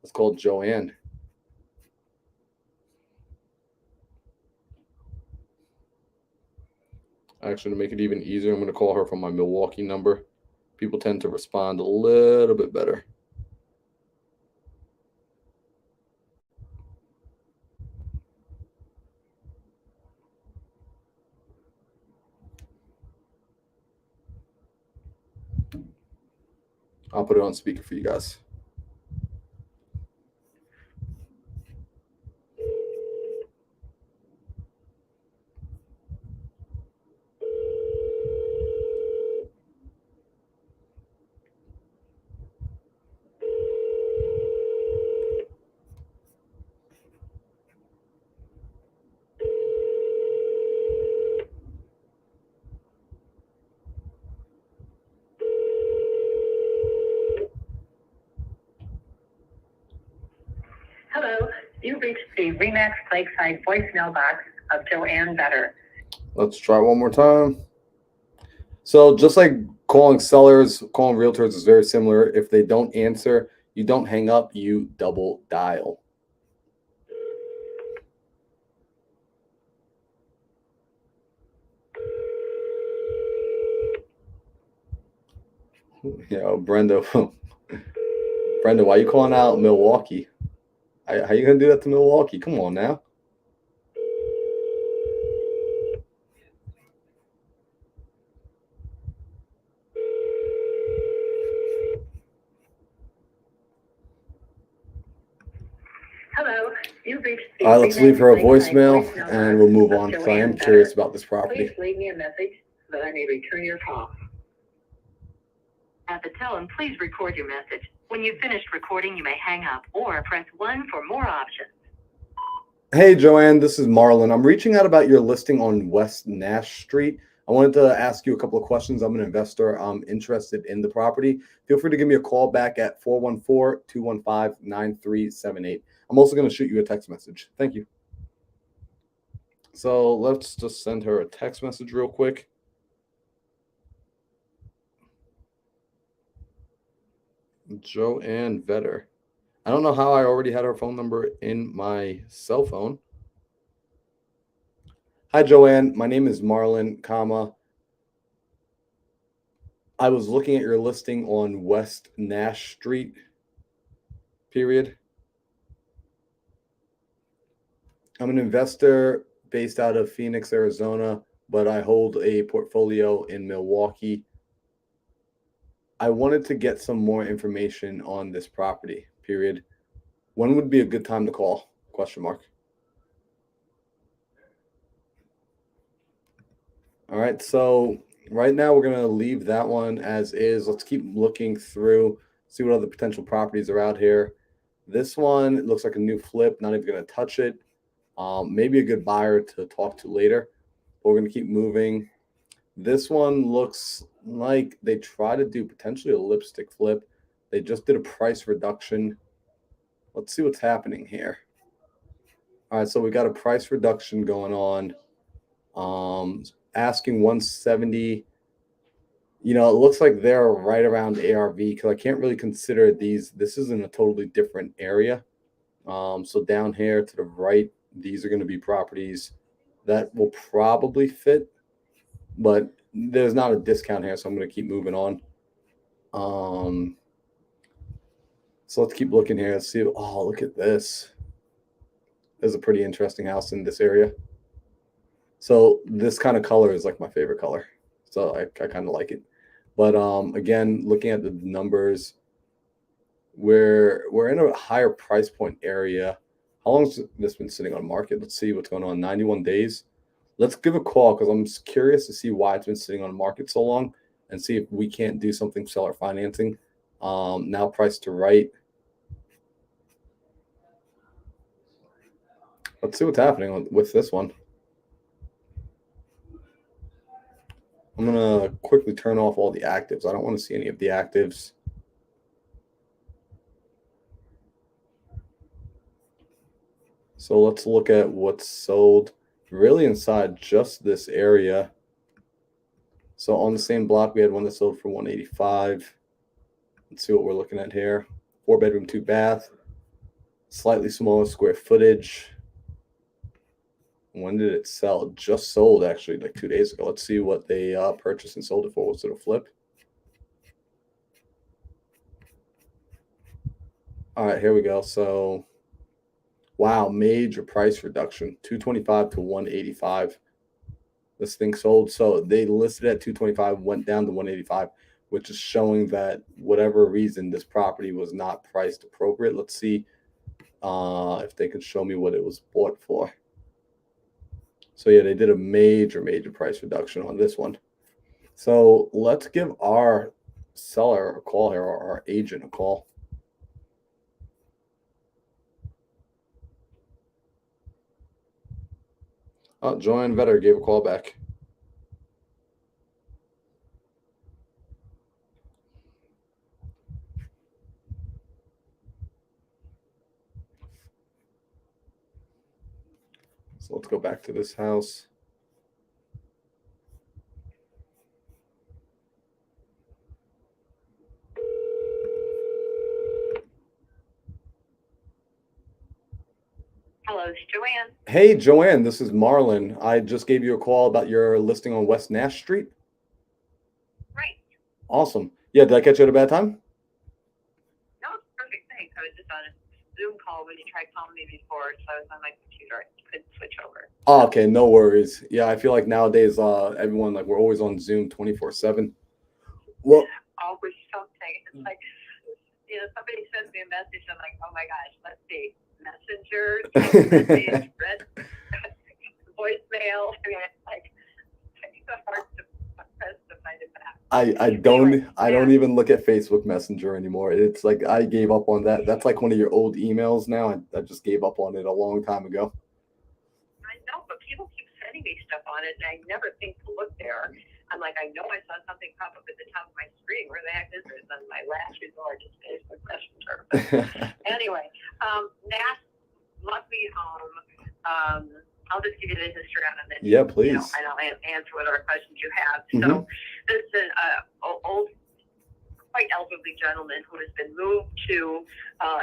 Let's call Joanne. Actually, to make it even easier, I'm going to call her from my Milwaukee number. People tend to respond a little bit better. I'll put it on speaker for you guys. Hello, you've reached the Remax Lakeside voicemail box of Joanne Vetter. Let's try one more time. So just like calling sellers, calling realtors is very similar. If they don't answer, you don't hang up, you double dial. Brenda. Brenda, why are you calling out Milwaukee? How are you going to do that to Milwaukee? Come on now. Hello, you've reached the All right, let's Remax leave her a Lakeside voicemail and we'll move box on of because I am Joanne curious Vetter. about this property. Please leave me a message so that I may return your call. At the tone, please record your message. When you've finished recording, you may hang up or press 1 for more options. Hey, Joanne, this is Marlon. I'm reaching out about your listing on West Nash Street. I wanted to ask you a couple of questions. I'm an investor. I'm interested in the property. Feel free to give me a call back at 414-215-9378. I'm also going to shoot you a text message. Thank you. So let's just send her a text message real quick. Joanne Vetter. I don't know how I already had her phone number in my cell phone. Hi, Joanne. My name is Marlon, I was looking at your listing on West Nash Street, period. I'm an investor based out of Phoenix, Arizona, but I hold a portfolio in Milwaukee. I wanted to get some more information on this property, period. When would be a good time to call? Question mark. All right, so right now we're going to leave that one as is. Let's keep looking through, see what other potential properties are out here. This one looks like a new flip, not even going to touch it. Maybe a good buyer to talk to later, but we're going to keep moving. This one looks like they try to do potentially a lipstick flip. They just did a price reduction. Let's see what's happening here. All right, so we got a price reduction going on. Asking 170. You know, it looks like they're right around ARV because I can't really consider these. This is in a totally different area. So down here to the right, these are going to be properties that will probably fit, but there's not a discount here, so I'm going to keep moving on. So let's keep looking here. Let's see. Oh, look at this. There's a pretty interesting house in this area. So this kind of color is like my favorite color. So I kind of like it. But again, looking at the numbers, we're in a higher price point area. How long has this been sitting on market? Let's see what's going on. 91 days. Let's give a call because I'm curious to see why it's been sitting on market so long and see if we can't do something seller financing. Now priced to right. Let's see what's happening with this one. I'm going to quickly turn off all the actives. I don't want to see any of the actives. So let's look at what's sold really inside just this area. So on the same block, we had one that sold for 185. Let's see what we're looking at here. 4-bedroom, 2-bath, slightly smaller square footage. When did it sell? It just sold actually like 2 days ago. Let's see what they purchased and sold it for. Was it a flip? All right, here we go. So, wow, major price reduction, 225 to 185. This thing sold. So they listed at 225, went down to 185, which is showing that whatever reason this property was not priced appropriate. Let's see if they can show me what it was bought for. So yeah, they did a major price reduction on this one. So let's give our seller a call here, or our agent a call. Joanne Vetter gave a call back. So let's go back to this house. Hello, it's Joanne. Hey, Joanne, this is Marlon. I just gave you a call about your listing on West Nash Street. Right. Awesome. Yeah, did I catch you at a bad time? No, it's perfect. Thanks. I was just on a Zoom call when you tried calling me before, so I was on my computer. I couldn't switch over. Oh, okay, no worries. Yeah, I feel like nowadays, everyone, like, we're always on Zoom 24/7. Well, Always something. It's like, somebody sends me a message. I'm like, oh my gosh, let's see. Messenger, message, red, voicemail. I mean, it's like, it's hard to find it back. I don't even look at Facebook Messenger anymore. It's like I gave up on that. That's like one of your old emails now. I just gave up on it a long time ago. I know, but people keep sending me stuff on it, and I never think to look there. I'm like, I know I saw something pop up at the top of my screen. Where the heck is it? And my last resort is Facebook Messenger. Anyway, Nash, luckily home. I'll just give you the history on it. And then, Yeah, please. And I'll answer whatever questions you have. Mhm. So this is an old, quite elderly gentleman who has been moved to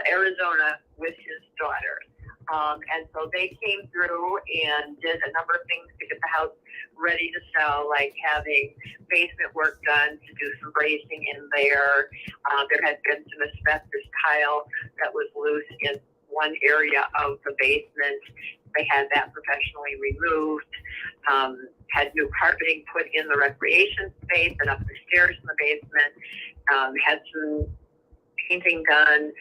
Arizona with his daughter. And so they came through and did a number of things to get the house ready to sell, like having basement work done to do some bracing in there. There had been some asbestos tile that was loose in one area of the basement. They had that professionally removed. Had new carpeting put in the recreation space and up the stairs in the basement. Had some painting done,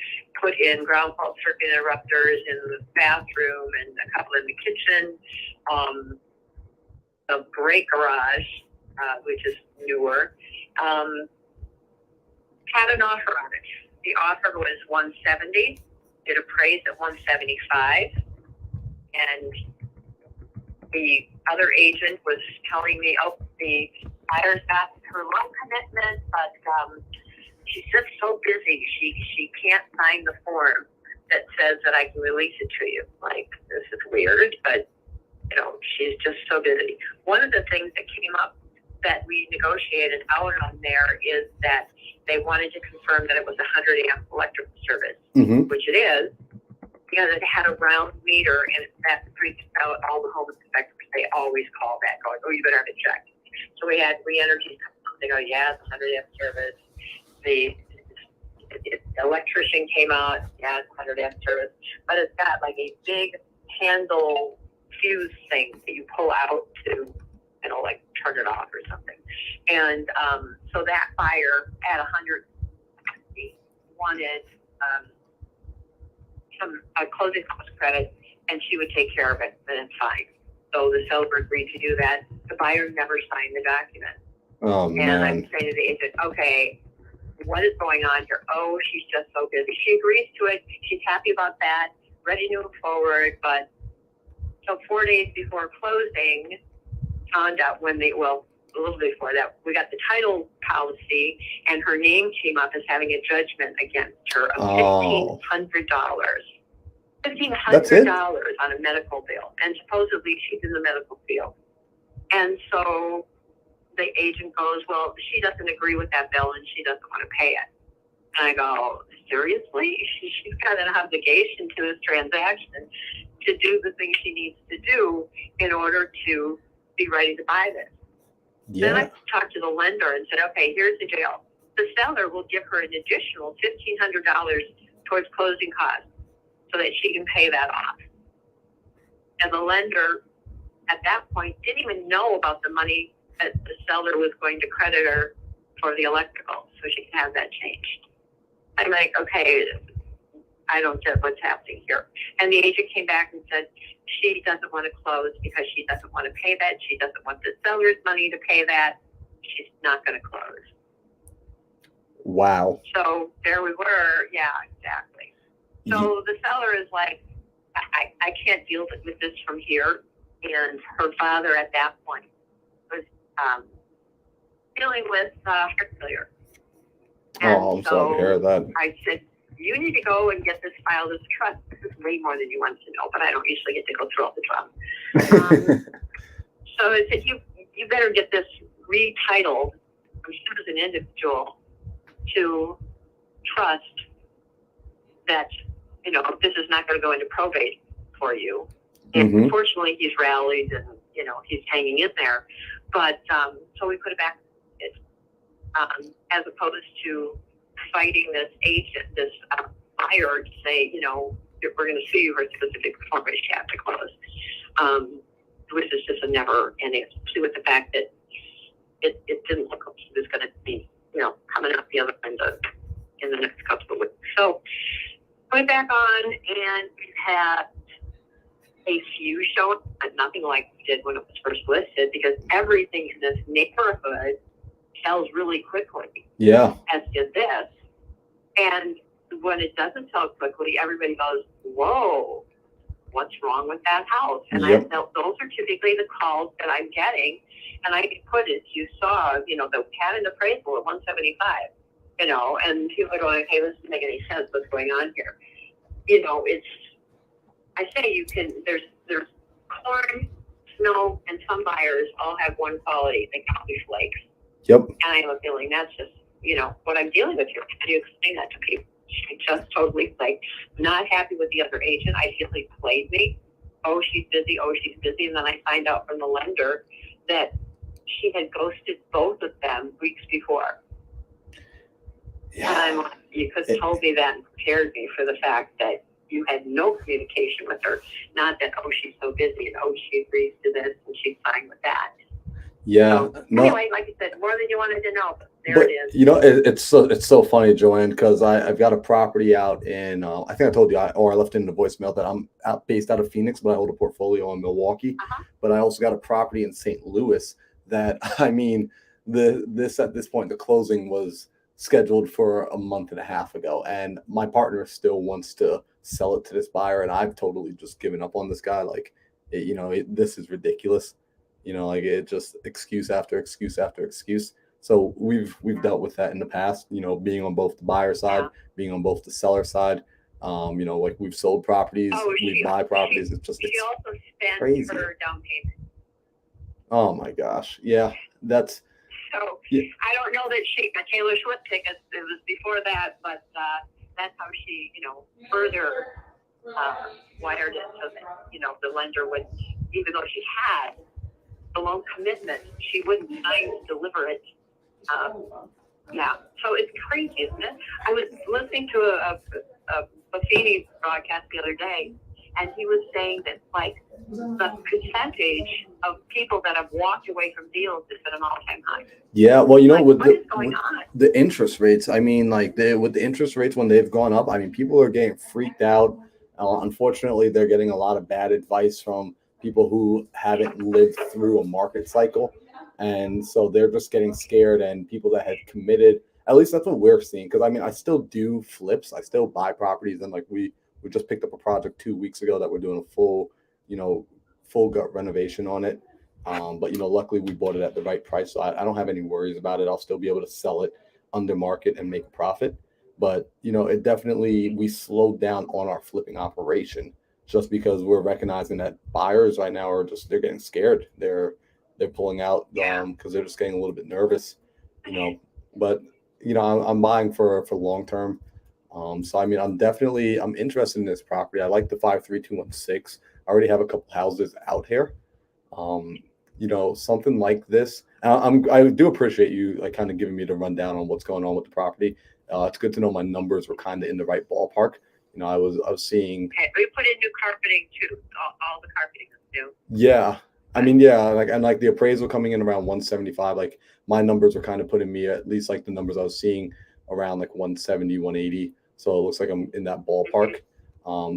put in ground fault circuit interrupters in the bathroom and a couple in the kitchen. The great garage, which is newer, had an offer on it. The offer was $170. It appraised at $175, and the other agent was telling me, "Oh, the buyer's got her loan commitment, but she's just so busy. She can't sign the form that says that I can release it to you." Like, this is weird, but she's just so busy. One of the things that came up that we negotiated out on there is that they wanted to confirm that it was 100 amp electrical service, which it is, because it had a round meter, and that freaks out all the home inspectors. They always call that, going, "Oh, you better have it checked." So we had re-energy. They go, "Yeah, it's 100 amp service." The electrician came out, "Yeah, it's 100 amp service," but it's got like a big handle fuse thing that you pull out to, like turn it off or something. And so that buyer at 100 wanted a closing cost credit, and she would take care of it, and it's fine. So the seller agreed to do that. The buyer never signed the document. Oh, man. And I'm saying to the agent, "Okay, what is going on here?" "Oh, she's just so busy." She agrees to it. She's happy about that, ready to move forward. But so 4 days before closing, found out a little bit before that, we got the title policy, and her name came up as having a judgment against her of $1,500. $1,500 on a medical bill, and supposedly she's in the medical field. And so the agent goes, well, she doesn't agree with that bill and she doesn't want to pay it. And I go, seriously? She's got an obligation to this transaction to do the things she needs to do in order to be ready to buy this. Then I talked to the lender and said, okay, here's the deal. The seller will give her an additional $1,500 towards closing costs so that she can pay that off. And the lender at that point didn't even know about the money that the seller was going to credit her for the electrical so she can have that changed. I'm like, okay, I don't get what's happening here. And the agent came back and said she doesn't want to close because she doesn't want to pay that. She doesn't want the seller's money to pay that. She's not going to close. Wow. So there we were. Yeah, exactly. So the seller is like, I can't deal with this from here. And her father at that point was dealing with heart failure. Oh, I'm sorry to hear that. I said, you need to go and get this filed as a trust. This is way more than you want to know, but I don't usually get to go through all the trust. So I said, you better get this retitled as an individual to trust that, you know, this is not going to go into probate for you. And unfortunately, he's rallied and, you know, he's hanging in there. But so we put it back as opposed to fighting this agent, this buyer to say, you know, we're going to sue you for a specific performance you have to close. Which is just a never ending, especially with the fact that it didn't look like he was going to be, you know, coming up the other end in the next couple of weeks. So went back on and had a few shown, but nothing like we did when it was first listed, because everything in this neighborhood sells really quickly. Yeah. As did this. And when it doesn't sell quickly, everybody goes, whoa, what's wrong with that house? And I felt those are typically the calls that I'm getting. And I put it, you saw, you know, the had an appraisal at 175, you know, and people are going, hey, this doesn't make any sense. What's going on here? You know, it's, I say you can, there's corn, snow, and some buyers all have one quality. They call me flakes. Yep. And I have a feeling that's just, you know, what I'm dealing with here. How do you explain that to people? She just totally flaked. Not happy with the other agent. I feel he played me. Oh, she's busy. Oh, she's busy. And then I find out from the lender that she had ghosted both of them weeks before. Yeah. And you could have told me that and prepared me for the fact that you had no communication with her. Not that, oh, she's so busy and oh, she agrees to this and she's fine with that. Yeah. So, anyway, like you said, more than you wanted to know. But there it is. You know, it's so funny, Joanne, because I've got a property out in I think I told you, I left in the voicemail that I'm based out of Phoenix, but I hold a portfolio in Milwaukee. But I also got a property in St. Louis that, I mean, this at this point, the closing was scheduled for a month and a half ago, and my partner still wants to sell it to this buyer, and I've totally just given up on this guy. Like, this is ridiculous. You know, like it just excuse after excuse after excuse. So we've dealt with that in the past, you know, being on both the buyer side, being on both the seller side. You know, like we've sold properties, we buy properties. It's just, it's also spent crazy. Her down payment. Oh my gosh. Yeah. That's, so I don't know that Taylor Swift tickets, it was before that, but that's how she, you know, further wired it so that, you know, the lender would, even though she had the loan commitment, she wouldn't sign to deliver it. Yeah, so it's crazy, isn't it? I was listening to a Buffini broadcast the other day, and he was saying that like the percentage of people that have walked away from deals is at an all-time high. Yeah, well, you know, like, with what is going on? The interest rates, I mean, like with the interest rates when they've gone up, I mean, people are getting freaked out. Unfortunately, they're getting a lot of bad advice from people who haven't lived through a market cycle. And so they're just getting scared, and people that had committed, at least that's what we're seeing. Cause I mean, I still do flips. I still buy properties. And like we just picked up a project 2 weeks ago that we're doing a full gut renovation on it. But you know, luckily we bought it at the right price. So I don't have any worries about it. I'll still be able to sell it under market and make a profit. But it definitely, we slowed down on our flipping operation just because we're recognizing that buyers right now are they're getting scared. They're pulling out because they're just getting a little bit nervous. But I'm buying for long term. So I mean, I'm interested in this property. I like the 53216. I already have a couple houses out here. Um, Something like this. I do appreciate you like kind of giving me the rundown on what's going on with the property. It's good to know my numbers were kind of in the right ballpark. I was seeing. Okay, we put in new carpeting too. All the carpeting is new. Yeah, I mean, yeah, like the appraisal coming in around 175. Like my numbers were kind of putting me at least like the numbers I was seeing around like 170, 180. So it looks like I'm in that ballpark.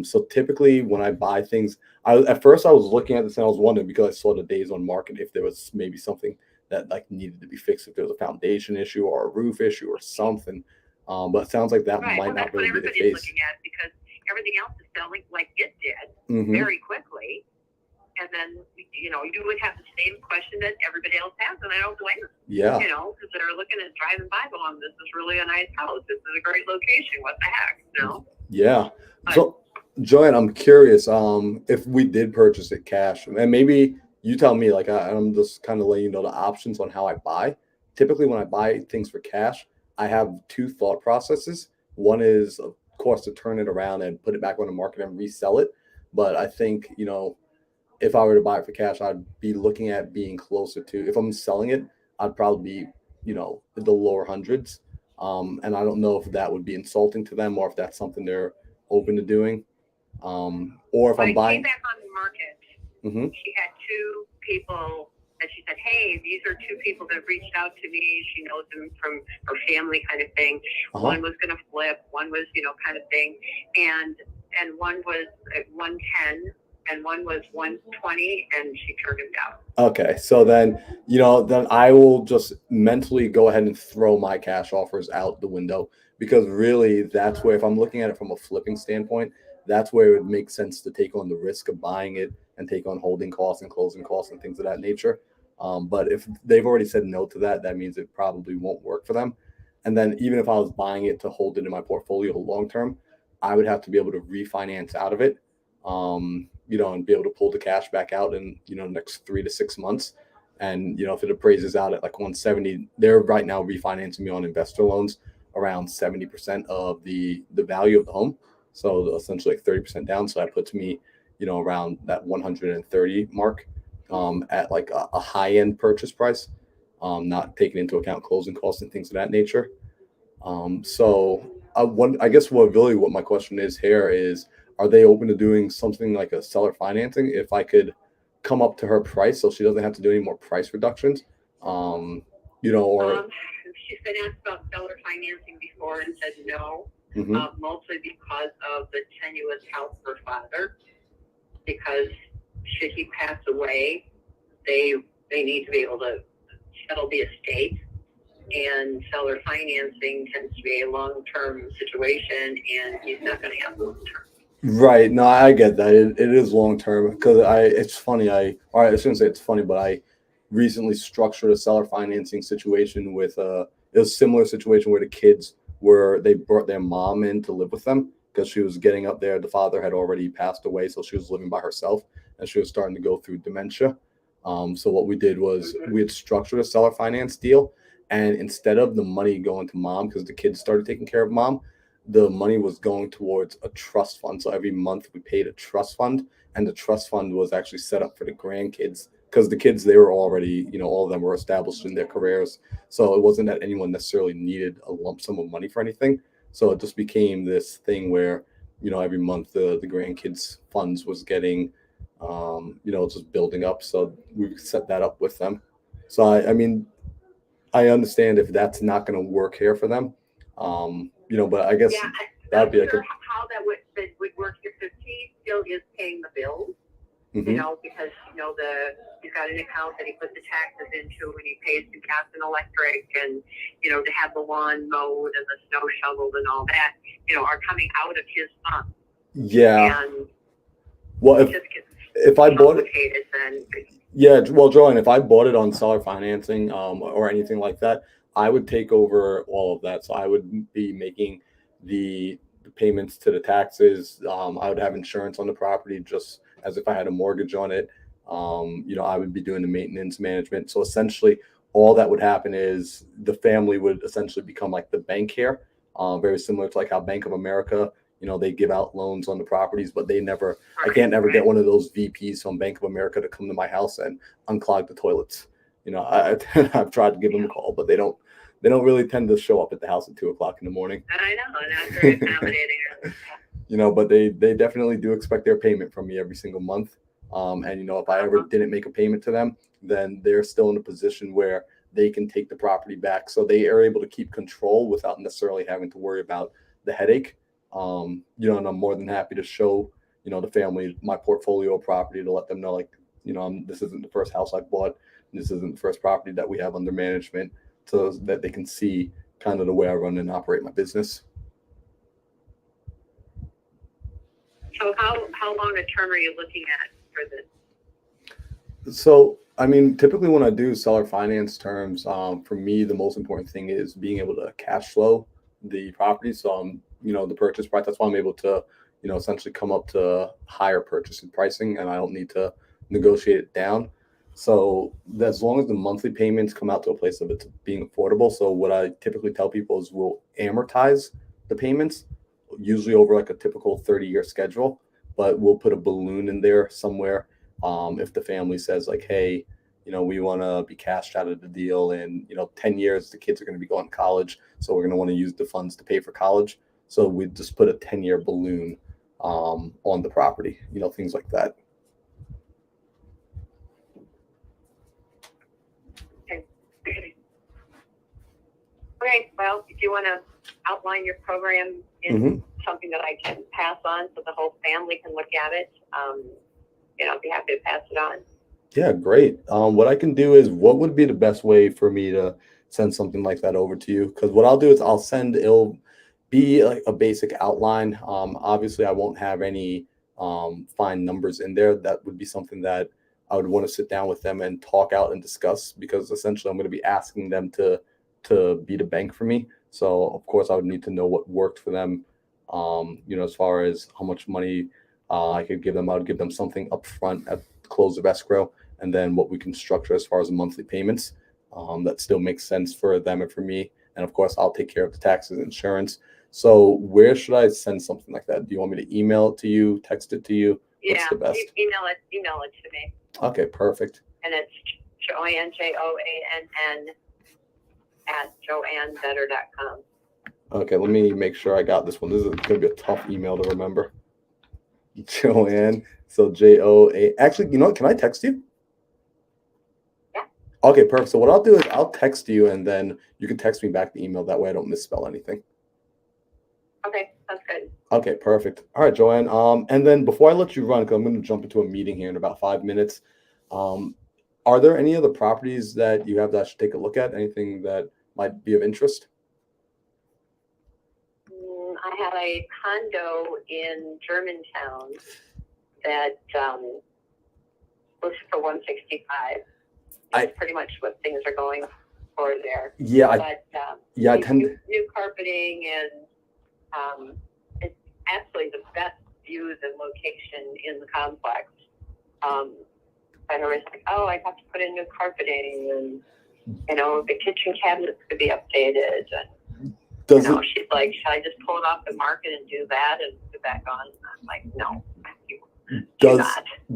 So typically when I buy things, at first I was looking at this and I was wondering because I saw the days on market if there was maybe something that like needed to be fixed, if there was a foundation issue or a roof issue or something. But it sounds like that Right. might Well, not that's what really be the everybody's case. looking at because everything else is selling like it did Mhm. very quickly. And then, you would have the same question that everybody else has, and I don't blame them. Yeah. Because they're looking at driving by going, this is really a nice house. This is a great location. What the heck, Yeah. So, Joanne, I'm curious, if we did purchase it cash, and maybe you tell me, like, I'm just kind of letting you know the options on how I buy. Typically, when I buy things for cash, I have two thought processes. One is, of course, to turn it around and put it back on the market and resell it. But I think, if I were to buy it for cash, I'd be looking at being closer to, if I'm selling it, I'd probably be, in the lower hundreds. And I don't know if that would be insulting to them or if that's something they're open to doing. Or if When I'm it buying. came back on the market, Mhm. she had two people that she said, hey, these are two people that reached out to me. She knows them from her family kind of thing. One was going to flip, one was, kind of thing. And one was at 110 and one was 120 and she turned him down. Okay, so then then I will just mentally go ahead and throw my cash offers out the window because really that's where, if I'm looking at it from a flipping standpoint, that's where it would make sense to take on the risk of buying it and take on holding costs and closing costs and things of that nature. But if they've already said no to that, that means it probably won't work for them. And then even if I was buying it to hold it in my portfolio long term, I would have to be able to refinance out of it. And be able to pull the cash back out in, next 3 to 6 months. And, if it appraises out at like 170, they're right now refinancing me on investor loans around 70% of the value of the home. So essentially like 30% down. So that puts me, around that 130 mark, at like a high end purchase price, not taking into account closing costs and things of that nature. I guess what my question is here is, are they open to doing something like a seller financing if I could come up to her price so she doesn't have to do any more price reductions? Or She's been asked about seller financing before and said no, Mhm. mostly because of the tenuous health of her father. Because should he pass away, they need to be able to settle the estate. And seller financing tends to be a long-term situation, and he's not going to have long-term. Right. No, I get that. It is long term because it's funny. I shouldn't say it's funny, but I recently structured a seller financing situation with it was a similar situation where the kids they brought their mom in to live with them because she was getting up there. The father had already passed away, so she was living by herself and she was starting to go through dementia. So what we did was we had structured a seller finance deal, and instead of the money going to mom because the kids started taking care of mom, the money was going towards a trust fund. So every month we paid a trust fund, and the trust fund was actually set up for the grandkids because the kids, they were already, all of them were established in their careers. So it wasn't that anyone necessarily needed a lump sum of money for anything. So it just became this thing where, every month the grandkids funds was getting, just building up. So we set that up with them. So I mean, I understand if that's not going to work here for them. But I guess that'd be like sure how that would work here because he still is paying the bills, because he's got an account that he puts the taxes into and he pays the gas and electric and to have the lawn mowed and the snow shoveled and all that, are coming out of his funds. Yeah. And well, if I bought it, then yeah, well, Joanne, if I bought it on seller financing, or anything like that, I would take over all of that. So I would be making the payments to the taxes. I would have insurance on the property just as if I had a mortgage on it. I would be doing the maintenance management. So essentially, all that would happen is the family would essentially become like the bank here, very similar to like how Bank of America, they give out loans on the properties, but I can't ever get one of those VPs from Bank of America to come to my house and unclog the toilets. I've tried to give them a call, but they don't really tend to show up at the house at 2:00 in the morning. I know, not very accommodating. But they definitely do expect their payment from me every single month. And if I ever didn't make a payment to them, then they're still in a position where they can take the property back. So they are able to keep control without necessarily having to worry about the headache. And I'm more than happy to show, the family my portfolio of property to let them know, like, this isn't the first house I bought. This isn't the first property that we have under management, so that they can see kind of the way I run and operate my business. So how long a term are you looking at for this? So, typically when I do seller finance terms, for me, the most important thing is being able to cash flow the property. So, the purchase price, that's why I'm able to, essentially come up to higher purchase and pricing, and I don't need to negotiate it down. So as long as the monthly payments come out to a place of it being affordable. So what I typically tell people is we'll amortize the payments, usually over like a typical 30-year schedule, but we'll put a balloon in there somewhere. If the family says like, hey, we want to be cashed out of the deal in, 10 years, the kids are going to be going to college. So we're going to want to use the funds to pay for college. So we just put a 10-year balloon on the property, things like that. Okay, well, if you want to outline your program in something that I can pass on so the whole family can look at it, I'd be happy to pass it on. Yeah, great. What I can do is, what would be the best way for me to send something like that over to you? Because what I'll do is it'll be like a basic outline. Obviously, I won't have any fine numbers in there. That would be something that I would want to sit down with them and talk out and discuss, because essentially I'm going to be asking them to be the bank for me. So of course I would need to know what worked for them. As far as how much money I could give them, I would give them something up front at the close of escrow, and then what we can structure as far as the monthly payments that still makes sense for them and for me. And of course I'll take care of the taxes and insurance. So where should I send something like that? Do you want me to email it to you, text it to you? What's the best? Email it to me. Okay, perfect. And it's Joanne, JOANN @joannebetter.com. Okay, let me make sure I got this one. This is going to be a tough email to remember. Joanne, so JOA. Actually, can I text you? Yeah. Okay, perfect. So what I'll do is I'll text you, and then you can text me back the email. That way I don't misspell anything. Okay, sounds good. Okay, perfect. All right, Joanne. And then before I let you run, because I'm going to jump into a meeting here in about 5 minutes, are there any other properties that you have that I should take a look at? Anything that might be of interest? I have a condo in Germantown that looks for $165. That's pretty much what things are going for there. Yeah, I tend new carpeting, and it's absolutely the best views and location in the complex. And I was like, I have to put in new carpeting, and the kitchen cabinets could be updated. And she's like, should I just pull it off the market and do that and put it back on? I'm like, no.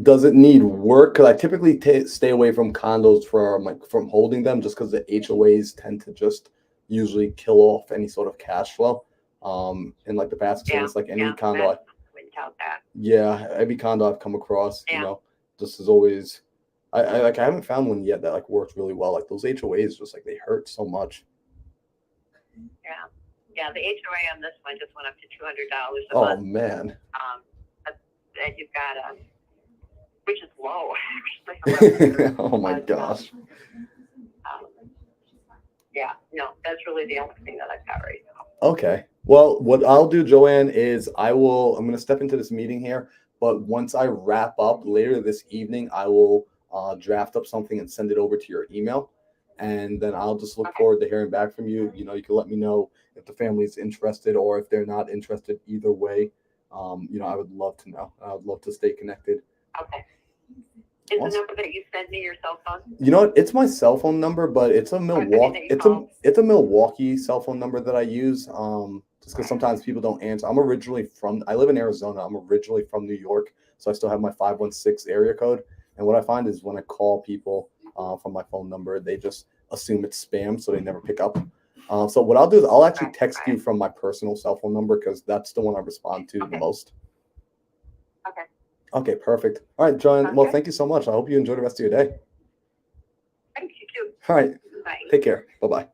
Does it need work? Because I typically stay away from condos from holding them, just because the HOAs tend to just usually kill off any sort of cash flow. In like the past experience, like any condo. Every condo I've come across, just as always. I haven't found one yet that like works really well. Like those HOAs, just like they hurt so much. Yeah, the HOA on this one just went up to $200 a month. Oh man. And you've got which is low actually. Oh my gosh. That's really the only thing that I've got right now. Okay. Well, what I'll do, Joanne, is I'm going to step into this meeting here, but once I wrap up later this evening, I will draft up something and send it over to your email. and then I'll just look forward to hearing back from you. You know, you can let me know if the family's interested or if they're not interested. Either way, you know, I would love to know. I would love to stay connected. Okay. Is Awesome. the number that you sent me your cell phone? You know what? It's my cell phone number, but it's a Milwaukee. It's a Milwaukee cell phone number that I use. Just because sometimes people don't answer. I live in Arizona. I'm originally from New York, so I still have my 516 area code. And what I find is when I call people from my phone number, they just assume it's spam, so they never pick up. So what I'll do is I'll actually text you from my personal cell phone number because that's the one I respond to the most. Okay. Okay, perfect. All right, Joanne. Well, thank you so much. I hope you enjoy the rest of your day. Thank you too. All right. Bye. Take care. Bye-bye.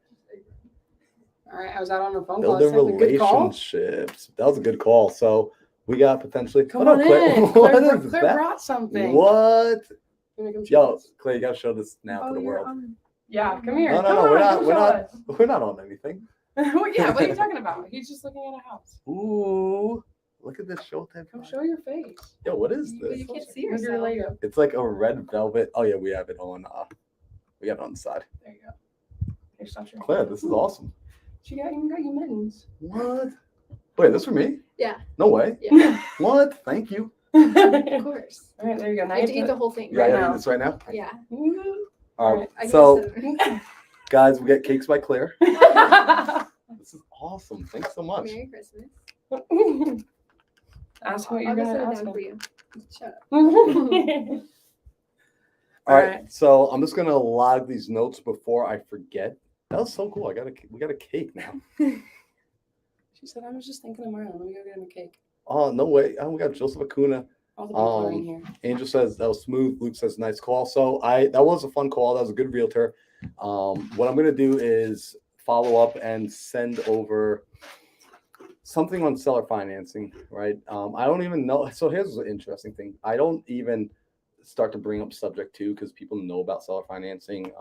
All right, I was out on a phone call. Building That's a good call. relationships. That was a good call. So we got potentially. Come on in. Claire Claire brought something. What? Yo, Yo, Claire, you gotta show this now to the world. Yeah, come here. No, we're not on anything. Well, yeah, what are you talking about? He's just looking at a house. Ooh, look at this showtime. Come show your face. Yo, what is this? You can't see yourself. It's like a red velvet. Oh yeah, we have it on. We got it on the side. There you go. Here's Sasha. Claire, this is awesome. She even got you mittens. What? Wait, this for me? Yeah. No way. Yeah. What? Thank you. Of course. All right, there you go. Now I you have to eat the whole thing. Yeah, right I now. eat this right now. Yeah. All right. I So, guess guys, we get cakes by Claire. This is awesome. Thanks so much. Merry Christmas. Ask what you're I'll just gonna sit ask down him. for you. Shut up. All right. So I'm just gonna log these notes before I forget. That was so cool. We got a cake now. She said, I was just thinking of Marlon. Let me go get him a cake. Oh, no way. Oh, we got Joseph Acuna. All the people are in here. Angel says that was smooth. Luke says nice call. So that was a fun call. That was a good realtor. What I'm gonna do is follow up and send over something on seller financing, right? I don't even know. So here's the interesting thing. I don't even start to bring up subject to because people know about seller financing.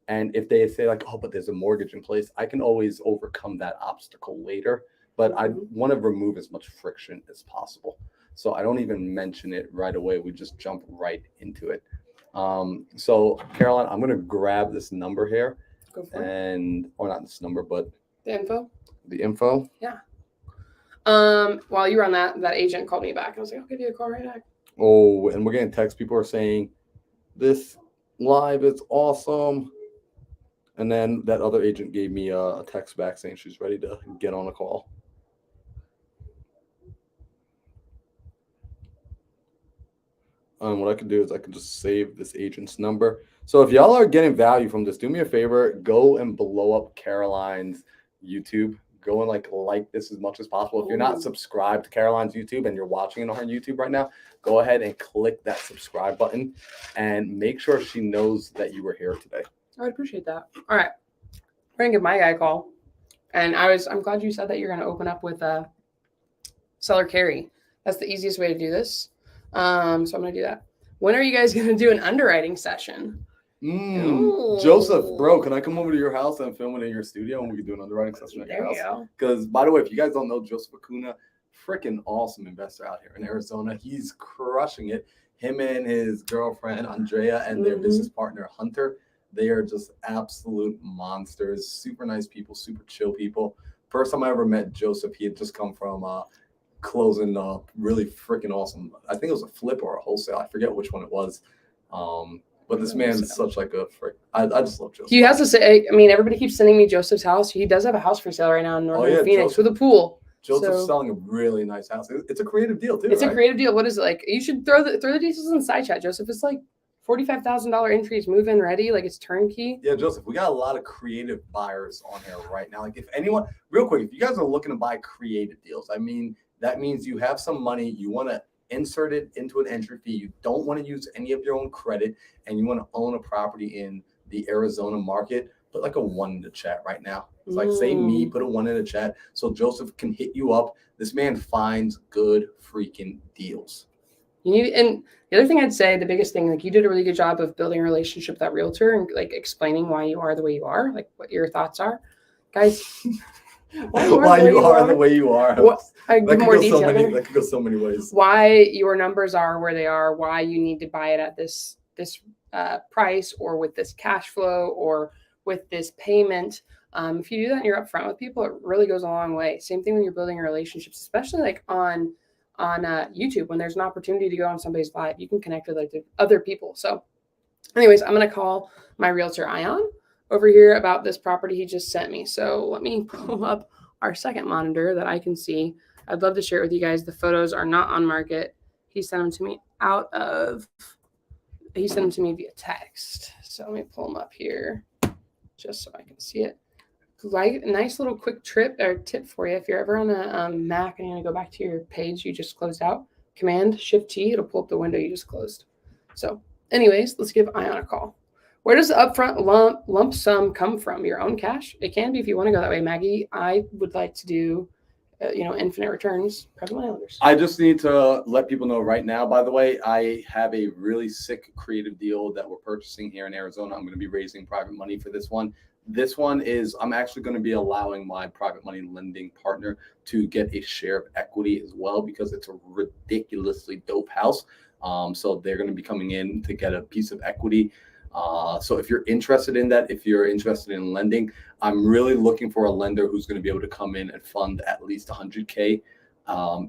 And if they say like, oh, but there's a mortgage in place, I can always overcome that obstacle later. But I want to remove as much friction as possible. So I don't even mention it right away. We just jump right into it. So Caroline, I'm going to grab this number here. Go for it. Or not this number, but The info? The info. Yeah. While you were on that agent called me back. I was like, I'll give you a call right back. Oh, and we're getting texts. People are saying this live is awesome. And then that other agent gave me a text back saying she's ready to get on a call. What I can do is I can just save this agent's number. So if y'all are getting value from this, do me a favor, go and blow up Caroline's YouTube. Go and like this as much as possible. If you're not subscribed to Caroline's YouTube and you're watching it on her YouTube right now, go ahead and click that subscribe button and make sure she knows that you were here today. I would appreciate that. All right. We're gonna give my guy a call. And I'm glad you said that you're gonna open up with seller carry. That's the easiest way to do this. So I'm gonna do that. When are you guys gonna do an underwriting session? Joseph, bro, can I come over to your house and film it in your studio and we can do an underwriting session at your house? Because by the way, if you guys don't know Joseph Acuna, freaking awesome investor out here in Arizona. He's crushing it. Him and his girlfriend Andrea and their business partner Hunter. They are just absolute monsters, super nice people, super chill people. First time I ever met Joseph, he had just come from closing really freaking awesome. I think it was a flip or a wholesale. I forget which one it was. But this man is such like a frick. I just love Joseph. He has to say, I mean, everybody keeps sending me Joseph's house. He does have a house for sale right now in Northern Phoenix with a pool. Joseph's selling a really nice house. It's a creative deal too. It's a creative deal. What is it like? You should throw the details in the side chat, Joseph. It's like $45,000 entries, move in ready, like it's turnkey. Yeah, Joseph, we got a lot of creative buyers on here right now. Like if anyone, real quick, if you guys are looking to buy creative deals, I mean, that means you have some money, you want to insert it into an entry fee, you don't want to use any of your own credit, and you want to own a property in the Arizona market, put like a 1 in the chat right now. It's like, say me, put a 1 in the chat so Joseph can hit you up. This man finds good freaking deals. And the other thing I'd say, the biggest thing, like you did a really good job of building a relationship with that realtor and like explaining why you are the way you are, like what your thoughts are. Guys, why you are the way you are. That could go so many ways. Why your numbers are where they are, why you need to buy it at this price or with this cash flow or with this payment. If you do that and you're upfront with people, it really goes a long way. Same thing when you're building relationships, especially like on YouTube, when there's an opportunity to go on somebody's live, you can connect with like other people. So anyways, I'm going to call my realtor Ion over here about this property he just sent me. So let me pull up our second monitor that I can see. I'd love to share it with you guys. The photos are not on market. He sent them to me he sent them to me via text. So let me pull them up here just so I can see it. Like a nice little quick tip for you. If you're ever on a Mac and you're going to go back to your page you just closed out, Command Shift T, it'll pull up the window you just closed. So anyways, let's give Ion a call. Where does the upfront lump sum come from? Your own cash? It can be if you want to go that way, Maggie. I would like to do, infinite returns. Present money lenders. I just need to let people know right now, by the way, I have a really sick creative deal that we're purchasing here in Arizona. I'm going to be raising private money for this one. This one is, I'm actually going to be allowing my private money lending partner to get a share of equity as well, because it's a ridiculously dope house. So they're going to be coming in to get a piece of equity. So if you're interested in that, if you're interested in lending, I'm really looking for a lender who's going to be able to come in and fund at least 100K.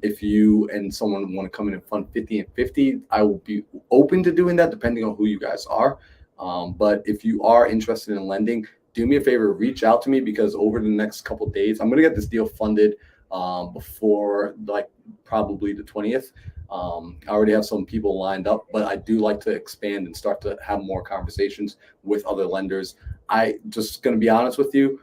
If you and someone want to come in and fund 50 and 50, I will be open to doing that depending on who you guys are. But if you are interested in lending, do me a favor, reach out to me, because over the next couple of days, I'm going to get this deal funded before like probably the 20th. I already have some people lined up, but I do like to expand and start to have more conversations with other lenders. I just going to be honest with you,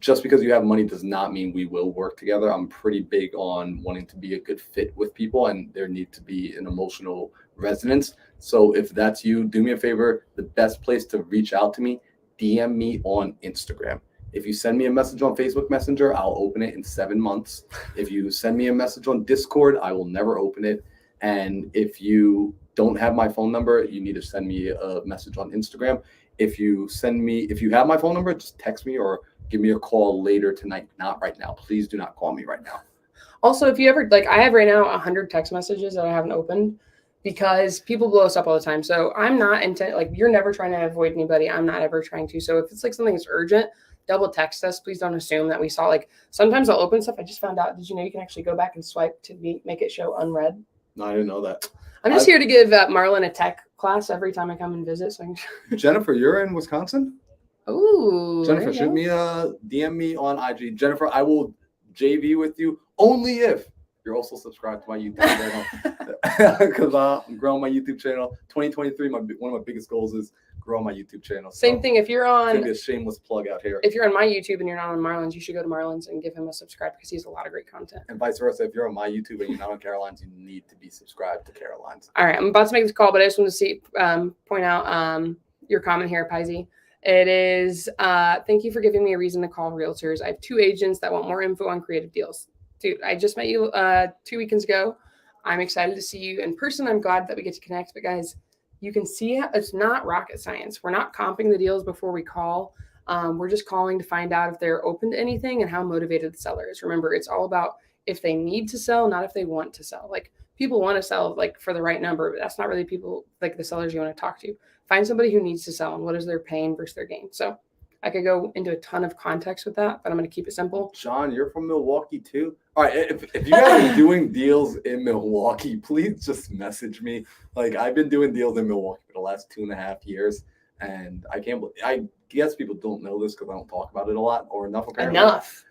just because you have money does not mean we will work together. I'm pretty big on wanting to be a good fit with people, and there need to be an emotional resonance. So if that's you, do me a favor. The best place to reach out to me, DM me on Instagram. If you send me a message on Facebook Messenger, I'll open it in 7 months. If you send me a message on Discord, I will never open it. And if you don't have my phone number, you need to send me a message on Instagram. If you have my phone number, just text me or give me a call later tonight, not right now. Please do not call me right now. Also, if you ever, I have right now 100 text messages that I haven't opened because people blow us up all the time. So I'm not you're never trying to avoid anybody. I'm not ever trying to. So if it's something that's urgent, double text us. Please don't assume that we saw, sometimes I'll open stuff. I just found out, did you know you can actually go back and swipe to make it show unread? No, I didn't know that. I'm just here to give Marlon a tech class every time I come and visit. So Jennifer, you're in Wisconsin? Oh, Jennifer, shoot me DM me on IG. Jennifer, I will JV with you only if you're also subscribed to my YouTube channel. Because I'm growing my YouTube channel. 2023, one of my biggest goals is grow my YouTube channel. Same thing. If you're on, it's gonna be a shameless plug out here. If you're on my YouTube and you're not on Marlon's, you should go to Marlon's and give him a subscribe because he has a lot of great content. And vice versa. If you're on my YouTube and you're not on Caroline's, you need to be subscribed to Caroline's. All right, I'm about to make this call, but I just want to point out your comment here, Paisy. It is, thank you for giving me a reason to call Realtors. I have 2 agents that want more info on creative deals. Dude, I just met you 2 weekends ago. I'm excited to see you in person. I'm glad that we get to connect. But guys, you can see it's not rocket science. We're not comping the deals before we call. We're just calling to find out if they're open to anything and how motivated the seller is. Remember, it's all about if they need to sell, not if they want to sell. People want to sell for the right number, but that's not really people the sellers you want to talk to. Find somebody who needs to sell and what is their pain versus their gain. So I could go into a ton of context with that, but I'm going to keep it simple. John, you're from Milwaukee too. All right, if you guys are doing deals in Milwaukee, please just message me. I've been doing deals in Milwaukee for the last 2.5 years, and I guess people don't know this because I don't talk about it a lot or enough. Apparently. Enough.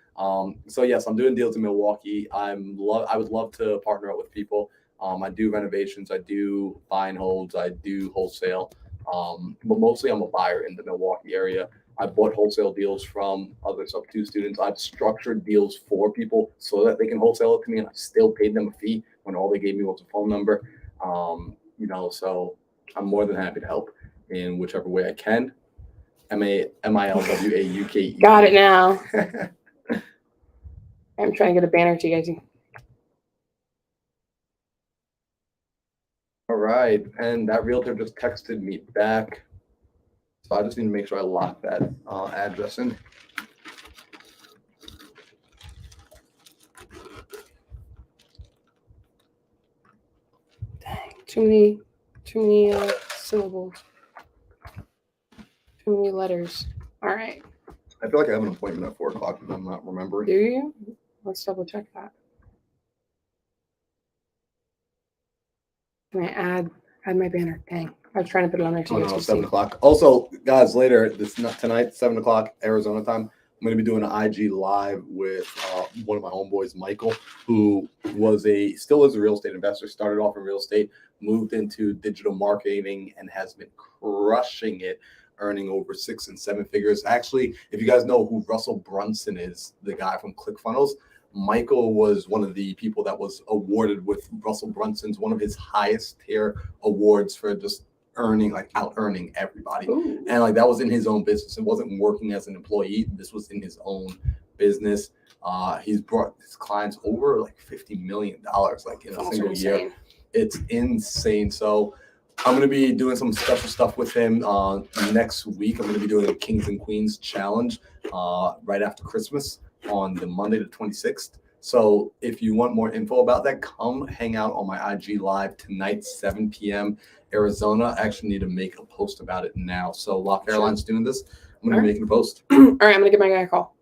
So yes, I'm doing deals in Milwaukee. I would love to partner up with people. I do renovations, I do buy and holds, I do wholesale. But mostly I'm a buyer in the Milwaukee area. I bought wholesale deals from other sub-2 students. I've structured deals for people so that they can wholesale it to me, and I still paid them a fee when all they gave me was a phone number. So I'm more than happy to help in whichever way I can. MILWAUKE. Got it now. I'm trying to get a banner to you guys. All right, and that realtor just texted me back. So I just need to make sure I lock that address in. Dang, too many syllables. Too many letters. All right. I feel like I have an appointment at 4 o'clock, and I'm not remembering. Do you? Let's double check that. Can I add my banner? Dang. I was trying to put it on there too. Oh, no, 7 o'clock. Also, guys, later, not tonight, 7 o'clock, Arizona time, I'm going to be doing an IG live with one of my homeboys, Michael, who still is a real estate investor, started off in real estate, moved into digital marketing, and has been crushing it, earning over 6 and 7 figures. Actually, if you guys know who Russell Brunson is, the guy from ClickFunnels, Michael was one of the people that was awarded with Russell Brunson's one of his highest tier awards for just out earning everybody. Ooh. And like that was in his own business. It wasn't working as an employee. This was in his own business. He's brought his clients over like $50 million like in a single year. It's insane. So I'm going to be doing some special stuff with him next week. I'm going to be doing a Kings and Queens challenge right after Christmas on the Monday the 26th. So if you want more info about that, come hang out on my IG live tonight, 7 p.m. Arizona. I actually need to make a post about it now. So while Caroline's doing this, I'm going to be making a post. All right, I'm going to give my guy a call.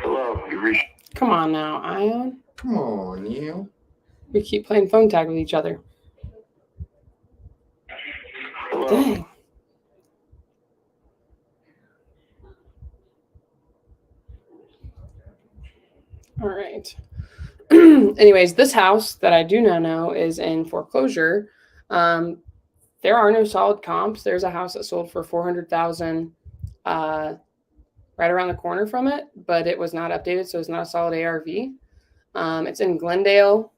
Hello, you reached. Come on now, Ion. Come on, you. We keep playing phone tag with each other. Hello. Dang. All right. Anyways, this house that I do now know is in foreclosure. There are no solid comps. There's a house that sold for $400,000 right around the corner from it, but it was not updated, so it's not a solid ARV. It's in Glendale.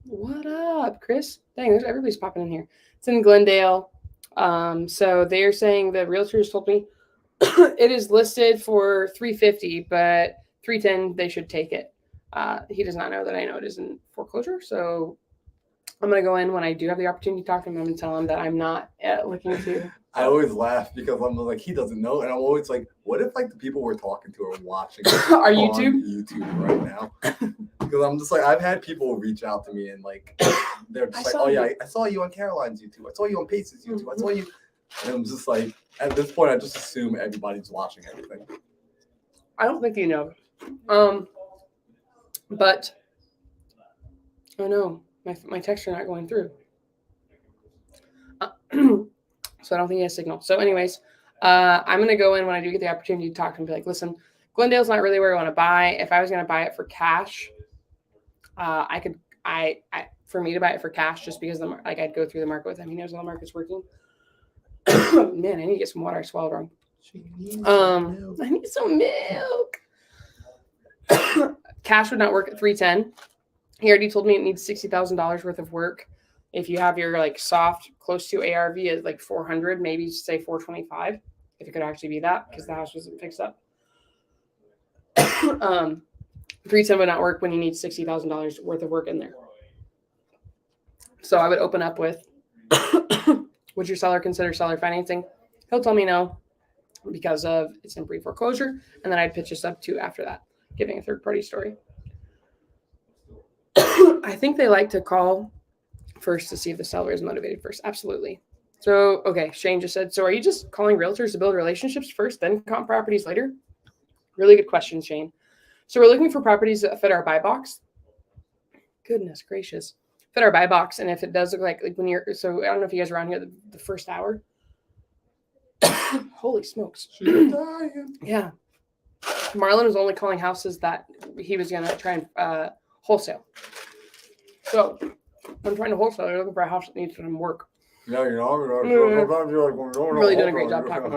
What up, Chris? Dang, everybody's popping in here. It's in Glendale. So they're saying the realtors told me it is listed for $350, but $310 they should take it. He does not know that I know it is in foreclosure, so I'm gonna go in when I do have the opportunity to talk to him and tell him that I'm not looking to. I always laugh because I'm like, he doesn't know, and I'm always like, what if like the people we're talking to are watching Are on YouTube right now? Because I'm just like, I've had people reach out to me and like they're just like, oh yeah, I saw you on Caroline's YouTube, I saw you on Pace's YouTube, I saw you, and I'm just like, at this point, I just assume everybody's watching everything. I don't think you know. But oh no, my texts are not going through. So I don't think he has signal. So anyways, I'm going to go in when I do get the opportunity to talk to him and be like, listen, Glendale's not really where I want to buy. If I was going to buy it for cash, for me to buy it for cash, just because I'd go through the market with him. He knows how the market's working. Man, I need to get some water. I swallowed wrong. I need some milk. Cash would not work at $310. He already told me it needs $60,000 worth of work. If you have your like soft close to ARV at like 400, maybe say 425, if it could actually be that, because the house wasn't fixed up. 310 would not work when you need $60,000 worth of work in there. So I would open up with, would your seller consider seller financing? He'll tell me no, because of it's in pre-foreclosure, and then I'd pitch this up to after that, giving a third-party story. I think they like to call first to see if the seller is motivated first. Absolutely. So, okay, Shane just said, so are you just calling realtors to build relationships first, then comp properties later? Really good question, Shane. So we're looking for properties that fit our buy box. Goodness gracious. Fit our buy box. And if it does look like when you're, so I don't know if you guys are around here the first hour. Holy smokes. Yeah. Marlon was only calling houses that he was going to try and wholesale. So I'm trying to wholesale. They're looking for a house that needs some work. No, you're not. I'm really doing a great job talking.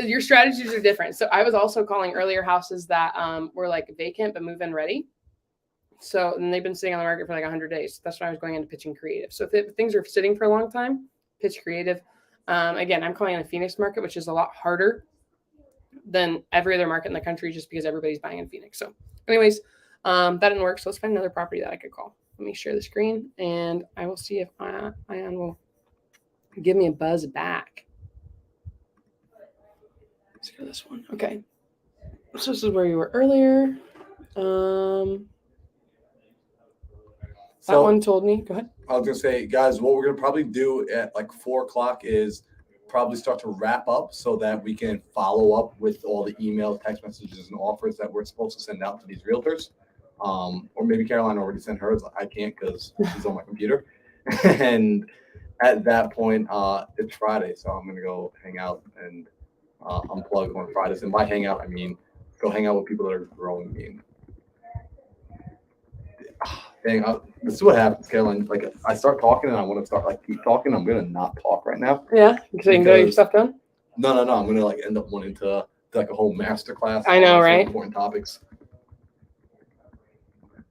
Your strategies are different. So I was also calling earlier houses that were like vacant but move-in ready. So and they've been sitting on the market for like 100 days. That's why I was going into pitching creative. So if things are sitting for a long time, pitch creative. Again, I'm calling in the Phoenix market, which is a lot harder than every other market in the country just because everybody's buying in Phoenix. So anyways, that didn't work. So let's find another property that I could call. Let me share the screen and I will see if Ion will give me a buzz back. Let's go this one. Okay. So this is where you were earlier. That one told me. Go ahead. I was gonna say, guys, what we're gonna probably do at like 4:00 is probably start to wrap up so that we can follow up with all the email, text messages, and offers that we're supposed to send out to these realtors. Or maybe Caroline already sent hers. I can't because she's on my computer. And at that point, it's Friday, so I'm gonna go hang out and unplug on Fridays. And by hang out, I mean go hang out with people that are growing me. Dang, this is what happens, Caroline. Like I start talking and I want to start like keep talking. I'm gonna not talk right now. Yeah, so you can get your stuff done. No. I'm gonna like end up wanting to like a whole master class. I know, right? Important topics.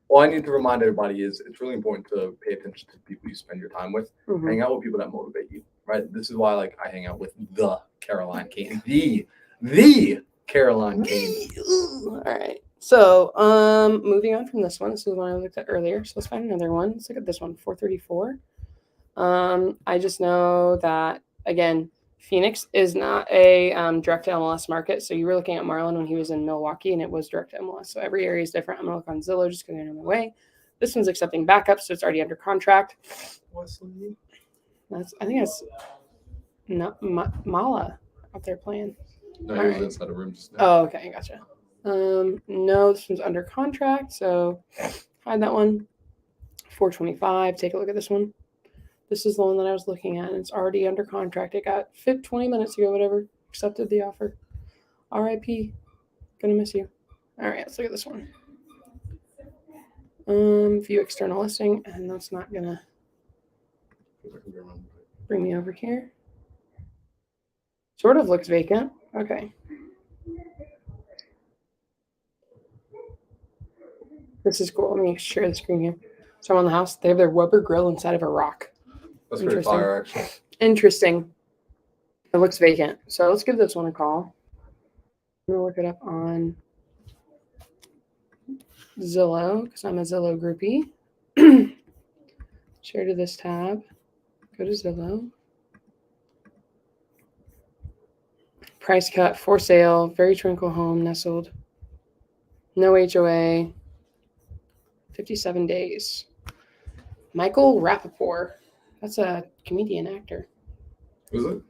All I need to remind everybody is it's really important to pay attention to the people you spend your time with. Mhm. Hang out with people that motivate you, right? This is why like I hang out with the Caroline Kane, the Caroline Kane. All right. So, moving on from this one. This is the one I looked at earlier. So let's find another one. Let's look at this one, 434. I just know that again, Phoenix is not a direct MLS market. So you were looking at Marlon when he was in Milwaukee, and it was direct MLS. So every area is different. I'm gonna look on Zillow just because I know my way. This one's accepting backup, so it's already under contract. I think that's not Mala out there playing. No, he was inside a room just now. Oh, okay, gotcha. No, this one's under contract, so hide that one. 425. Take a look at this one. This is the one that I was looking at, and it's already under contract. It got 20 minutes ago, whatever. Accepted the offer. RIP. Gonna miss you. All right, let's look at this one. View external listing, and that's not gonna bring me over here. Sort of looks vacant. Okay. This is cool. Let me share the screen here. So I'm on the house. They have their Weber grill inside of a rock. That's pretty fire, actually. Interesting. It looks vacant. So let's give this one a call. I'm going to look it up on Zillow because I'm a Zillow groupie. Share to this tab. Go to Zillow. Price cut, for sale, very tranquil home, nestled. No HOA. 57 days. Michael Rapport. That's a comedian actor. Is it?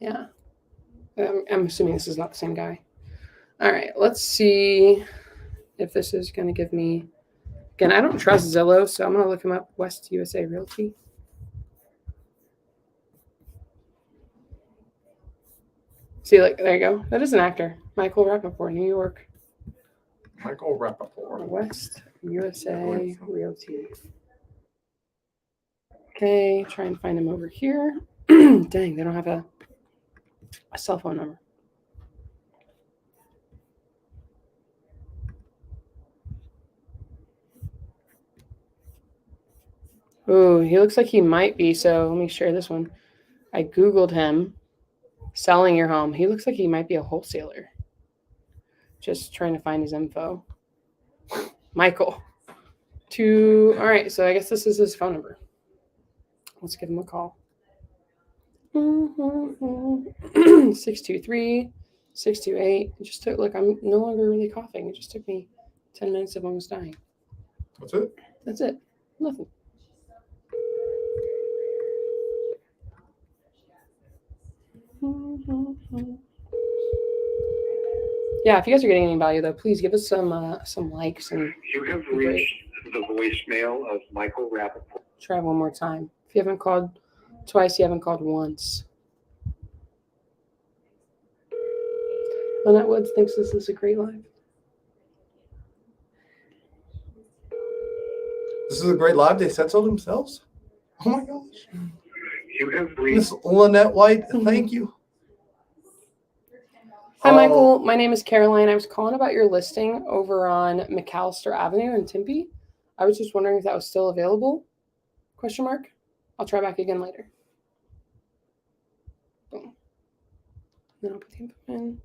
Yeah. I'm assuming this is not the same guy. All right. Let's see if this is going to give me. Again, I don't trust Zillow, so I'm going to look him up. West USA Realty. See, like, there you go. That is an actor. Michael Rapport, New York. Michael Rapport. West USA Realty. Okay, try and find him over here. Dang, they don't have a cell phone number. Oh, he looks like he might be. So let me share this one. I Googled him. Selling your home. He looks like he might be a wholesaler. Just trying to find his info. Michael. All right, so I guess this is his phone number. Let's give him a call. 623-628. It just took, look, I'm no longer really coughing. It just took me 10 minutes of almost dying. That's it? That's it. Nothing. Yeah, if you guys are getting any value, though, please give us some likes. And you have reached the voicemail of Michael Rapport. Try one more time. If you haven't called twice, you haven't called once. Lynette Woods thinks this is a great live. This is a great live. They said so themselves. Oh my gosh. You have reached Miss Lynette White. Thank you. Hi, Michael. My name is Caroline. I was calling about your listing over on McAllister Avenue in Tempe. I was just wondering if that was still available? Question mark. I'll try back again later. Boom. Then I'll put the info in.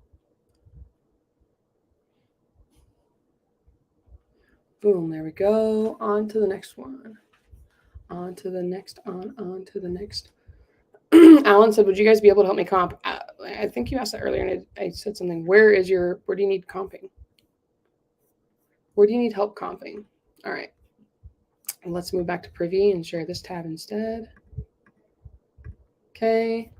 Boom. There we go. On to the next one. On to the next. On to the next. Alan said, would you guys be able to help me comp? I think you asked that earlier, and I said something. Where do you need comping? Where do you need help comping? All right. And let's move back to Privy and share this tab instead. Okay.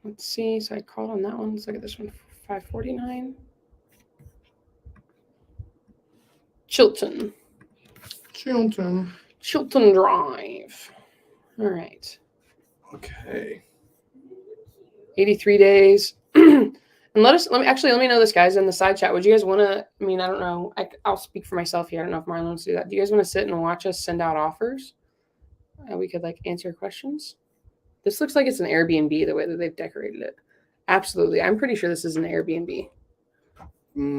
Let's see. So I called on that one. Let's look at this one. 549. Chilton Drive. All right. Okay. 83 days. And let me know this, guys, in the side chat. Would you guys want to, I mean, I don't know. I'll speak for myself here. I don't know if Marlon wants to do that. Do you guys want to sit and watch us send out offers? We could like answer questions. This looks like it's an Airbnb the way that they've decorated it. Absolutely. I'm pretty sure this is an Airbnb.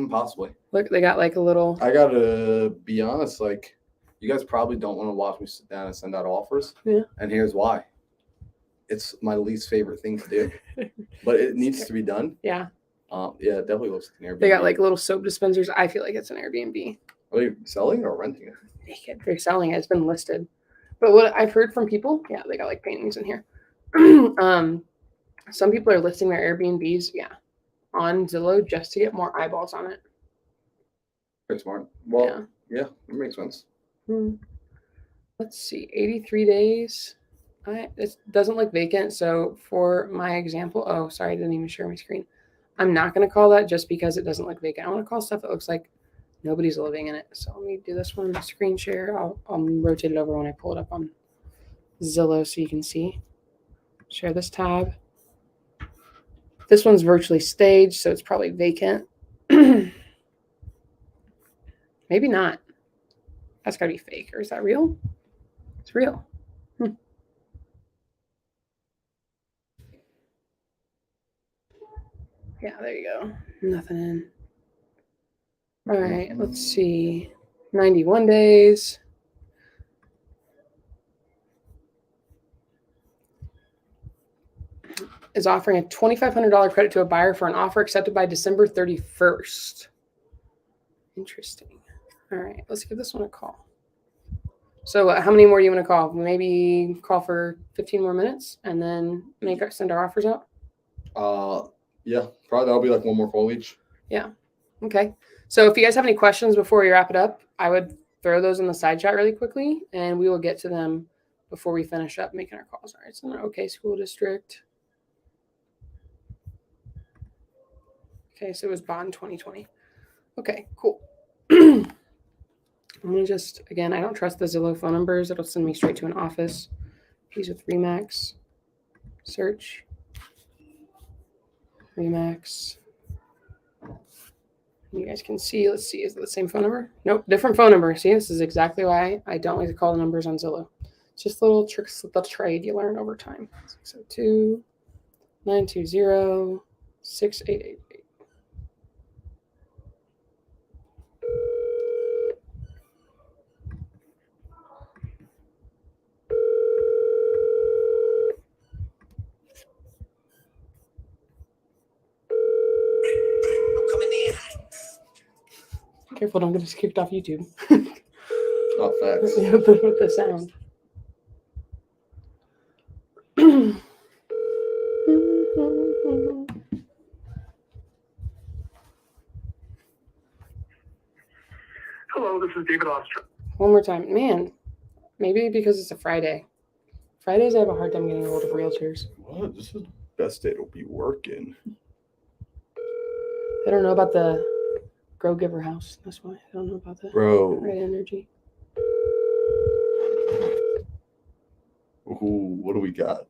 Possibly. Look, they got like a little. I gotta be honest, like, you guys probably don't want to watch me sit down and send out offers. Yeah. And here's why. It's my least favorite thing to do, but it needs to be done. Yeah. Yeah, it definitely looks like an Airbnb. They got like little soap dispensers. I feel like it's an Airbnb. Are they selling or renting it? They're selling it. It's been listed. But what I've heard from people, yeah, they got like paintings in here. Some people are listing their Airbnbs, yeah, on Zillow just to get more eyeballs on it. Very smart. Well, yeah, it makes sense. Let's see, 83 days. It doesn't look vacant. So for my example, oh, sorry, I didn't even share my screen. I'm not going to call that just because it doesn't look vacant. I want to call stuff that looks like nobody's living in it. So let me do this one, screen share. I'll rotate it over when I pull it up on Zillow so you can see. Share this tab. This one's virtually staged, so it's probably vacant. Maybe not. That's got to be fake. Or is that real? It's real. Yeah, there you go. Nothing in. All right, let's see. 91 days. Is offering a $2,500 credit to a buyer for an offer accepted by December 31st. Interesting. All right, let's give this one a call. So how many more do you want to call? Maybe call for 15 more minutes and then send our offers out? Yeah, probably that'll be like one more call each. Yeah. Okay. So if you guys have any questions before we wrap it up, I would throw those in the side chat really quickly, and we will get to them before we finish up making our calls. All right. So okay, school district. Okay, so it was bond 2020. Okay, cool. I'm gonna just, again, I don't trust the Zillow phone numbers. It'll send me straight to an office. These with Remax. Search. Remax. You guys can see, let's see, is it the same phone number? Nope, different phone number. See, this is exactly why I don't like to call the numbers on Zillow. It's just little tricks of the trade you learn over time. 602-920-6888. Careful, don't get us kicked off YouTube. Oh, facts. With the sound. Hello, this is David Ostrom. One more time. Man, maybe because it's a Friday. Fridays, I have a hard time getting a hold of realtors. What? This is the best day to be working. I don't know about the Grow Giver house. That's why I don't know about the right energy. Ooh, what do we got?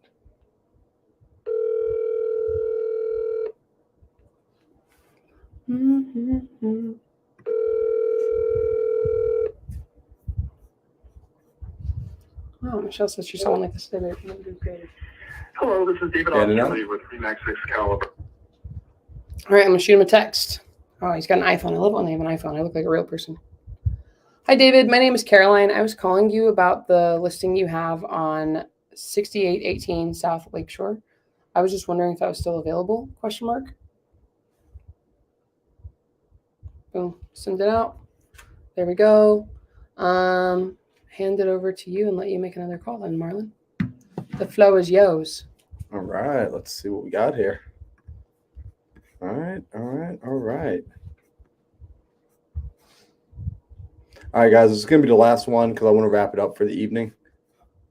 Oh, Michelle says she's someone like this. Hello, this is David Ostrom with Remax Excalibur. All right, I'm gonna shoot him a text. Oh, he's got an iPhone. I love when they have an iPhone. I look like a real person. Hi, David. My name is Caroline. I was calling you about the listing you have on 6818 South Lakeshore. I was just wondering if that was still available? Question mark. Boom. Send it out. There we go. Hand it over to you and let you make another call then, Marlon. The flow is yours. All right. Let's see what we got here. All right. All right, guys, this is going to be the last one because I want to wrap it up for the evening.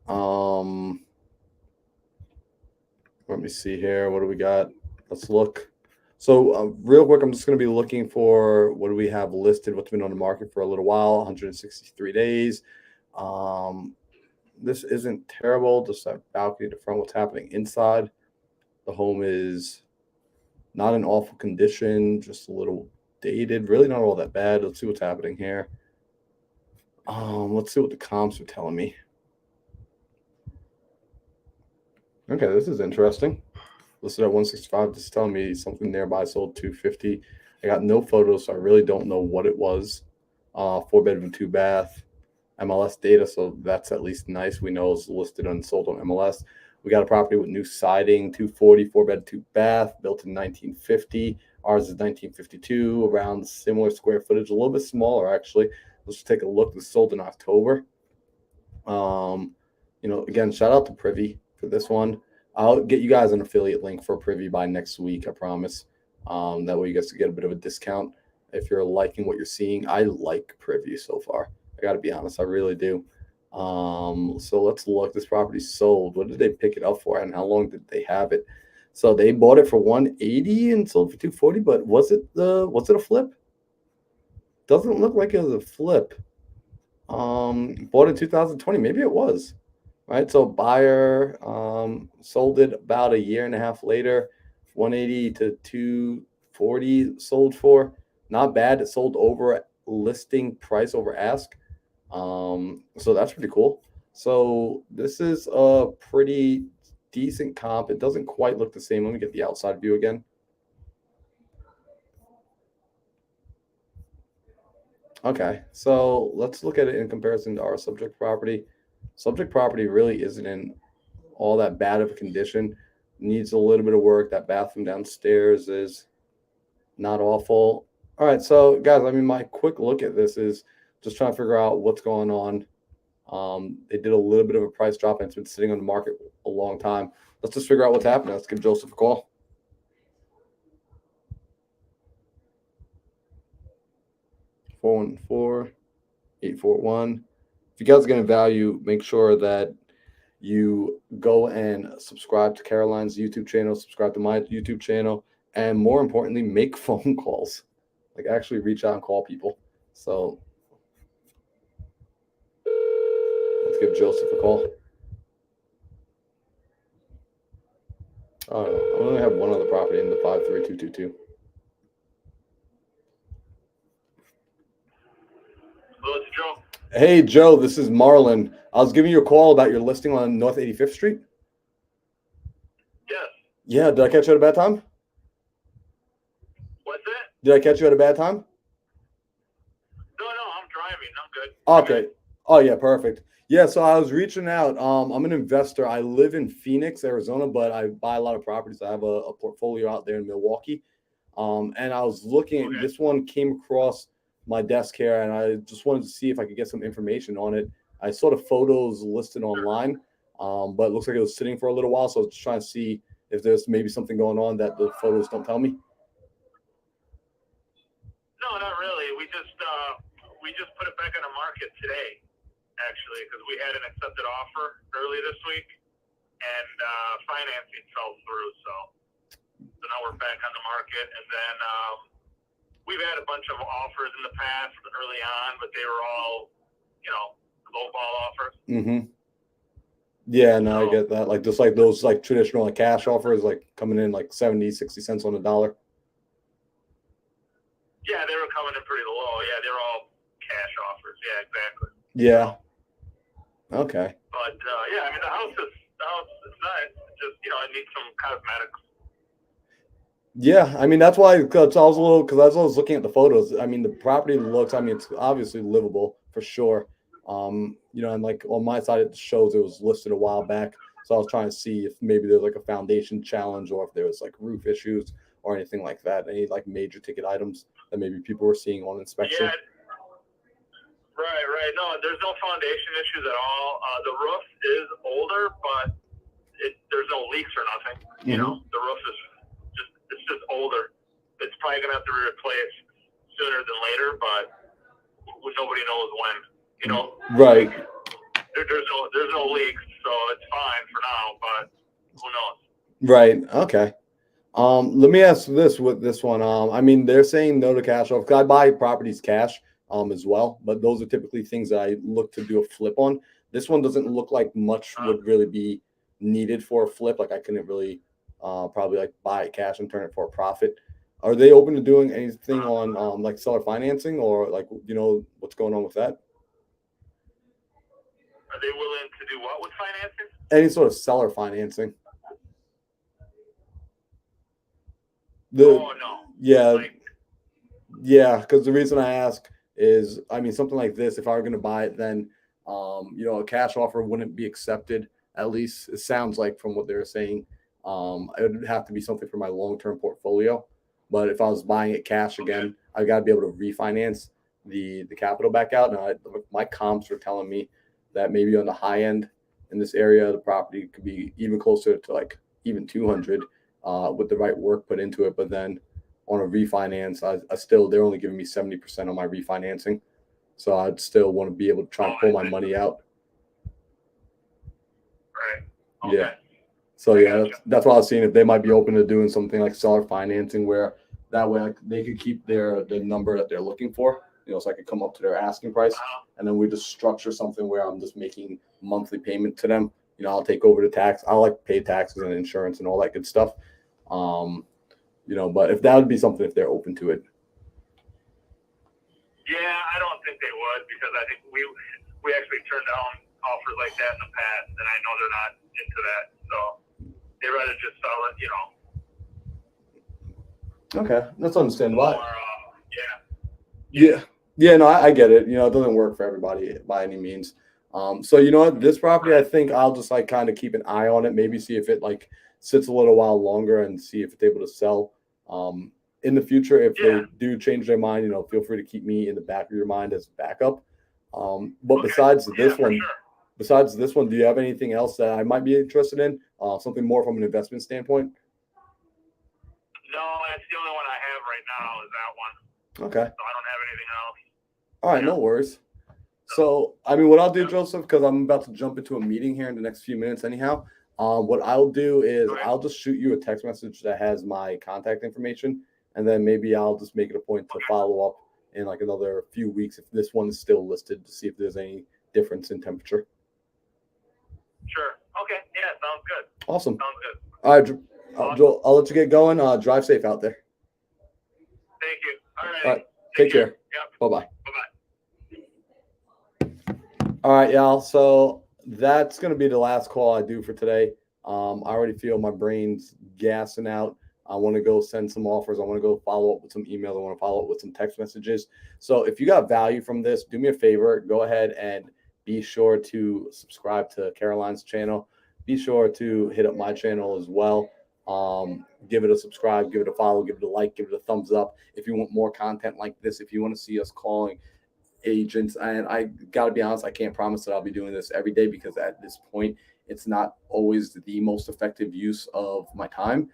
Let me see here. What do we got? Let's look. So real quick, I'm just going to be looking for what do we have listed, what's been on the market for a little while, 163 days. This isn't terrible. Just that balcony to front, what's happening inside. The home is not in awful condition, just a little dated, really not all that bad. Let's see what's happening here. Let's see what the comps are telling me. Okay, this is interesting. Listed at 165. This is telling me something nearby sold 250. I got no photos, so I really don't know what it was. 4-bedroom, 2-bath, MLS data, so that's at least nice. We know it's listed and sold on MLS. We got a property with new siding, 240, 4-bed, 2-bath, built in 1950. Ours is 1952, around similar square footage, a little bit smaller actually. Let's take a look. This sold in October. Again, shout out to Privy for this one. I'll get you guys an affiliate link for Privy by next week, I promise. That way you guys can get a bit of a discount if you're liking what you're seeing. I like Privy so far. I got to be honest, I really do. So let's look. This property sold. What did they pick it up for, and how long did they have it? So they bought it for 180 and sold for 240. But was it a flip? Doesn't look like it was a flip. Bought in 2020. Maybe it was. Right. So buyer sold it about a year and a half later. 180 to 240 sold for. Not bad. It sold over listing price over ask. So that's pretty cool. So this is a pretty decent comp. It doesn't quite look the same. Let me get the outside view again. Okay, so let's look at it in comparison to our subject property. Subject property really isn't in all that bad of a condition. Needs a little bit of work. That bathroom downstairs is not awful. All right, so guys, my quick look at this is just trying to figure out what's going on. They did a little bit of a price drop, and it's been sitting on the market a long time. Let's just figure out what's happening. Let's give Joseph a call. 414-841. If you guys are getting value, make sure that you go and subscribe to Caroline's YouTube channel, subscribe to my YouTube channel, and more importantly, make phone calls. Like actually reach out and call people. So let's give Joseph a call. Oh, I only have one other property in the 53222. Hello, it's Joe. Hey, Joe, this is Marlon. I was giving you a call about your listing on North 85th Street. Yes. Yeah, did I catch you at a bad time? What's that? Did I catch you at a bad time? No, I'm driving. I'm good. Okay. Oh, yeah, perfect. Yeah, so I was reaching out. I'm an investor. I live in Phoenix, Arizona, but I buy a lot of properties. I have a portfolio out there in Milwaukee. And I was looking at this one came across my desk here, and I just wanted to see if I could get some information on it. I saw the photos listed online, but it looks like it was sitting for a little while, so I was just trying to see if there's maybe something going on that the photos don't tell me. No, not really. We just put it back on the market today, actually, because we had an accepted offer early this week, and financing fell through. So now we're back on the market, and then we've had a bunch of offers in the past early on, but they were all, low-ball offers. Mm-hmm. Yeah, no, I get that. Like just like those like traditional like cash offers, like coming in like 70, 60 cents on the dollar. Yeah, they were coming in pretty low. Yeah, they were all cash offers. Yeah, exactly. Yeah. Okay. But the house is nice. It's just it needs some cosmetics. Yeah, that's why because I was looking at the photos. The property looks. It's obviously livable for sure. And like on my side, it shows it was listed a while back. So I was trying to see if maybe there's like a foundation challenge or if there was like roof issues or anything like that. Any like major ticket items that maybe people were seeing on inspection. Yeah. Right. No, there's no foundation issues at all. The roof is older, but there's no leaks or nothing. Mm-hmm. The roof is just older. It's probably gonna have to be replaced sooner than later, but nobody knows when. You know, Right. There's no leaks, so it's fine for now. But who knows? Right. Okay. Let me ask this with this one. I mean, they're saying no to cash off because I buy properties cash as well, but those are typically things that I look to do a flip on. This one doesn't look like much would really be needed for a flip. Like I couldn't really probably like buy it cash and turn it for a profit. Are they open to doing anything on like seller financing or like what's going on with that? Are they willing to do what with financing? Any sort of seller financing. Oh no. Yeah. Like, Yeah, because the reason I ask is, I mean, something like this, if I were going to buy it, then, a cash offer wouldn't be accepted. At least it sounds like from what they're saying. It would have to be something for my long-term portfolio. But if I was buying it cash again, I got to be able to refinance the capital back out. Now, my comps are telling me that maybe on the high end in this area, the property could be even closer to like even 200 with the right work put into it. But then on a refinance, I still, they're only giving me 70% on my refinancing. So I'd still want to be able to try and pull my money out. right. Okay. Yeah. So yeah, that's why I was seeing if they might be open to doing something like seller financing where that way they could keep the number that they're looking for, so I could come up to their asking price. And then we just structure something where I'm just making monthly payment to them. I'll take over the tax. I like pay taxes and insurance and all that good stuff. But if that would be something, if they're open to it. Yeah, I don't think they would because I think we actually turned down offers like that in the past, and I know they're not into that. So they'd rather just sell it, Okay, that's understandable. Or, Yeah. No, I get it. It doesn't work for everybody by any means. So you know what, this property, I think I'll just like kind of keep an eye on it, maybe see if it like sits a little while longer and see if it's able to sell. In the future, if they do change their mind, feel free to keep me in the back of your mind as backup. But besides this one, do you have anything else that I might be interested in? Something more from an investment standpoint? No, that's the only one I have right now is that one. Okay. So I don't have anything else. All right, no worries. So, I mean, what I'll do, Joseph, because I'm about to jump into a meeting here in the next few minutes anyhow, what I'll do is I'll just shoot you a text message that has my contact information, and then maybe I'll just make it a point to follow up in like another few weeks if this one is still listed to see if there's any difference in temperature. Sure. Okay. Yeah, sounds good. Awesome. Sounds good. All right, Joel, I'll let you get going. Drive safe out there. Thank you. All right. Take care. Yep. Bye-bye. Bye-bye. All right, y'all. So that's going to be the last call I do for today. I already feel my brain's gassing out. I want to go send some offers. I want to go follow up with some emails. I want to follow up with some text messages. So if you got value from this, do me a favor. Go ahead and be sure to subscribe to Caroline's channel. Be sure to hit up my channel as well. Give it a subscribe, give it a follow, give it a like, give it a thumbs up. If you want more content like this, if you want to see us calling agents, and I got to be honest, I can't promise that I'll be doing this every day because at this point, it's not always the most effective use of my time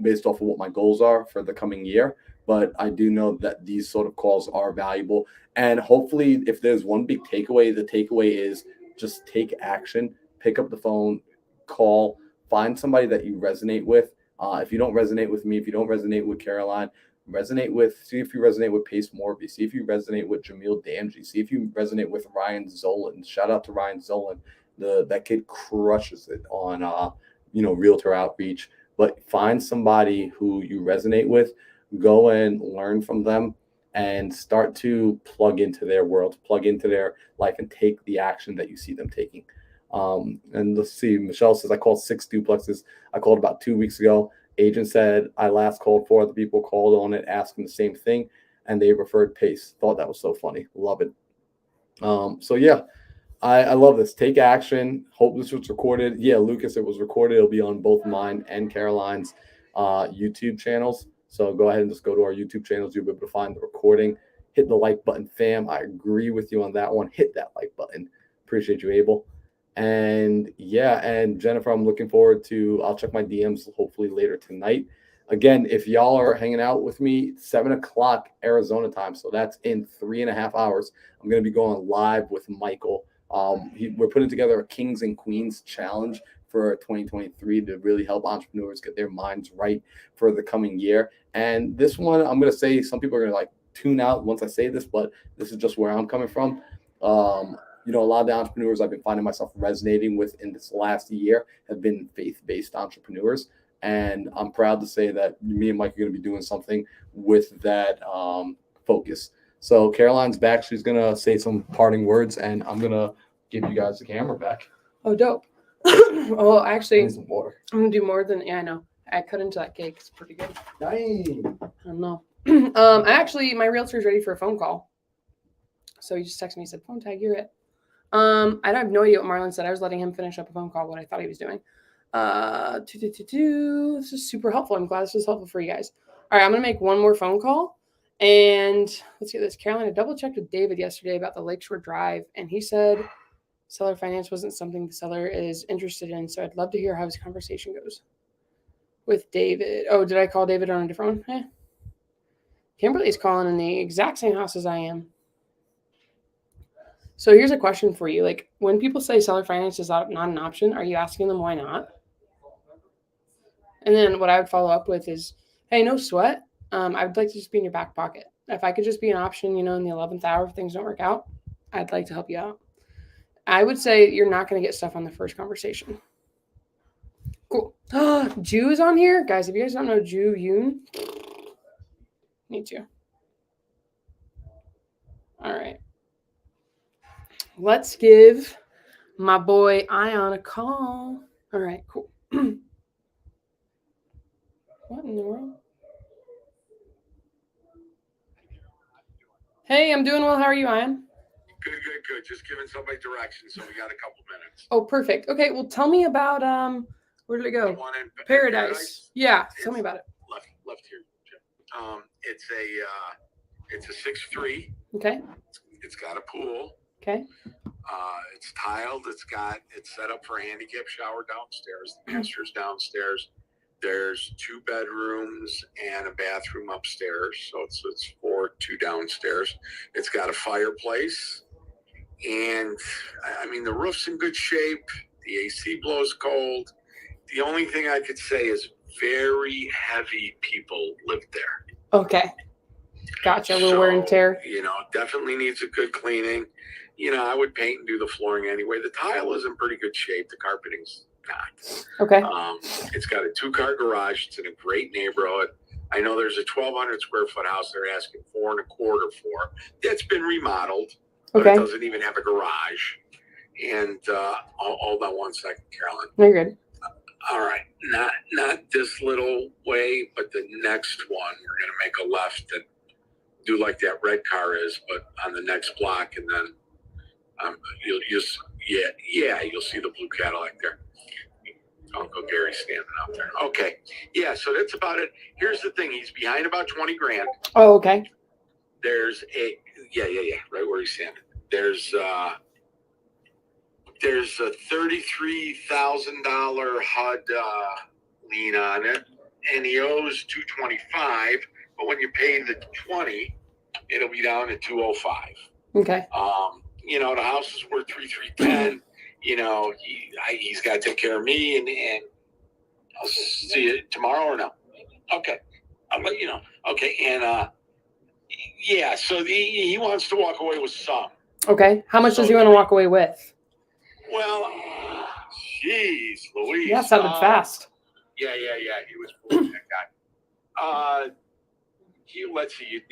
based off of what my goals are for the coming year. But I do know that these sort of calls are valuable. And hopefully, if there's one big takeaway, the takeaway is just take action, pick up the phone, call, find somebody that you resonate with. If you don't resonate with me, if you don't resonate with Caroline, see if you resonate with Pace Morby, see if you resonate with Jamil Damji, see if you resonate with Ryan Zolan. Shout out to Ryan Zolan. That kid crushes it on realtor outreach. But find somebody who you resonate with, go and learn from them and start to plug into their world, plug into their life and take the action that you see them taking. And let's see, Michelle says, I called 6 duplexes. I called about 2 weeks ago. Agent said I last called 4 other people, called on it, asking the same thing, and they referred Pace. Thought that was so funny. Love it. So yeah, I love this. Take action. Hope this was recorded. Yeah, Lucas, it was recorded. It'll be on both mine and Caroline's YouTube channels. So go ahead and just go to our YouTube channels. You'll be able to find the recording. Hit the like button, fam. I agree with you on that one. Hit that like button. Appreciate you, Abel. And yeah, and Jennifer, I'm looking forward to, I'll check my DMs hopefully later tonight. again, if y'all are hanging out with me, 7 o'clock Arizona time, so that's in 3.5 hours. I'm going to be going live with Michael. We're putting together a Kings and Queens challenge for 2023 to really help entrepreneurs get their minds right for the coming year. And this one, I'm going to say some people are going to like tune out once I say this, but this is just where I'm coming from. You know, a lot of the entrepreneurs I've been finding myself resonating with in this last year have been faith-based entrepreneurs. And I'm proud to say that me and Mike are going to be doing something with that focus. So Caroline's back. She's going to say some parting words, and I'm going to give you guys the camera back. Oh, dope. Well, actually, I need some water. I'm going to do more than, yeah, I know. I cut into that cake. It's pretty good. Dang. I don't know. My realtor's ready for a phone call. So he just texted me, he said, phone tag, you're it. I have no idea what Marlon said. I was letting him finish up a phone call, what I thought he was doing. This is super helpful. I'm glad this was helpful for you guys. All right, I'm going to make one more phone call. And let's get this. Caroline, I double checked with David yesterday about the Lakeshore Drive, and he said seller finance wasn't something the seller is interested in. So I'd love to hear how his conversation goes with David. Oh, did I call David on a different one? Kimberly's calling in the exact same house as I am. So here's a question for you. Like, when people say seller finance is not an option, are you asking them why not? And then what I would follow up with is, hey, no sweat. I would like to just be in your back pocket. If I could just be an option, you know, in the 11th hour, if things don't work out, I'd like to help you out. I would say you're not going to get stuff on the first conversation. Cool. Jew is on here. Guys, if you guys don't know Jew Yoon, need to. All right. Let's give my boy Ion a call. All right, cool. What in the world? Hey, I'm doing well. How are you, Ion? Good. Just giving somebody directions, so we got a couple minutes. Oh, perfect. Okay, well, tell me about where did it go? Paradise. Yeah, tell me about it. Left here, Jim. It's a 6'3". Okay. It's got a pool. Okay. It's tiled. It's set up for a handicap shower downstairs. The master's downstairs. There's 2 bedrooms and a bathroom upstairs, so it's 2 downstairs. It's got a fireplace, and I mean the roof's in good shape. The AC blows cold. The only thing I could say is very heavy people live there. Okay. Gotcha. A little wear and tear. You know, definitely needs a good cleaning. You know, I would paint and do the flooring anyway. The tile is in pretty good shape. The carpeting's not. Okay. It's got a 2-car garage. It's in a great neighborhood. I know there's a 1,200 square foot house they're asking $4.25 for. That's been remodeled, but okay. It doesn't even have a garage. And hold on one second, Caroline. No, you're good. All right, not this little way, but the next one. We're gonna make a left and do like that red car is, but on the next block, and then you'll see the blue Cadillac there. Uncle Gary standing out there. Okay. Yeah, so that's about it. Here's the thing. He's behind about 20 grand. Oh, okay. There's a right where he's standing. There's a $33,000 HUD lien on it, and he owes $225. But when you pay the 20, it'll be down to $205. Okay. You know, the house is worth $310. You know, he's got to take care of me, and I'll see you tomorrow or no? Okay, I'll let you know. Okay, and yeah, so he wants to walk away with some. Okay, how much does he want to walk away with? Well, jeez, Louise. Yeah, sounded fast. Yeah, he was fooling that guy. Let's see, you'd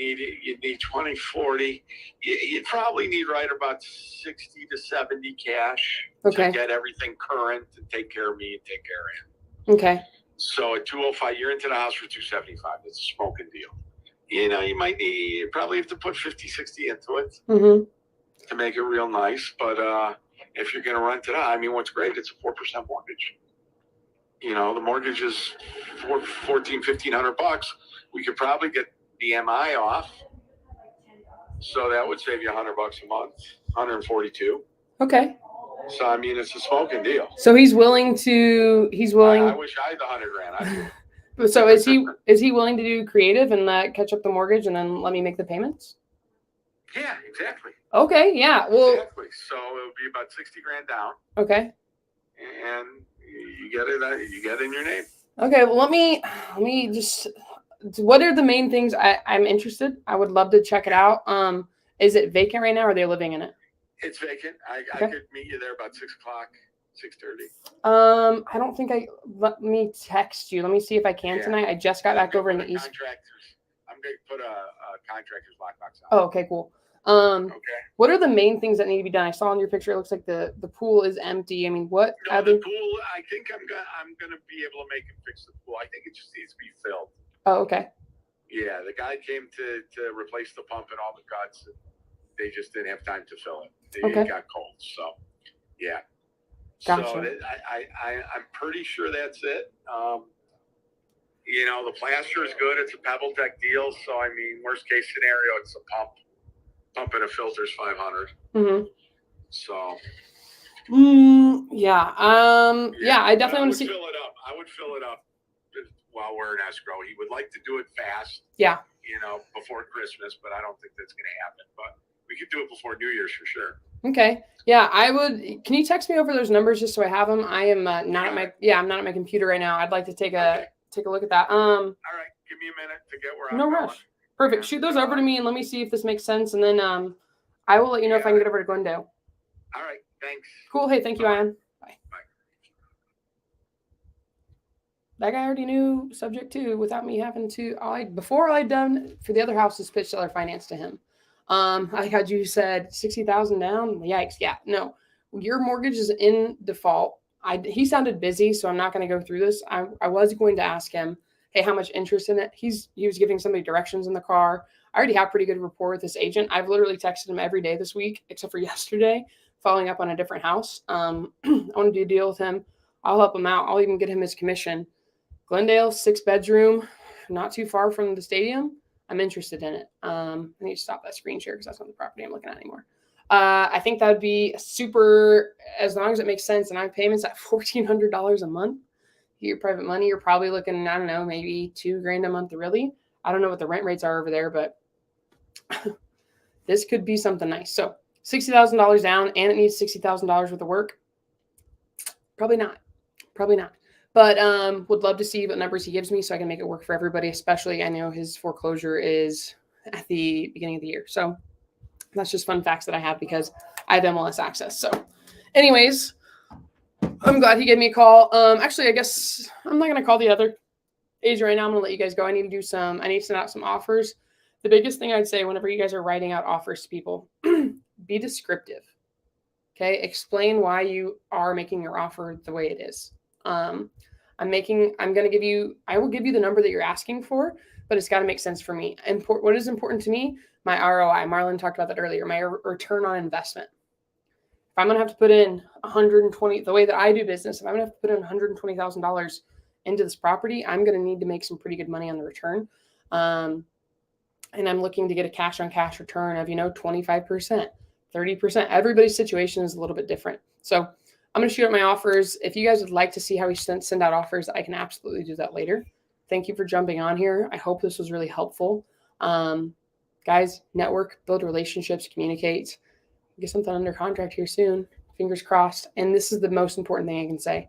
need 20, 40. You'd probably need right about 60 to 70 cash to get everything current and take care of me and take care of him. Okay. So at 205, you're into the house for 275. It's a smoking deal. You know, you probably have to put 50, 60 into it to make it real nice. But if you're going to rent it out, I mean, what's great, it's a 4% mortgage. You know, the mortgage is $1,500. We could probably get the MI off, so that would save you $100 a month, 142. Okay. So I mean, it's a smoking deal. So he's willing. I wish I had the $100,000. So is he willing to do creative and catch up the mortgage and then let me make the payments? Yeah, exactly. Okay, yeah. Well, Exactly. So it would be about 60 grand down, okay. and you get it. You get it in your name. Okay. Well, let me just. What are the main things I'm interested? I would love to check it out. Is it vacant right now? Or are they living in it? It's vacant. I Okay. could meet you there about 6 o'clock, 6:30. I don't think let me text you. Let me see if I can tonight. I just got back over in the east. I'm going to put a contractor's lockbox on. Oh, okay, cool. Okay. What are the main things that need to be done? I saw in your picture, it looks like the pool is empty. I mean, what? No, the pool, I think I'm gonna be able to make him fix the pool. I think it just needs to be filled. Oh, okay. Yeah, the guy came to replace the pump and all the guts, and they just didn't have time to fill it. It got cold, so yeah. Gotcha. So I'm pretty sure that's it. The plaster is good. It's a Pebble Tech deal, so I mean, worst case scenario, it's a pump and a filter's $500. Mm-hmm. So. Yeah. I definitely want to see. I would fill it up while we're in escrow. He would like to do it fast. Yeah. Before Christmas, but I don't think that's going to happen. But we could do it before New Year's for sure. Okay. Yeah, I would. Can you text me over those numbers just so I have them? I am not at my. Yeah, I'm not at my computer right now. I'd like to take a look at that. All right. Give me a minute to get where I'm going. No rush. Perfect. Shoot those over to me and let me see if this makes sense, and then I will let you know if I can get over to Glendale. All right. Thanks. Cool. Hey, thank you, Ian. Bye. That guy already knew subject to without me having to. Before I'd done for the other houses, pitch seller finance to him. I had you said 60,000 down. Yikes! Yeah, no, your mortgage is in default. He sounded busy, so I'm not going to go through this. I was going to ask him, hey, how much interest in it? He was giving somebody directions in the car. I already have pretty good rapport with this agent. I've literally texted him every day this week, except for yesterday, following up on a different house. I want to do a deal with him. I'll help him out. I'll even get him his commission. Glendale, 6-bedroom, not too far from the stadium. I'm interested in it. I need to stop that screen share because that's not the property I'm looking at anymore. I think that would be super, as long as it makes sense. And I have payments at $1,400 a month. Your private money, you're probably looking, I don't know, maybe $2,000 a month. Really, I don't know what the rent rates are over there, but this could be something nice. So $60,000 down, and it needs $60,000 worth of work. Probably not. But would love to see what numbers he gives me so I can make it work for everybody, especially I know his foreclosure is at the beginning of the year. So that's just fun facts that I have because I have MLS access. So anyways, I'm glad he gave me a call. Actually, I guess I'm not going to call the other agent right now. I'm going to let you guys go. I need to send out some offers. The biggest thing I'd say whenever you guys are writing out offers to people, be descriptive. Okay. Explain why you are making your offer the way it is. I will give you the number that you're asking for, but it's got to make sense for me. What is important to me? My ROI. Marlon talked about that earlier. My return on investment. If I'm going to have to put in the way that I do business, if I'm going to have to put in $120,000 into this property, I'm going to need to make some pretty good money on the return. And I'm looking to get a cash on cash return of, 25%, 30%. Everybody's situation is a little bit different. So I'm going to shoot out my offers. If you guys would like to see how we send out offers, I can absolutely do that later. Thank you for jumping on here. I hope this was really helpful. Guys, network, build relationships, communicate. Get something under contract here soon. Fingers crossed. And this is the most important thing I can say.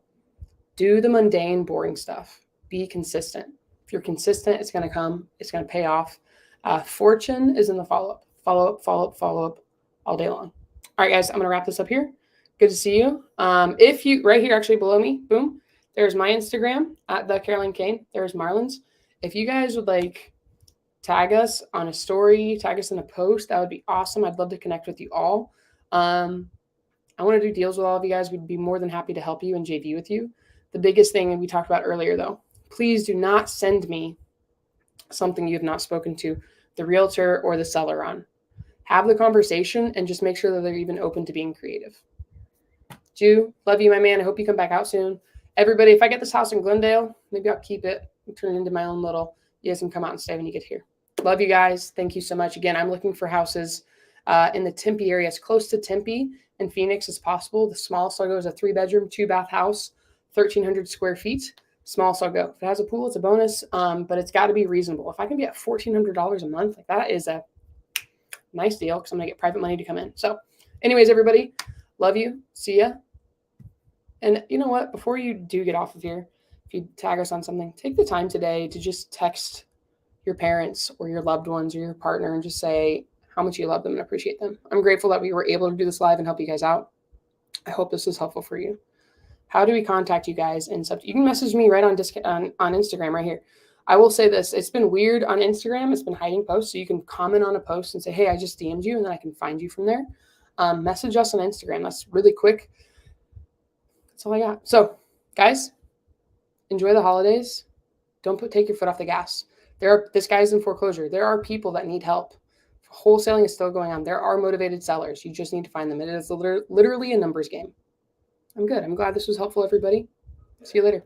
Do the mundane, boring stuff. Be consistent. If you're consistent, it's going to come. It's going to pay off. Fortune is in the follow-up. Follow-up all day long. All right, guys, I'm going to wrap this up here. Good to see you. If you, right here, actually below me, boom, there's my Instagram at the Caroline Kane. There's Marlon's. If you guys would like tag us on a story, tag us in a post, that would be awesome. I'd love to connect with you all. I want to do deals with all of you guys. We'd be more than happy to help you and JV with you. The biggest thing we talked about earlier, though, please do not send me something you have not spoken to the realtor or the seller on. Have the conversation and just make sure that they're even open to being creative. Jew, love you, my man. I hope you come back out soon. Everybody, if I get this house in Glendale, maybe I'll keep it and turn it into my own little. You guys can come out and stay when you get here. Love you guys. Thank you so much. Again, I'm looking for houses in the Tempe area, as close to Tempe and Phoenix as possible. The smallest I'll go is a 3-bedroom, 2-bath house, 1,300 square feet. Smallest I'll go. If it has a pool, it's a bonus, but it's got to be reasonable. If I can be at $1,400 a month, like that is a nice deal because I'm going to get private money to come in. So anyways, everybody, love you. See ya. And you know what? Before you do get off of here, if you tag us on something, take the time today to just text your parents or your loved ones or your partner and just say how much you love them and appreciate them. I'm grateful that we were able to do this live and help you guys out. I hope this was helpful for you. How do we contact you guys? And you can message me right on Instagram right here. I will say this. It's been weird on Instagram. It's been hiding posts. So you can comment on a post and say, hey, I just DM'd you, and then I can find you from there. Message us on Instagram. That's really quick. That's all I got. So, guys, enjoy the holidays. Don't take your foot off the gas. This guy's in foreclosure. There are people that need help. Wholesaling is still going on. There are motivated sellers. You just need to find them. It is literally a numbers game. I'm good. I'm glad this was helpful, everybody. See you later.